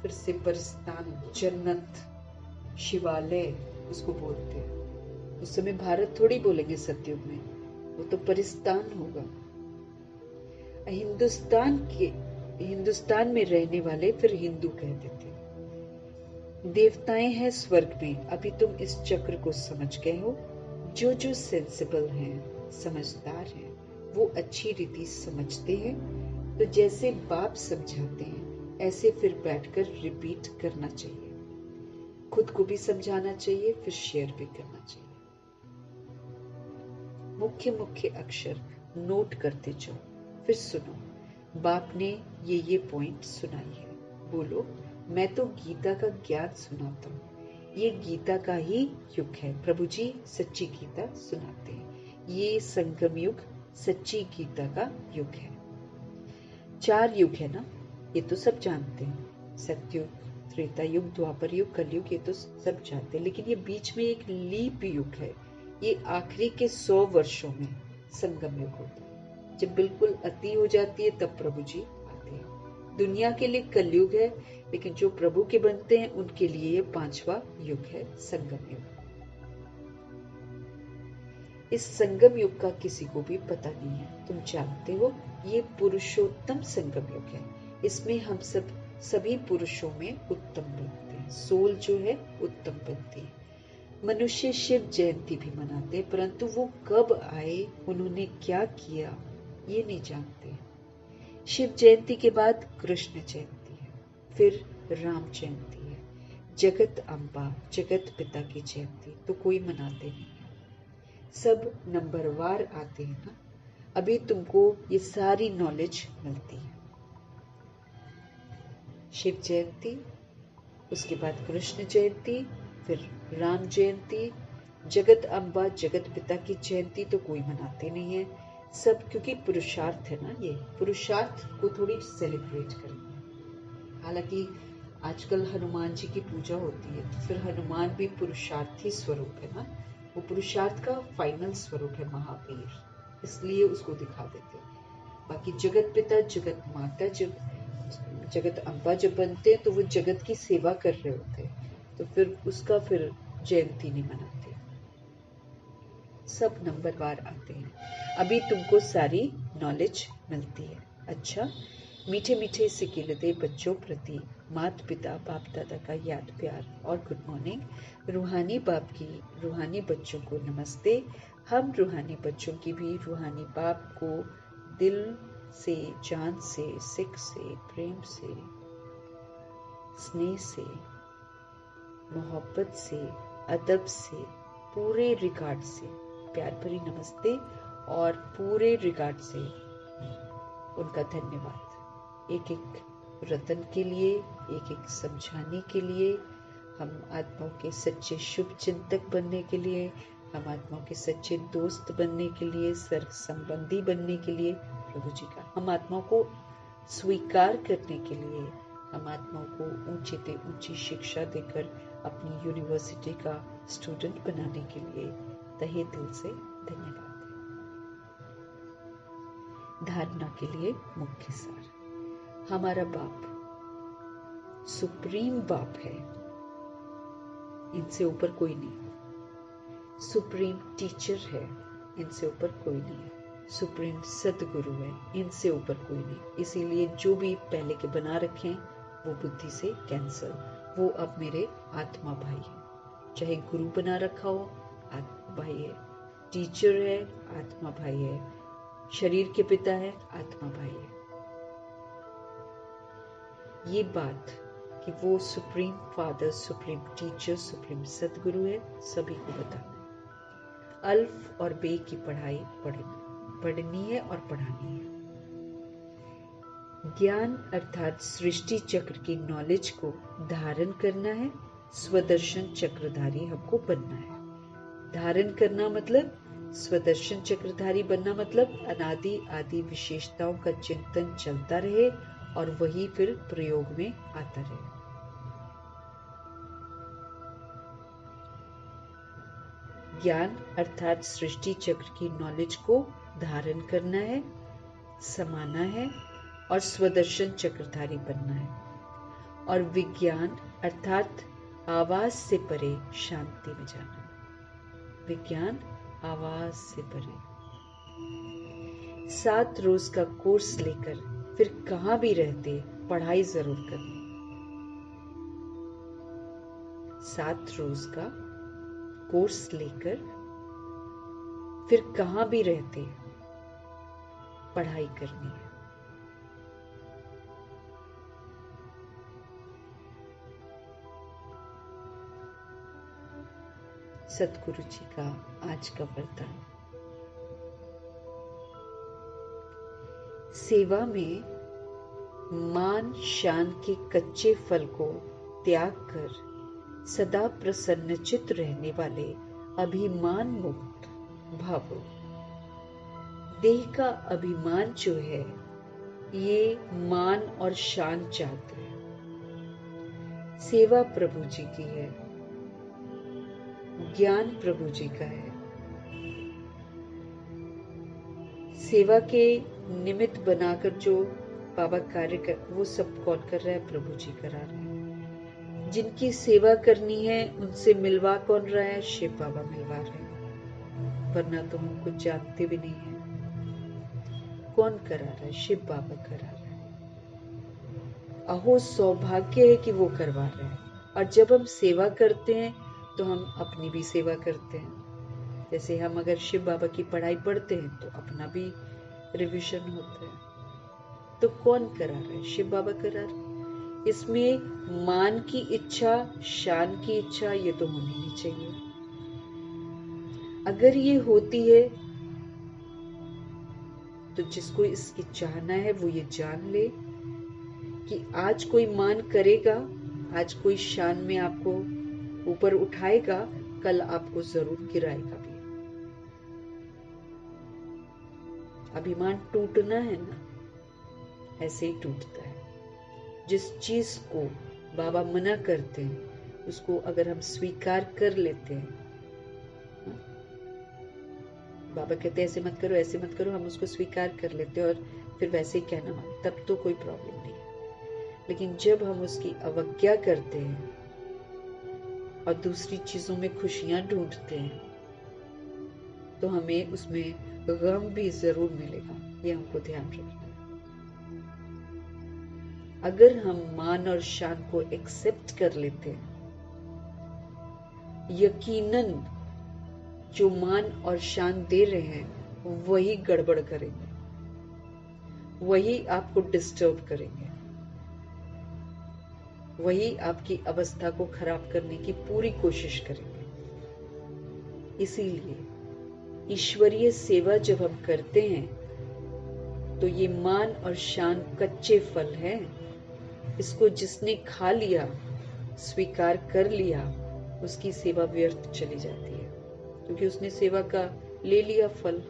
फिर से परिस्तान, जन्नत, शिवालय उसको बोलते हैं। उस समय भारत थोड़ी बोलेंगे सतयुग में, वो तो परिस्तान होगा। हिंदुस्तान में रहने वाले फिर हिंदू कहते थे। देवताएं हैं स्वर्ग में। अभी तुम इस चक्र को समझ गए हो। जो जो सेंसिबल हैं, समझदार हैं, वो अच्छी रीति समझते हैं, तो जैसे बाप समझाते हैं ऐसे फिर बैठकर रिपीट करना चाहिए। खुद को भी समझाना चाहिए, फिर शेयर भी करना चाहिए। मुख्य मुख्य अक्षर नोट करते जाओ, फिर सुनो। बाप ने ये पॉइंट सुनाई है, बोलो मैं तो गीता का ज्ञान सुनाता हूँ। ये गीता का ही युग है। प्रभु जी सच्ची गीता सुनाते हैं। ये संगम युग सच्ची गीता का युग है। 4 युग है ना, ये तो सब जानते हैं, सतयुग, त्रेता युग, द्वापर युग, कलयुग, ये तो सब जानते हैं। लेकिन ये बीच में एक लीप युग है, ये आखिरी के 100 वर्षों में संगम युग होता है। जब बिल्कुल अति हो जाती है तब प्रभु जी आते हैं। दुनिया के लिए कलयुग है, लेकिन जो प्रभु के बनते हैं उनके लिए ये 5वां युग है, संगम युग। इस संगम युग का किसी को भी पता नहीं है, तुम जानते हो ये पुरुषोत्तम संगम युग है। इसमें हम सभी पुरुषों में उत्तम बनते हैं, सोल जो है उत्तम बनती है। मनुष्य शिव जयंती भी मनाते हैं, परंतु वो कब आए, उन्होंने क्या किया, ये नहीं जानते। शिव जयंती के बाद कृष्ण जयंती है, फिर राम जयंती है, जगत अम्बा, जगत पिता की जयंती तो कोई मनाते नहीं है। सब नंबरवार आते हैं ना। अभी तुमको ये सारी नॉलेज मिलती है। शिव जयंती, उसके बाद कृष्ण जयंती, फिर राम जयंती, जगत अम्बा, जगत पिता की जयंती तो कोई मनाते नहीं है। सब क्योंकि पुरुषार्थ है ना, ये पुरुषार्थ को थोड़ी सेलिब्रेट करेंगे। हालांकि आजकल हनुमान जी की पूजा होती है, तो फिर हनुमान भी पुरुषार्थी स्वरूप है ना, वो पुरुषार्थ का फाइनल स्वरूप है महावीर, इसलिए उसको दिखा देते हैं। बाकी जगत पिता, जगत माता, जगत अम्बा जब बनते हैं तो वो जगत की सेवा कर रहे होते हैं, तो फिर उसका फिर जयंती नहीं मनाते। सब नंबरवार आते हैं। अभी तुमको सारी नॉलेज मिलती है। अच्छा, मीठे मीठे सिकिलते बच्चों प्रति माता पिता बाप दादा का याद प्यार और गुड मॉर्निंग। रूहानी बाप की रूहानी बच्चों को नमस्ते। हम रूहानी बच्चों की भी रूहानी बाप को दिल से, जान से, सिक से, प्रेम से, स्नेह से, मोहब्बत से, अदब से, पूरे रिगार्ड से प्यार भरी नमस्ते और पूरे रिगार्ड से उनका धन्यवाद। एक एक रतन के लिए, एक एक समझाने के लिए, हम आत्माओं के सच्चे शुभ चिंतक बनने के लिए, हम आत्माओं के सच्चे दोस्त बनने के लिए, सर्व संबंधी बनने के लिए प्रभु जी का, हम आत्माओं को स्वीकार करने के लिए, हम आत्माओं को ऊंची से ऊंची शिक्षा देकर अपनी यूनिवर्सिटी का स्टूडेंट बनाने के लिए तहे दिल से धन्यवाद। धारणा के लिए मुख्य सार। हमारा बाप सुप्रीम बाप है, इनसे ऊपर कोई नहीं। सुप्रीम टीचर है, इनसे ऊपर कोई नहीं। सुप्रीम सदगुरु है, इनसे ऊपर कोई नहीं। इसीलिए जो भी पहले के बना रखे हैं वो बुद्धि से कैंसल। वो अब मेरे आत्मा भाई है। चाहे गुरु बना रखा हो, आत्मा भाई है। टीचर है, आत्मा भाई है। शरीर के पिता है, आत्मा भाई है। ये बात कि वो supreme father, supreme teacher, supreme सदगुरु है, सभी को बताना है। अल्फ और बे की पढ़ाई पढ़नी है और पढ़ानी है। ज्ञान अर्थात सृष्टि चक्र की नॉलेज को धारण करना है। स्वदर्शन चक्रधारी हमको बनना है। धारण करना मतलब स्वदर्शन चक्रधारी बनना मतलब अनादि आदि विशेषताओं का चिंतन चलता रहे और वही फिर प्रयोग में आता रहे। ज्ञान अर्थात सृष्टि चक्र की नॉलेज को धारण करना है, समाना है और स्वदर्शन चक्रधारी बनना है। और विज्ञान अर्थात आवाज से परे शांति में जाना। विज्ञान आवाज से परे। 7 रोज का कोर्स लेकर फिर कहां भी रहते पढ़ाई जरूर करनी। 7 रोज का कोर्स लेकर फिर कहां भी रहते पढ़ाई करनी है। सतगुरु जी का आज का वरदान। सेवा में मान शान के कच्चे फल को त्याग कर सदा प्रसन्नचित्त रहने वाले अभिमान मुक्त भावो। देह का अभिमान जो है ये मान और शान चाहते हैं। सेवा प्रभु जी की है, ज्ञान प्रभु जी का है। सेवा के निमित्त बनाकर जो बाबा कार्य कर, वो सब कौन कर रहा है? प्रभु जी करा रहे हैं। जिनकी सेवा करनी है उनसे मिलवा कौन रहा है? शिव बाबा मिलवा रहे हैं। वरना तो हम कुछ जानते भी नहीं है। कौन करा रहा है? शिव बाबा करा रहा है। अहो सौभाग्य है कि वो करवा रहे हैं। और जब हम सेवा करते हैं तो हम अपनी भी सेवा करते हैं। जैसे हम अगर शिव बाबा की पढ़ाई पढ़ते हैं तो अपना भी रिवीजन होता है। तो कौन करा रहा है? शिव बाबा करा रहे हैं। इसमें मान की इच्छा, शान की इच्छा ये तो होनी नहीं चाहिए। अगर ये होती है तो जिसको इसकी चाहना है वो ये जान ले कि आज कोई मान करेगा, आज कोई शान में आपको ऊपर उठाएगा, कल आपको जरूर गिराएगा भी। अभिमान टूटना है ना, ऐसे ही टूटता है। जिस चीज को बाबा मना करते हैं उसको अगर हम स्वीकार कर लेते हैं, बाबा कहते हैं ऐसे मत करो, ऐसे मत करो, हम उसको स्वीकार कर लेते हैं और फिर वैसे ही कहना मान, तब तो कोई प्रॉब्लम नहीं है। लेकिन जब हम उसकी अवज्ञा करते हैं और दूसरी चीजों में खुशियां ढूंढते हैं तो हमें उसमें गम भी जरूर मिलेगा। ये हमको ध्यान रखना है। अगर हम मान और शान को एक्सेप्ट कर लेते हैं, यकीनन जो मान और शान दे रहे हैं वही गड़बड़ करेंगे, वही आपको डिस्टर्ब करेंगे, वही आपकी अवस्था को खराब करने की पूरी कोशिश करेंगे। इसीलिए ईश्वरीय सेवा जब हम करते हैं तो ये मान और शान कच्चे फल हैं। इसको जिसने खा लिया, स्वीकार कर लिया, उसकी सेवा व्यर्थ चली जाती है, क्योंकि उसने सेवा का ले लिया फल।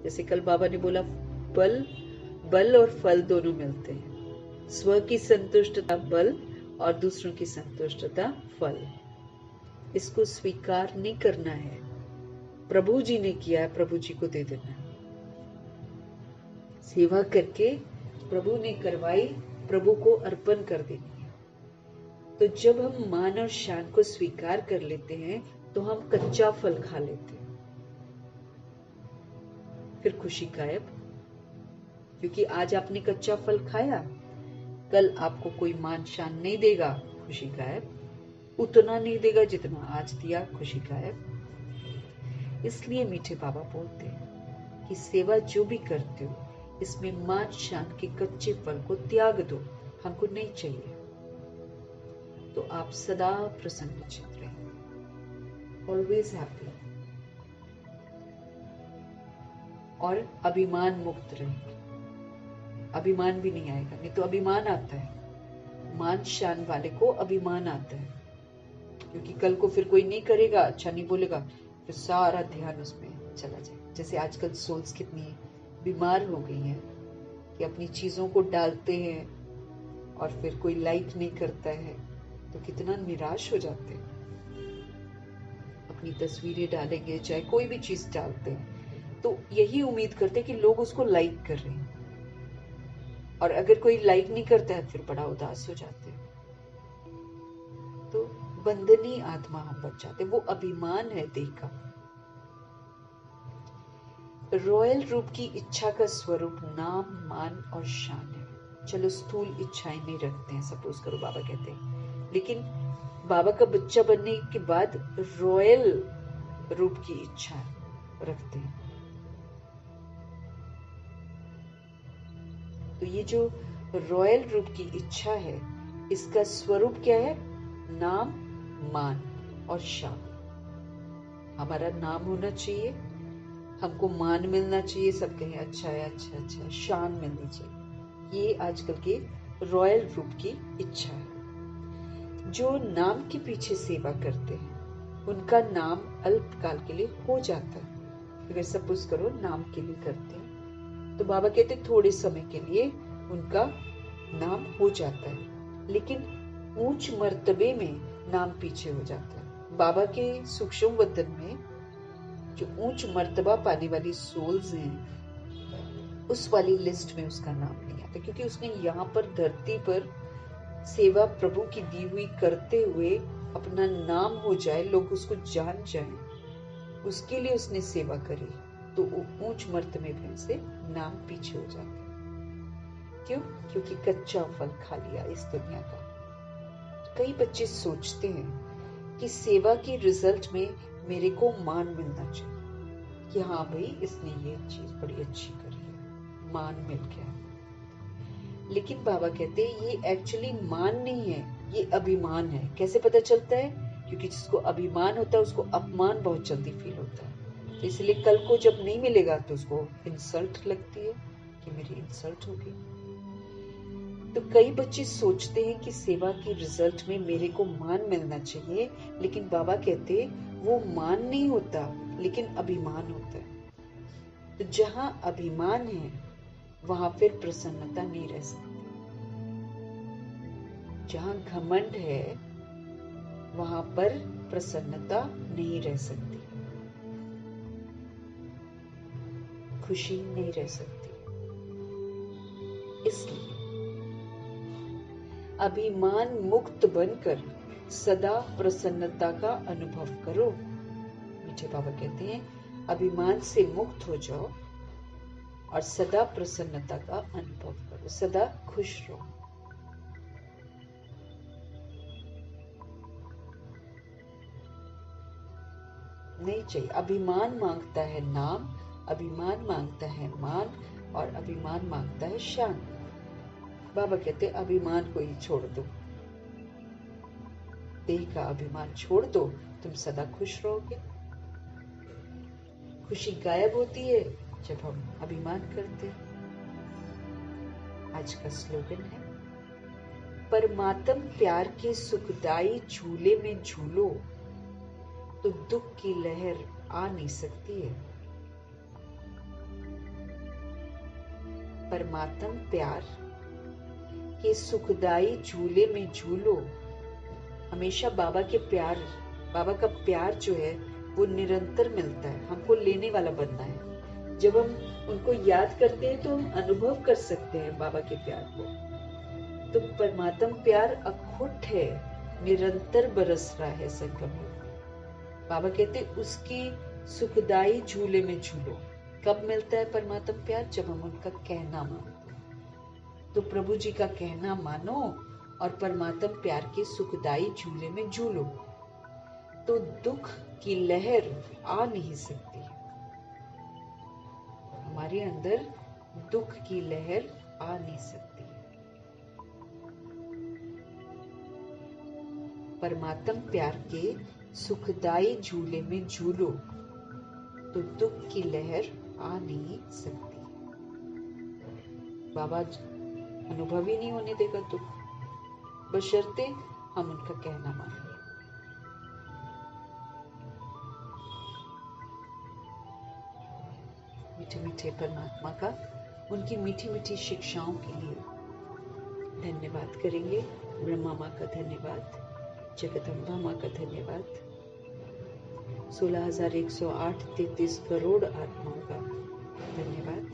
जैसे कल बाबा ने बोला, बल और फल दोनों मिलते हैं। स्व की संतुष्टता बल और दूसरों की संतुष्टता फल। इसको स्वीकार नहीं करना है। प्रभु जी ने किया है, प्रभु जी को दे देना है। सेवा करके प्रभु ने करवाई, प्रभु को अर्पण कर देनी है। तो जब हम मान और शान को स्वीकार कर लेते हैं तो हम कच्चा फल खा लेते हैं, फिर खुशी गायब। क्योंकि आज आपने कच्चा फल खाया, कल आपको कोई मान शान नहीं देगा, खुशी गायब। उतना नहीं देगा जितना आज दिया, खुशी गायब। इसलिए मीठे बाबा बोलते हैं कि सेवा जो भी करते हो, इसमें मान शान के कच्चे फल को त्याग दो, हमको नहीं चाहिए। तो आप सदा प्रसन्नचित्त रहें, ऑलवेज हैप्पी, और अभिमान मुक्त रहेंगे। अभिमान भी नहीं आएगा, नहीं तो अभिमान आता है। मान शान वाले को अभिमान आता है, क्योंकि कल को फिर कोई नहीं करेगा, अच्छा नहीं बोलेगा, फिर सारा ध्यान उसमें चला जाए। जैसे आजकल सोल्स कितनी बीमार हो गई हैं कि अपनी चीजों को डालते हैं और फिर कोई लाइक नहीं करता है तो कितना निराश हो जाते हैं। अपनी तस्वीरें डालेंगे, चाहे कोई भी चीज डालते हैं, तो यही उम्मीद करते हैं कि लोग उसको लाइक कर रहे हैं, और अगर कोई लाइक नहीं करता है फिर बड़ा उदास हो जाते हैं। तो बंधनी आत्मा हम बन जाते, वो अभिमान है देह का। रॉयल रूप की इच्छा का स्वरूप नाम, मान और शान है। चलो स्थूल इच्छाएं नहीं रखते हैं, सपोज करो बाबा कहते हैं, लेकिन बाबा का बच्चा बनने के बाद रॉयल रूप की इच्छा रखते हैं। तो ये जो रॉयल रूप की इच्छा है, इसका स्वरूप क्या है? नाम, मान और शान। हमारा नाम होना चाहिए, हमको मान मिलना चाहिए, सब कहें अच्छा है, अच्छा अच्छा, शान मिलनी चाहिए। ये आजकल के रॉयल रूप की इच्छा है। जो नाम के पीछे सेवा करते हैं उनका नाम अल्पकाल के लिए हो जाता है। अगर सपोज करो नाम के लिए करते हैं तो बाबा कहते थोड़े समय के लिए उनका नाम हो जाता है, लेकिन ऊंच मर्तबे में नाम पीछे हो जाता है। बाबा के सूक्ष्म वदन में जो ऊंच मर्तबा पाने वाली सोल्स हैं, उस वाली लिस्ट में उसका नाम नहीं आता, क्योंकि उसने यहाँ पर धरती पर सेवा प्रभु की दी हुई करते हुए अपना नाम हो जाए, लोग उसको जान जाएं, उसके लिए उसने सेवा करी, तो ऊंच मर्तबे में से नाम पीछे हो जाता है। क्यों? क्योंकि कच्चा फल खा लिया इस दुनिया का। कई बच्चे सोचते हैं कि सेवा के रिजल्ट में मेरे को मान मिलना चाहिए कि हाँ भाई इसने ये चीज बड़ी अच्छी करी है, मान मिल गया। लेकिन बाबा कहते हैं ये एक्चुअली मान नहीं है, ये अभिमान है। कैसे पता चलता है? क्योंकि जिसको अभिमान होता है उसको अपमान बहुत जल्दी फील होता है। तो इसलिए कल को जब नहीं मिलेगा तो उसको इंसल्ट लगती है कि मेरी इंसल्ट हो गई। तो कई बच्चे सोचते हैं कि सेवा के रिजल्ट में मेरे को मान मिलना चाहिए, लेकिन बाबा कहते हैं वो मान नहीं होता, लेकिन अभिमान होता है। तो जहां अभिमान है वहां फिर प्रसन्नता नहीं रह सकती। जहां घमंड है वहां पर प्रसन्नता नहीं रह सकती, खुशी नहीं रह सकती। इसलिए अभिमान मुक्त बनकर सदा प्रसन्नता का अनुभव करो। मीठे बाबा कहते हैं अभिमान से मुक्त हो जाओ और सदा प्रसन्नता का अनुभव करो, सदा खुश रहो। नहीं चाहिए। अभिमान मांगता है नाम, अभिमान मांगता है मान, और अभिमान मांगता है शान। बाबा कहते अभिमान को ही छोड़ दो, देह का अभिमान छोड़ दो, तुम सदा खुश रहोगे। खुशी गायब होती है जब हम अभिमान करते हैं। आज का स्लोगन है, परमात्म प्यार के सुखदाई झूले में झूलो तो दुख की लहर आ नहीं सकती है। परमात्म प्यार के सुखदाई झूले में झूलो। हमेशा बाबा के प्यार, बाबा का प्यार जो है वो निरंतर मिलता है। हमको लेने वाला बनना है। जब हम उनको याद करते हैं तो हम अनुभव कर सकते हैं बाबा के प्यार को। तो परमात्म प्यार अखुट है, निरंतर बरस रहा है संगम में। बाबा कहते उसकी सुखदाई झूले में झूलो। कब मिलता है परमात्म प्यार? जब हम उनका कहना मानते हैं। तो प्रभु जी का कहना मानो और परमात्म प्यार के सुखदाई झूले में झूलो तो दुख की लहर आ नहीं सकती। हमारे अंदर दुख की लहर आ नहीं सकती। परमात्म प्यार के सुखदाई झूले में झूलो तो दुख की लहर आ नहीं सकती। बाबा अनुभव ही नहीं होने देगा दुख, बशर्ते हम उनका कहना माने। मीठे मीठे परमात्मा का उनकी मीठी मीठी शिक्षाओं के लिए धन्यवाद करेंगे। ब्रह्मा माँ का धन्यवाद, जगदम्बा माँ का धन्यवाद, 16,108 33 करोड़ आत्माओं का धन्यवाद,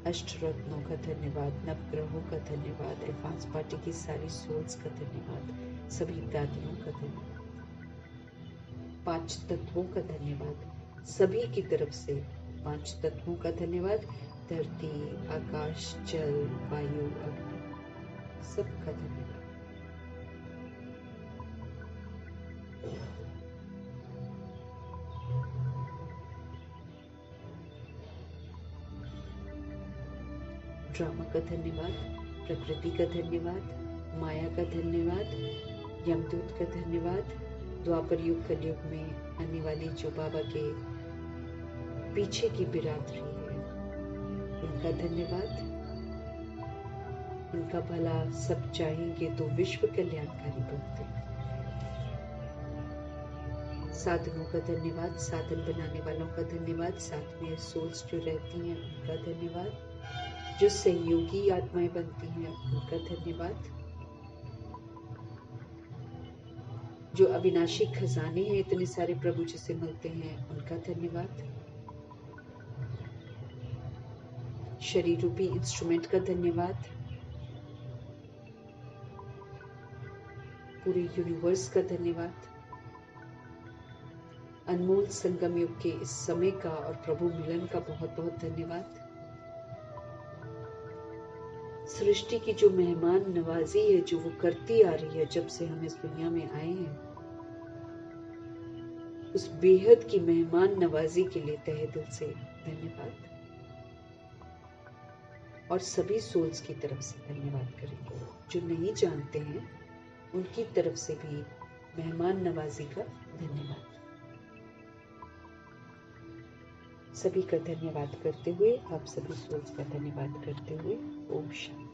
अष्टरत्नों का धन्यवाद, नवग्रहों का धन्यवाद, एडवांस पार्टी की सारी सोल्स का धन्यवाद, सभी दादियों का धन्यवाद, 5 तत्वों का धन्यवाद, सभी की तरफ से 5 तत्वों का धन्यवाद, धरती, आकाश, जल, वायु, अग्नि, सबका धन्यवाद। ड्रामा का धन्यवाद, प्रकृति का धन्यवाद, माया का धन्यवाद, यमदूत का धन्यवाद, द्वापर युग कलयुग में आने वाली जो बाबा के पीछे की बिरादरी है उनका धन्यवाद। उनका भला सब चाहेंगे तो विश्व कल्याणकारी बनते हैं। साधनों का धन्यवाद, साधन बनाने वालों का धन्यवाद, साथ में सोल्स जो रहती हैं उनका धन्यवाद, जो सहयोगी आत्माएं बनती हैं उनका धन्यवाद, जो अविनाशी खजाने हैं इतने सारे प्रभु जी से मिलते हैं उनका धन्यवाद, शरीर रूपी इंस्ट्रूमेंट का धन्यवाद, पूरे यूनिवर्स का धन्यवाद, अनमोल संगम युग के इस समय का और प्रभु मिलन का बहुत बहुत धन्यवाद। सृष्टि की जो मेहमान नवाजी है जो वो करती आ रही है जब से हम इस दुनिया में आए हैं, उस बेहद की मेहमान नवाजी के लिए तहे दिल से धन्यवाद। और सभी सोल्स की तरफ से धन्यवाद करेंगे। जो नहीं जानते हैं उनकी तरफ से भी मेहमान नवाजी का धन्यवाद। सभी का धन्यवाद करते हुए, आप सभी सोल्स का धन्यवाद करते हुए, ओम शांति।